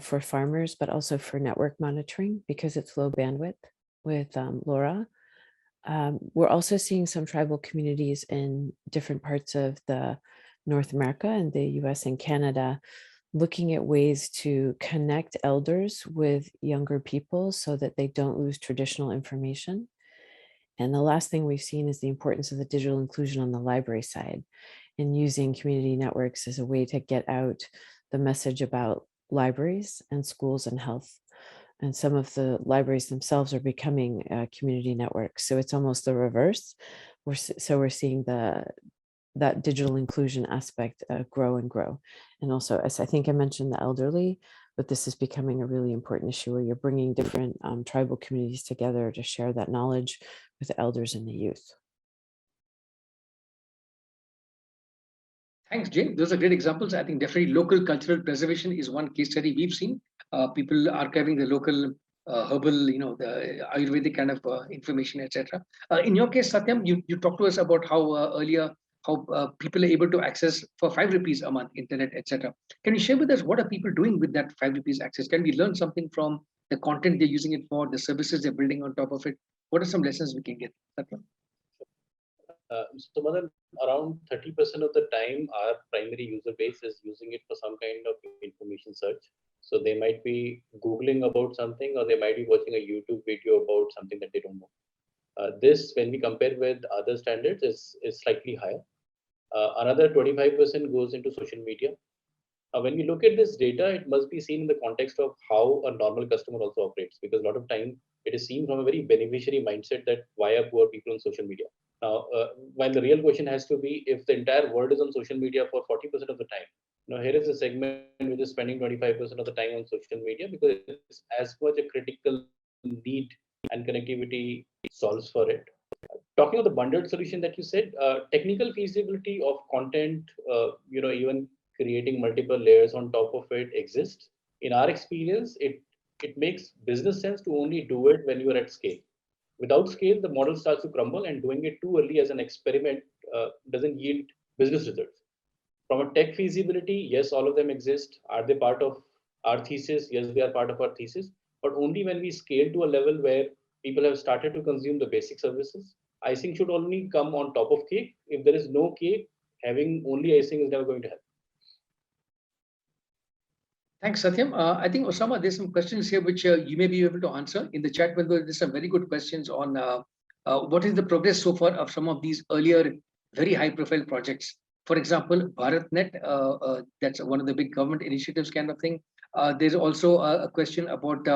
for farmers, but also for network monitoring because it's low bandwidth with LoRa. We're also seeing some tribal communities in different parts of the North America and the US and Canada looking at ways to connect elders with younger people so that they don't lose traditional information. And the last thing we've seen is the importance of the digital inclusion on the library side and using community networks as a way to get out the message about libraries and schools and health. And some of the libraries themselves are becoming community networks. So it's almost the reverse. We're seeing that digital inclusion aspect grow and grow. And also, as I think I mentioned, the elderly, but this is becoming a really important issue where you're bringing different tribal communities together to share that knowledge with the elders and the youth. Thanks, Jay. Those are great examples. I think definitely local cultural preservation is one case study we've seen. People archiving the local herbal, the Ayurvedic kind of information, etc. In your case, Satyam, you talked to us about how earlier how people are able to access for 5 rupees a month internet, etc. Can you share with us what are people doing with that 5 rupees access? Can we learn something from the content they're using it for, the services they're building on top of it? What are some lessons we can get, Satyam? So more than around 30% of the time, our primary user base is using it for some kind of information search. So they might be Googling about something, or they might be watching a YouTube video about something that they don't know. This, when we compare with other standards, is slightly higher. Another 25% goes into social media. When we look at this data, it must be seen in the context of how a normal customer also operates, because a lot of time it is seen from a very beneficiary mindset that why are poor people on social media. Now, while the real question has to be, if the entire world is on social media for 40% of the time, now here is a segment which is spending 25% of the time on social media because it's as much a critical need and connectivity solves for it. Talking of the bundled solution that you said, technical feasibility of content, even creating multiple layers on top of it exists. In our experience, it makes business sense to only do it when you are at scale. Without scale, the model starts to crumble, and doing it too early as an experiment doesn't yield business results. From a tech feasibility, yes, all of them exist. Are they part of our thesis? Yes, they are part of our thesis, but only when we scale to a level where people have started to consume the basic services. Icing should only come on top of cake. If there is no cake, having only icing is never going to help. Thanks, Satyam. I think, Osama, there's some questions here which you may be able to answer in the chat window. There's some very good questions on what is the progress so far of some of these earlier very high-profile projects. For example, BharatNet, that's one of the big government initiatives kind of thing. There's also a question about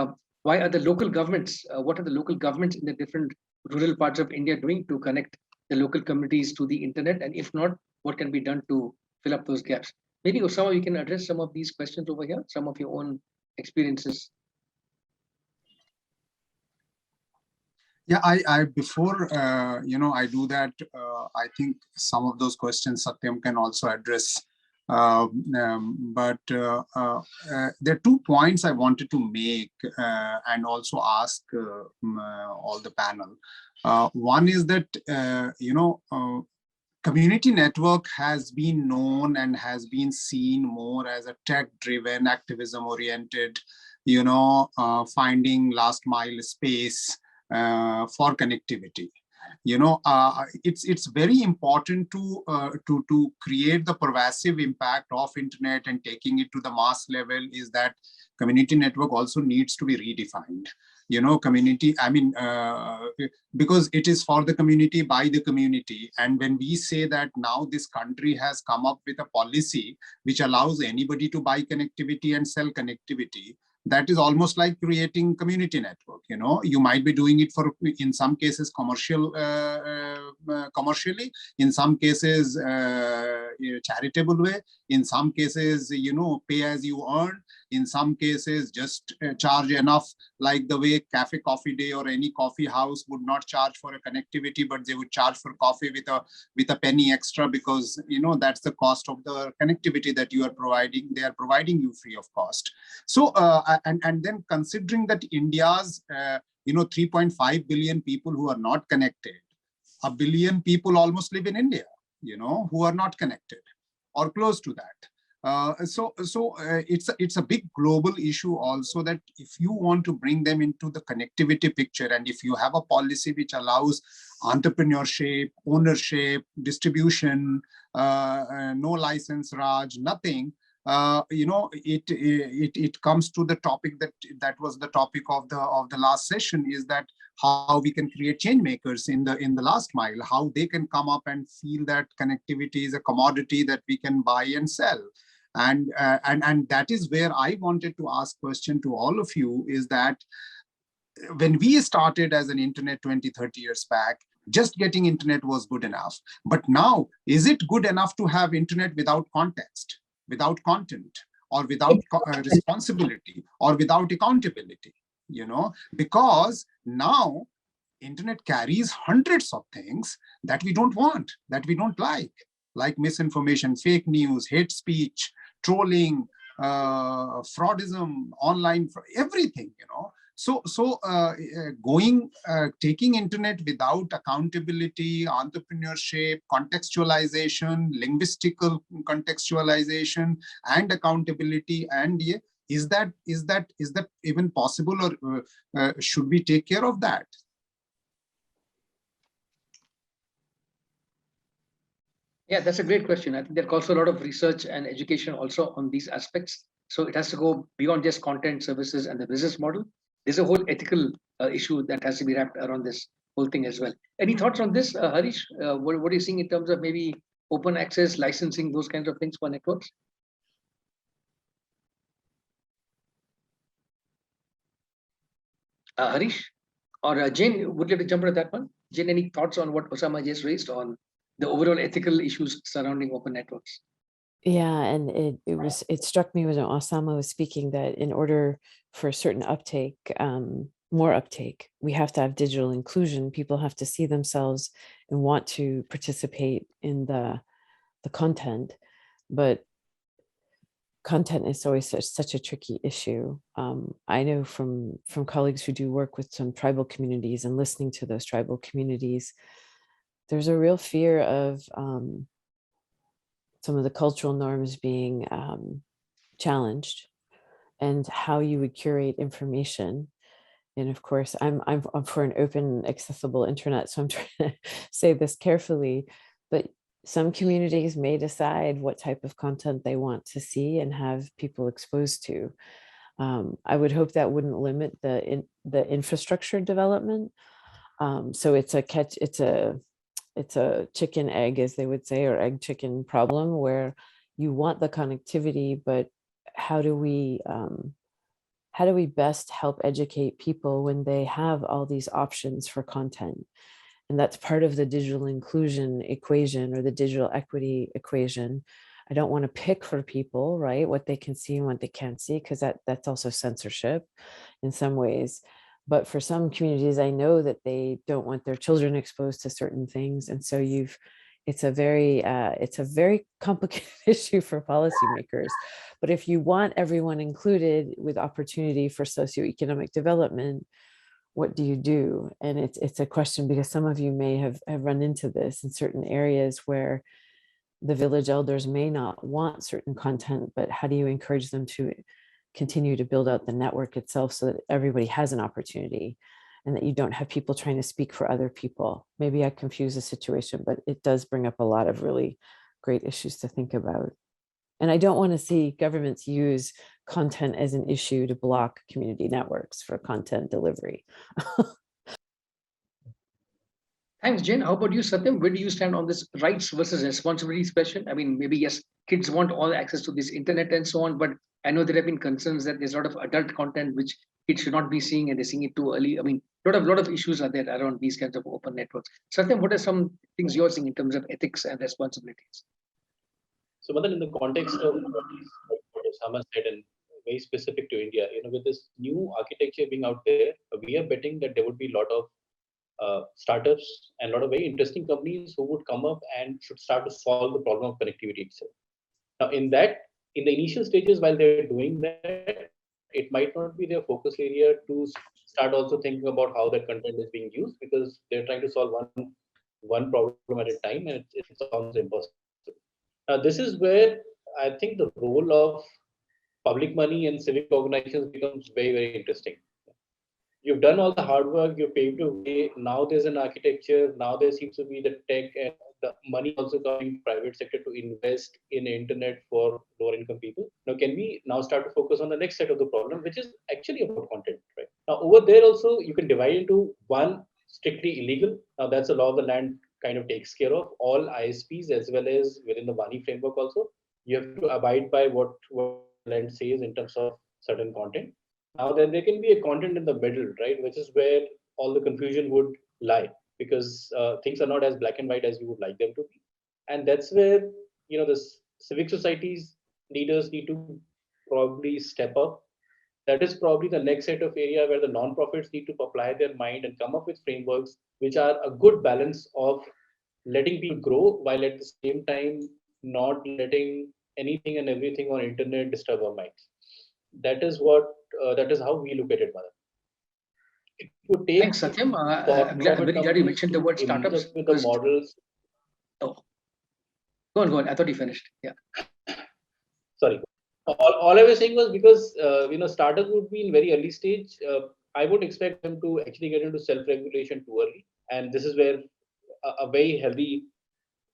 why are the local governments, what are the local governments in the different rural parts of India doing to connect the local communities to the internet? And if not, what can be done to fill up those gaps? Maybe, Osama, you can address some of these questions over here, some of your own experiences. Yeah, I before I do that, I think some of those questions Satyam can also address. But there are 2 points I wanted to make and also ask all the panel. One is that community network has been known and has been seen more as a tech-driven, activism-oriented, finding last mile space for connectivity. It's very important to create the pervasive impact of internet and taking it to the mass level. Is that community network also needs to be redefined. Community, because it is for the community, by the community. And when we say that now this country has come up with a policy which allows anybody to buy connectivity and sell connectivity, that is almost like creating community network. You might be doing it for, in some cases, commercially, in some cases, charitable way, in some cases, pay as you earn, in some cases, just charge enough, like the way Cafe Coffee Day or any coffee house would not charge for a connectivity, but they would charge for coffee with a penny extra, because that's the cost of the connectivity that you are providing. They are providing you free of cost. So and then considering that India's 3.5 billion people who are not connected, 1 billion people almost live in India, who are not connected or close to that. So it's a big global issue also, that if you want to bring them into the connectivity picture, and if you have a policy which allows entrepreneurship, ownership, distribution, no license, Raj, nothing, it comes to the topic that was the topic of the last session, is that how we can create change makers in the last mile, how they can come up and feel that connectivity is a commodity that we can buy and sell. And that is where I wanted to ask question to all of you, is that when we started as an internet 20-30 years back, just getting internet was good enough. But now, is it good enough to have internet without context, without content, or without responsibility, or without accountability? Because now internet carries hundreds of things that we don't want, that we don't like misinformation, fake news, hate speech, trolling, fraudism, online, everything, So taking internet without accountability, entrepreneurship, contextualization, linguistical contextualization, and accountability, and is that even possible, or should we take care of that? Yeah, that's a great question. I think there calls for a lot of research and education also on these aspects. So it has to go beyond just content, services, and the business model. There's a whole ethical issue that has to be wrapped around this whole thing as well. Any thoughts on this, Harish? What are you seeing in terms of maybe open access, licensing, those kinds of things for networks? Harish or Jane, would you like to jump into that one? Jane, any thoughts on what Osama just raised on the overall ethical issues surrounding open networks? Yeah, and it struck me when Osama was speaking that in order for a certain uptake, more uptake, we have to have digital inclusion. People have to see themselves and want to participate in the content, but content is always such a tricky issue. I know from colleagues who do work with some tribal communities and listening to those tribal communities, there's a real fear of some of the cultural norms being challenged and how you would curate information. And of course, I'm for an open, accessible internet, so I'm trying to say this carefully, but some communities may decide what type of content they want to see and have people exposed to. I would hope that wouldn't limit the infrastructure development. So it's a chicken egg, as they would say, or egg chicken problem, where you want the connectivity, but how do we best help educate people when they have all these options for content? And that's part of the digital inclusion equation or the digital equity equation. I don't want to pick for people, right, what they can see and what they can't see, because that's also censorship in some ways. But for some communities, I know that they don't want their children exposed to certain things. And so it's a very complicated issue for policymakers. But if you want everyone included with opportunity for socioeconomic development, what do you do? And it's a question, because some of you may have run into this in certain areas where the village elders may not want certain content, but how do you encourage them to continue to build out the network itself so that everybody has an opportunity and that you don't have people trying to speak for other people? Maybe I confuse the situation, but it does bring up a lot of really great issues to think about. And I don't want to see governments use content as an issue to block community networks for content delivery. Thanks, Jen. How about you, Satyam? Where do you stand on this rights versus responsibilities question? I mean, maybe yes, kids want all access to this internet and so on, but I know there have been concerns that there's a lot of adult content which kids should not be seeing, and they're seeing it too early. I mean, lot of issues are there around these kinds of open networks. Satyam, what are some things you're seeing in terms of ethics and responsibilities? So, Madan, in the context of what Osama said, and very specific to India, with this new architecture being out there, we are betting that there would be a lot of startups and a lot of very interesting companies who would come up and should start to solve the problem of connectivity itself. Now, in the initial stages, while they're doing that, it might not be their focus area to start also thinking about how that content is being used, because they're trying to solve one problem at a time, and it sounds impossible. Now, this is where I think the role of public money and civic organizations becomes very, very interesting. You've done all the hard work, you've paved the way, now there's an architecture, now there seems to be the tech and the money also coming to private sector to invest in internet for lower income people. Now, can we now start to focus on the next set of the problem, which is actually about content, right? Now, over there also, you can divide into one, strictly illegal. Now, that's the law of the land kind of takes care of all ISPs, as well as within the Bani framework also. You have to abide by what the law of the land says in terms of certain content. Now, then there can be a content in the middle, right, which is where all the confusion would lie, because things are not as black and white as we would like them to be. And that's where, the civic societies leaders need to probably step up. That is probably the next set of area where the non-profits need to apply their mind and come up with frameworks which are a good balance of letting people grow while at the same time not letting anything and everything on internet disturb our minds. That is how we look at it, Madam. It would take Thanks, Satyam. I'm for-profit very glad you companies mentioned the to word emerge startups with the because models. oh, go on. I thought you finished. Yeah. Sorry. All I was saying was because startups would be in very early stage. I would expect them to actually get into self-regulation too early, and this is where a very healthy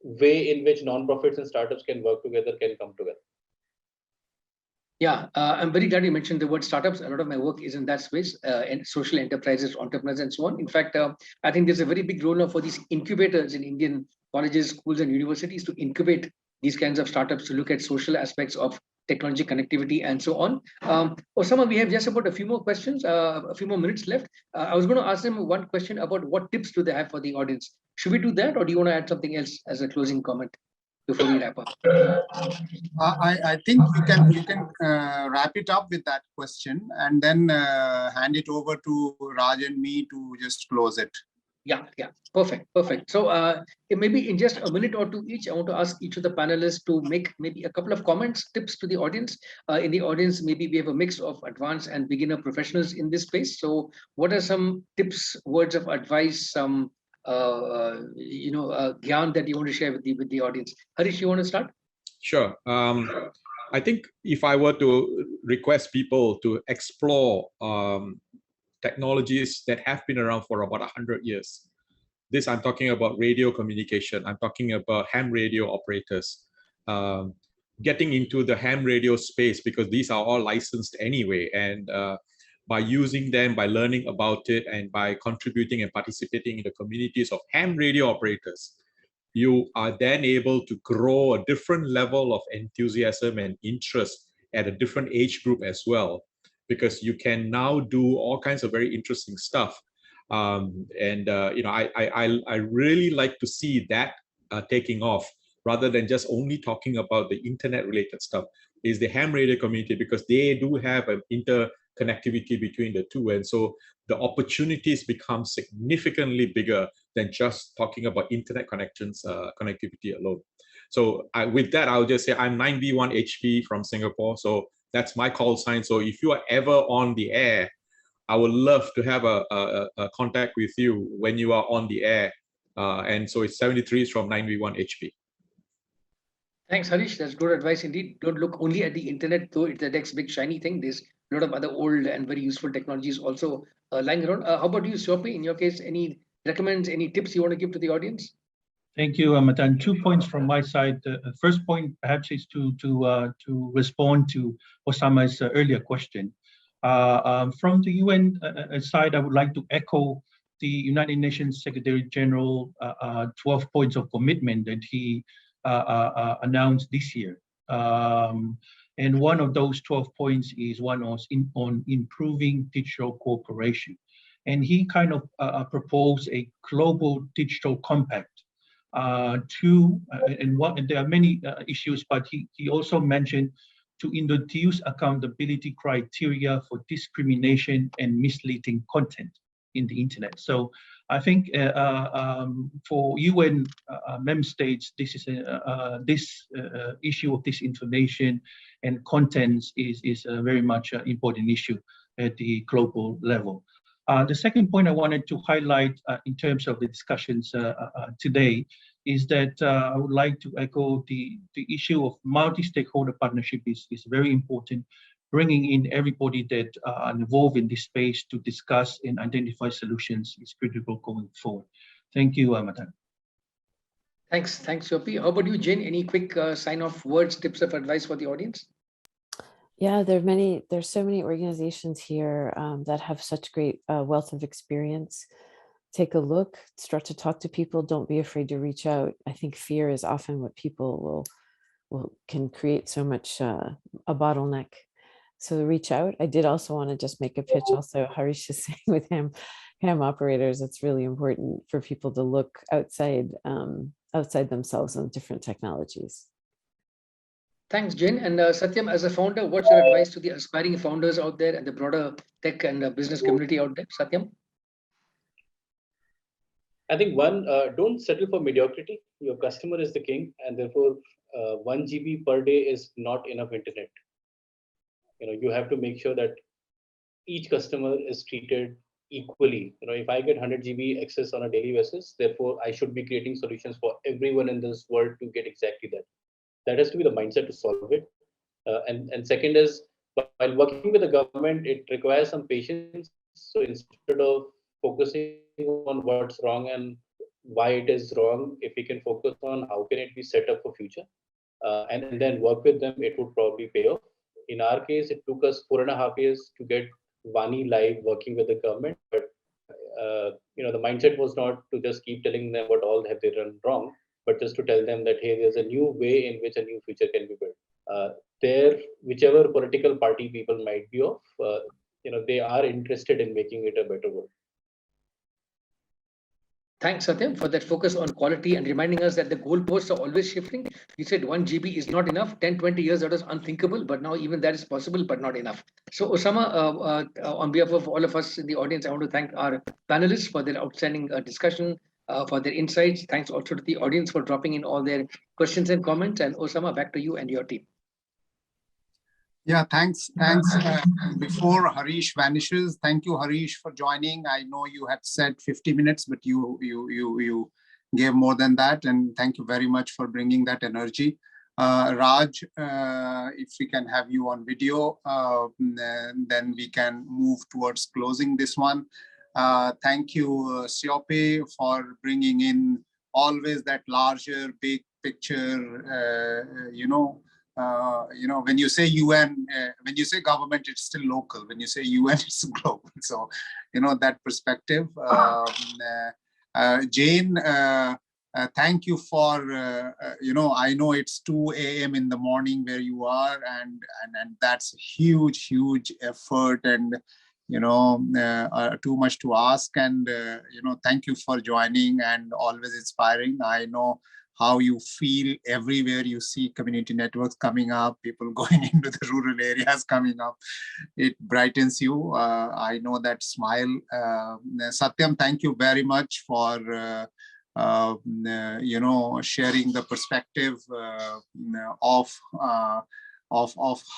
way in which non-profits and startups can work together, can come together. Yeah, I'm very glad you mentioned the word startups. A lot of my work is in that space, and social enterprises, entrepreneurs, and so on. In fact, I think there's a very big role now for these incubators in Indian colleges, schools, and universities to incubate these kinds of startups to look at social aspects of technology, connectivity, and so on. Osama, we have just about a few more questions, a few more minutes left. I was going to ask them one question about what tips do they have for the audience. Should we do that, or do you want to add something else as a closing comment before we wrap up? I think you can wrap it up with that question and then hand it over to Raj and me to just close it. Yeah, perfect. So maybe in just a minute or two each, I want to ask each of the panelists to make maybe a couple of comments, tips to the audience. In the audience, maybe we have a mix of advanced and beginner professionals in this space. So what are some tips, words of advice, some gyan that you want to share with the audience? Harish, you want to start? Sure. I think if I were to request people to explore technologies that have been around for about 100 years, this I'm talking about radio communication, I'm talking about ham radio operators, getting into the ham radio space, because these are all licensed anyway. And by using them, by learning about it, and by contributing and participating in the communities of ham radio operators, you are then able to grow a different level of enthusiasm and interest at a different age group as well, because you can now do all kinds of very interesting stuff. I really like to see that taking off, rather than just only talking about the internet related stuff, is the ham radio community, because they do have an interconnectivity between the two. And so the opportunities become significantly bigger than just talking about internet connectivity alone. So with that, I'll just say I'm 9V1HP from Singapore. So that's my call sign. So if you are ever on the air, I would love to have a contact with you when you are on the air. And so it's 73 is from 9V1HP. Thanks, Harish. That's good advice indeed. Don't look only at the internet, though it's the next big shiny thing. There's a lot of other old and very useful technologies also lying around. How about you, Sophie? In your case, any recommends, any tips you want to give to the audience? Thank you, Matan. 2 points from my side. The first point perhaps is to respond to Osama's earlier question. From the UN side, I would like to echo the United Nations Secretary General 12 points of commitment that he announced this year. And one of those 12 points is one on improving digital cooperation. And he kind of proposed a global digital compact. And there are many issues, but he also mentioned to introduce accountability criteria for discrimination and misleading content in the internet. So I think for UN member states, this is this issue of disinformation and contents is a very much important issue at the global level. The second point I wanted to highlight in terms of the discussions today is that I would like to echo the issue of multi-stakeholder partnership is very important. Bringing in everybody that are involved in this space to discuss and identify solutions is critical going forward. Thank you, Matan. Thanks, Yopi. How about you, Jane? Any quick sign-off words, tips of advice for the audience? Yeah, there's so many organizations here that have such great wealth of experience. Take a look, start to talk to people. Don't be afraid to reach out. I think fear is often what people can create so much a bottleneck. So reach out. I did also want to just make a pitch. Also, Harish is saying with ham operators, it's really important for people to look outside themselves on different technologies. Thanks, Jen. And Satyam, as a founder, what's your advice to the aspiring founders out there and the broader tech and business community out there? Satyam? I think one, don't settle for mediocrity. Your customer is the king, and therefore 1 GB per day is not enough internet. You have to make sure that each customer is treated equally. If I get 100 GB access on a daily basis, therefore I should be creating solutions for everyone in this world to get exactly that. That has to be the mindset to solve it. And second is, while working with the government, it requires some patience. So instead of focusing on what's wrong and why it is wrong, if we can focus on how can it be set up for future, and then work with them, it would probably pay off. In our case, it took us 4.5 years to get Vani live working with the government, but the mindset was not to just keep telling them what all have they done wrong, but just to tell them that, hey, there's a new way in which a new future can be built. Whichever political party people might be of, they are interested in making it a better world. Thanks, Satyam, for that focus on quality and reminding us that the goalposts are always shifting. You said 1 GB is not enough. 10, 20 years, that was unthinkable, but now even that is possible, but not enough. So, Osama, on behalf of all of us in the audience, I want to thank our panelists for their outstanding discussion, for their insights. Thanks also to the audience for dropping in all their questions and comments. And Osama, back to you and your team. Yeah, thanks. Before Harish vanishes, thank you, Harish, for joining. I know you had said 50 minutes, but you gave more than that, and thank you very much for bringing that energy. Raj, if we can have you on video, then we can move towards closing this one. Thank you, Siope, for bringing in always that larger, big picture, when you say UN, when you say government, it's still local. When you say UN, it's global. So, that perspective. Jane, thank you for, I know it's 2 a.m. in the morning where you are, and that's huge, huge effort, and, too much to ask. And, thank you for joining and always inspiring. I know how you feel everywhere you see community networks coming up, people going into the rural areas coming up. It brightens you. I know that smile. Satyam, thank you very much for sharing the perspective of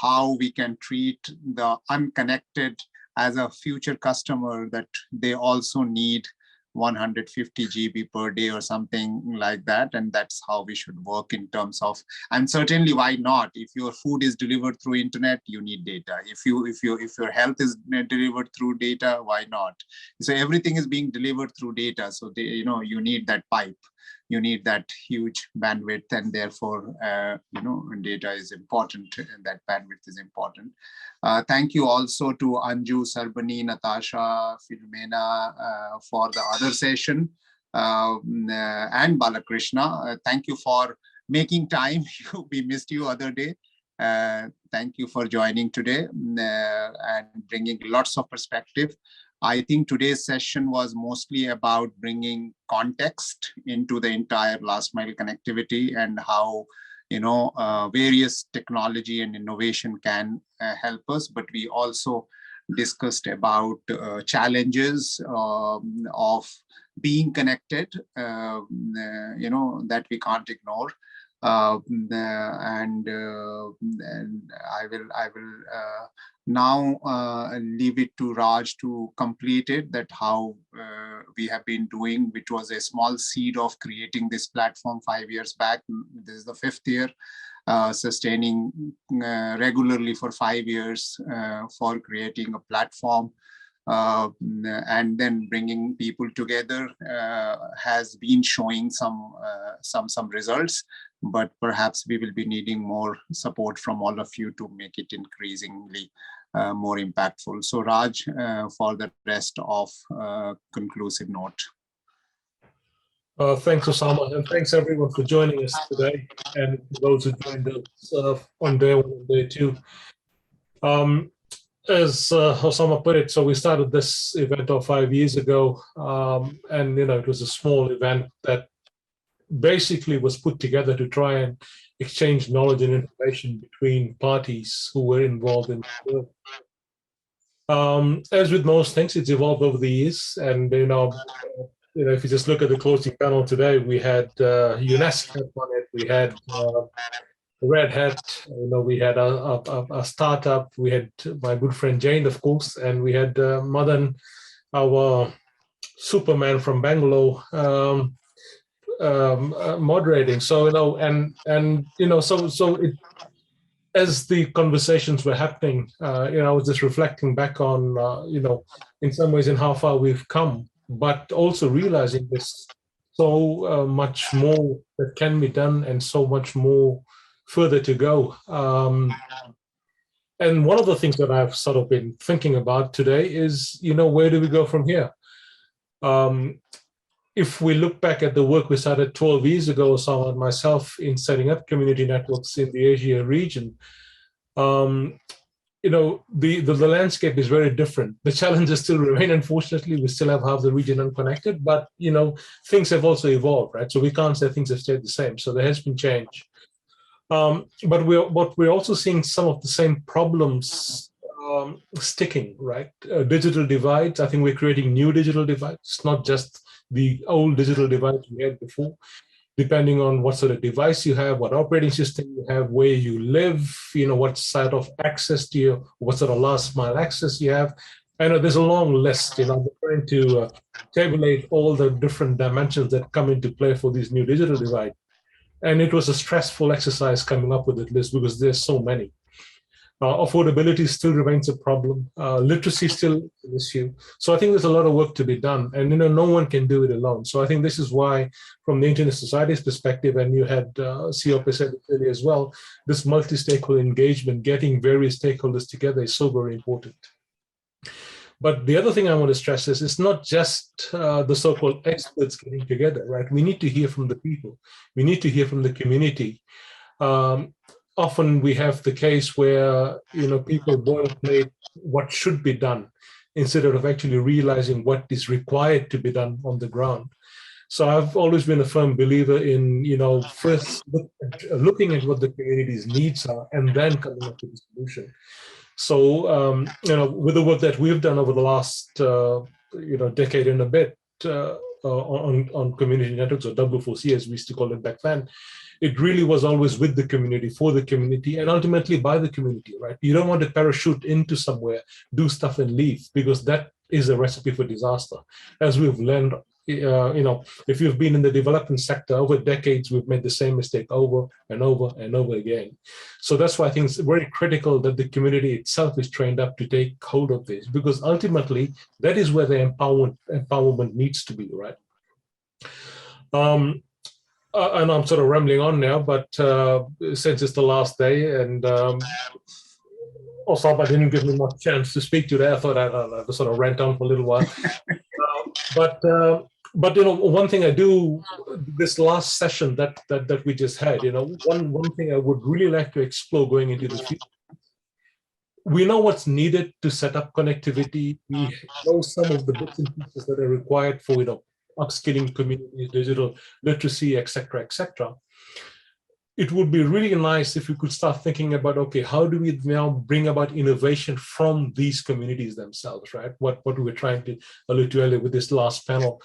how we can treat the unconnected as a future customer, that they also need 150 GB per day or something like that, and that's how we should work in terms of. And certainly, why not? If your food is delivered through internet, you need data. If your health is delivered through data, why not? So everything is being delivered through data. So you need that pipe. You need that huge bandwidth, and therefore, data is important, and that bandwidth is important. Thank you also to Anju, Sarbani, Natasha, Filomena for the other session, and Balakrishna. Thank you for making time. We missed you other day. Thank you for joining today and bringing lots of perspective. I think today's session was mostly about bringing context into the entire last mile connectivity and how various technology and innovation can help us. But we also discussed about challenges of being connected, that we can't ignore. And I will now leave it to Raj to complete it, that how we have been doing, which was a small seed of creating this platform 5 years back. This is the 5th year, sustaining regularly for 5 years for creating a platform. And then bringing people together has been showing some results, but perhaps we will be needing more support from all of you to make it increasingly more impactful. So Raj, for the rest of conclusive note. Thanks, Osama, and thanks everyone for joining us today, and those who joined us on day 1 and day 2. As Osama put it, so we started this event 5 years ago, and it was a small event that basically was put together to try and exchange knowledge and information between parties who were involved in the work. As with most things, it's evolved over the years, and if you just look at the closing panel today, we had UNESCO on it, we had Red Hat, we had a startup, we had my good friend Jane, of course, and we had Madan, our Superman from Bangalore, moderating. So so it, as the conversations were happening, I was just reflecting back on in some ways in how far we've come, but also realizing this so much more that can be done and so much more further to go. And one of the things that I've sort of been thinking about today is, where do we go from here? If we look back at the work we started 12 years ago, Osama and myself, in setting up community networks in the Asia region, the landscape is very different. The challenges still remain, unfortunately. We still have half the region unconnected, but, things have also evolved, right? So we can't say things have stayed the same. So there has been change. But we're also seeing some of the same problems sticking, right? Digital divides. I think we're creating new digital divides, not just the old digital divides we had before. Depending on what sort of device you have, what operating system you have, where you live, what sort of access to you, what sort of last mile access you have. I know there's a long list. I'm trying to tabulate all the different dimensions that come into play for these new digital divides. And it was a stressful exercise coming up with that list because there's so many. Affordability still remains a problem. Literacy still an issue. So I think there's a lot of work to be done, and no one can do it alone. So I think this is why, from the Internet Society's perspective, and you had COP said it earlier as well, this multi-stakeholder engagement, getting various stakeholders together, is so very important. But the other thing I want to stress is it's not just the so-called experts getting together, right? We need to hear from the people. We need to hear from the community. Often we have the case where, people boilerplate what should be done instead of actually realizing what is required to be done on the ground. So I've always been a firm believer in, first looking at what the community's needs are and then coming up with a solution. So, with the work that we've done over the last, decade and a bit on community networks, or W4C as we used to call it back then, it really was always with the community, for the community, and ultimately by the community, right? You don't want to parachute into somewhere, do stuff and leave, because that is a recipe for disaster. As we've learned, if you've been in the development sector over decades, we've made the same mistake over and over and over again. So that's why I think it's very critical that the community itself is trained up to take hold of this, because ultimately that is where the empowerment needs to be, right? And I'm sort of rambling on now, but since it's the last day, and Osama didn't give me much chance to speak today, I thought I'd sort of rant on for a little while. But one thing I do, this last session that we just had, one thing I would really like to explore going into the future. We know what's needed to set up connectivity. We know some of the bits and pieces that are required for, upskilling communities, digital literacy, et cetera, et cetera. It would be really nice if we could start thinking about, okay, how do we now bring about innovation from these communities themselves, right? What we were trying to allude to earlier with this last panel.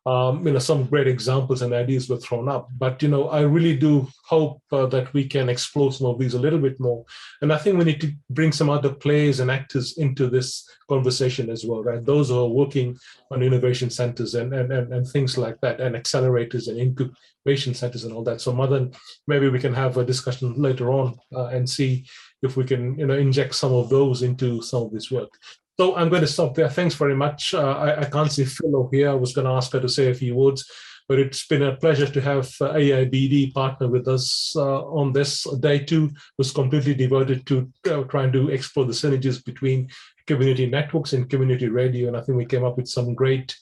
Some great examples and ideas were thrown up, but I really do hope that we can explore some of these a little bit more. And I think we need to bring some other players and actors into this conversation as well, right? Those who are working on innovation centers and things like that, and accelerators and incubation centers and all that. So Madan, maybe we can have a discussion later on and see if we can inject some of those into some of this work. So I'm going to stop there. Thanks very much. I can't see Philo here. I was going to ask her to say a few words, but it's been a pleasure to have AIBD partner with us on this. Day 2 was completely devoted to trying to explore the synergies between community networks and community radio. And I think we came up with some great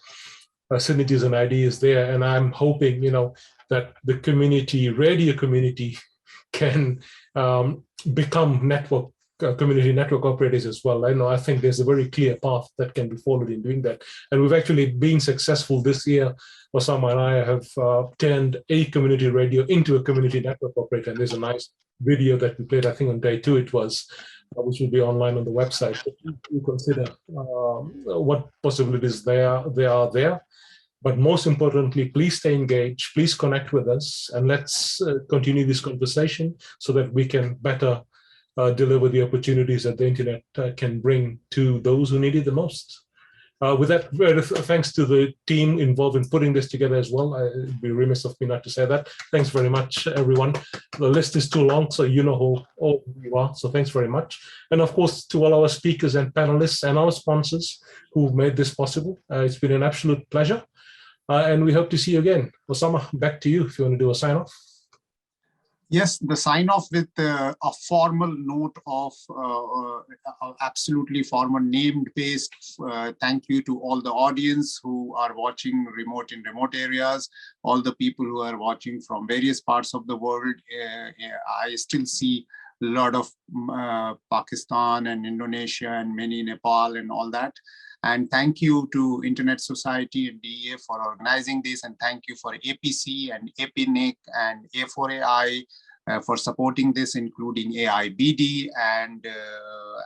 synergies and ideas there. And I'm hoping, that the community radio community can become community network operators as well. I think there's a very clear path that can be followed in doing that. And we've actually been successful this year. Osama and I have turned a community radio into a community network operator. And there's a nice video that we played, I think on day 2 it was, which will be online on the website. But you consider what possibilities there are there. But most importantly, please stay engaged, please connect with us, and let's continue this conversation so that we can better deliver the opportunities that the internet can bring to those who need it the most. With that, thanks to the team involved in putting this together as well. I'd be remiss of me not to say that. Thanks very much, everyone. The list is too long, so you know who all you are. So thanks very much. And of course, to all our speakers and panelists and our sponsors who've made this possible. It's been an absolute pleasure. And we hope to see you again. Osama, back to you if you want to do a sign off. Yes, the sign off with a formal note of absolutely formal named based. Thank you to all the audience who are watching in remote areas, all the people who are watching from various parts of the world. I still see a lot of Pakistan and Indonesia and many Nepal and all that. And thank you to Internet Society and DEA for organizing this. And thank you for APC and APNIC and A4AI for supporting this, including AIBD and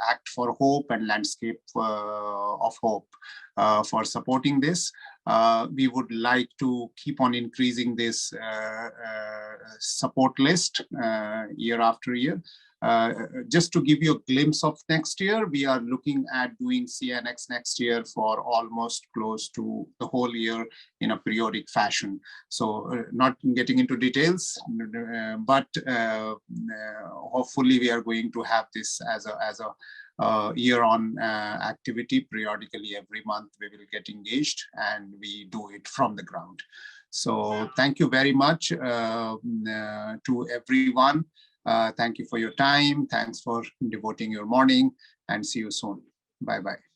Act for Hope and Landscape of Hope for supporting this. We would like to keep on increasing this support list year after year. Just to give you a glimpse of next year, we are looking at doing CNX next year for almost close to the whole year in a periodic fashion. So not getting into details, but hopefully we are going to have this as a year-on activity. Periodically every month we will get engaged and we do it from the ground. So thank you very much to everyone. Thank you for your time. Thanks for devoting your morning, and see you soon. Bye-bye.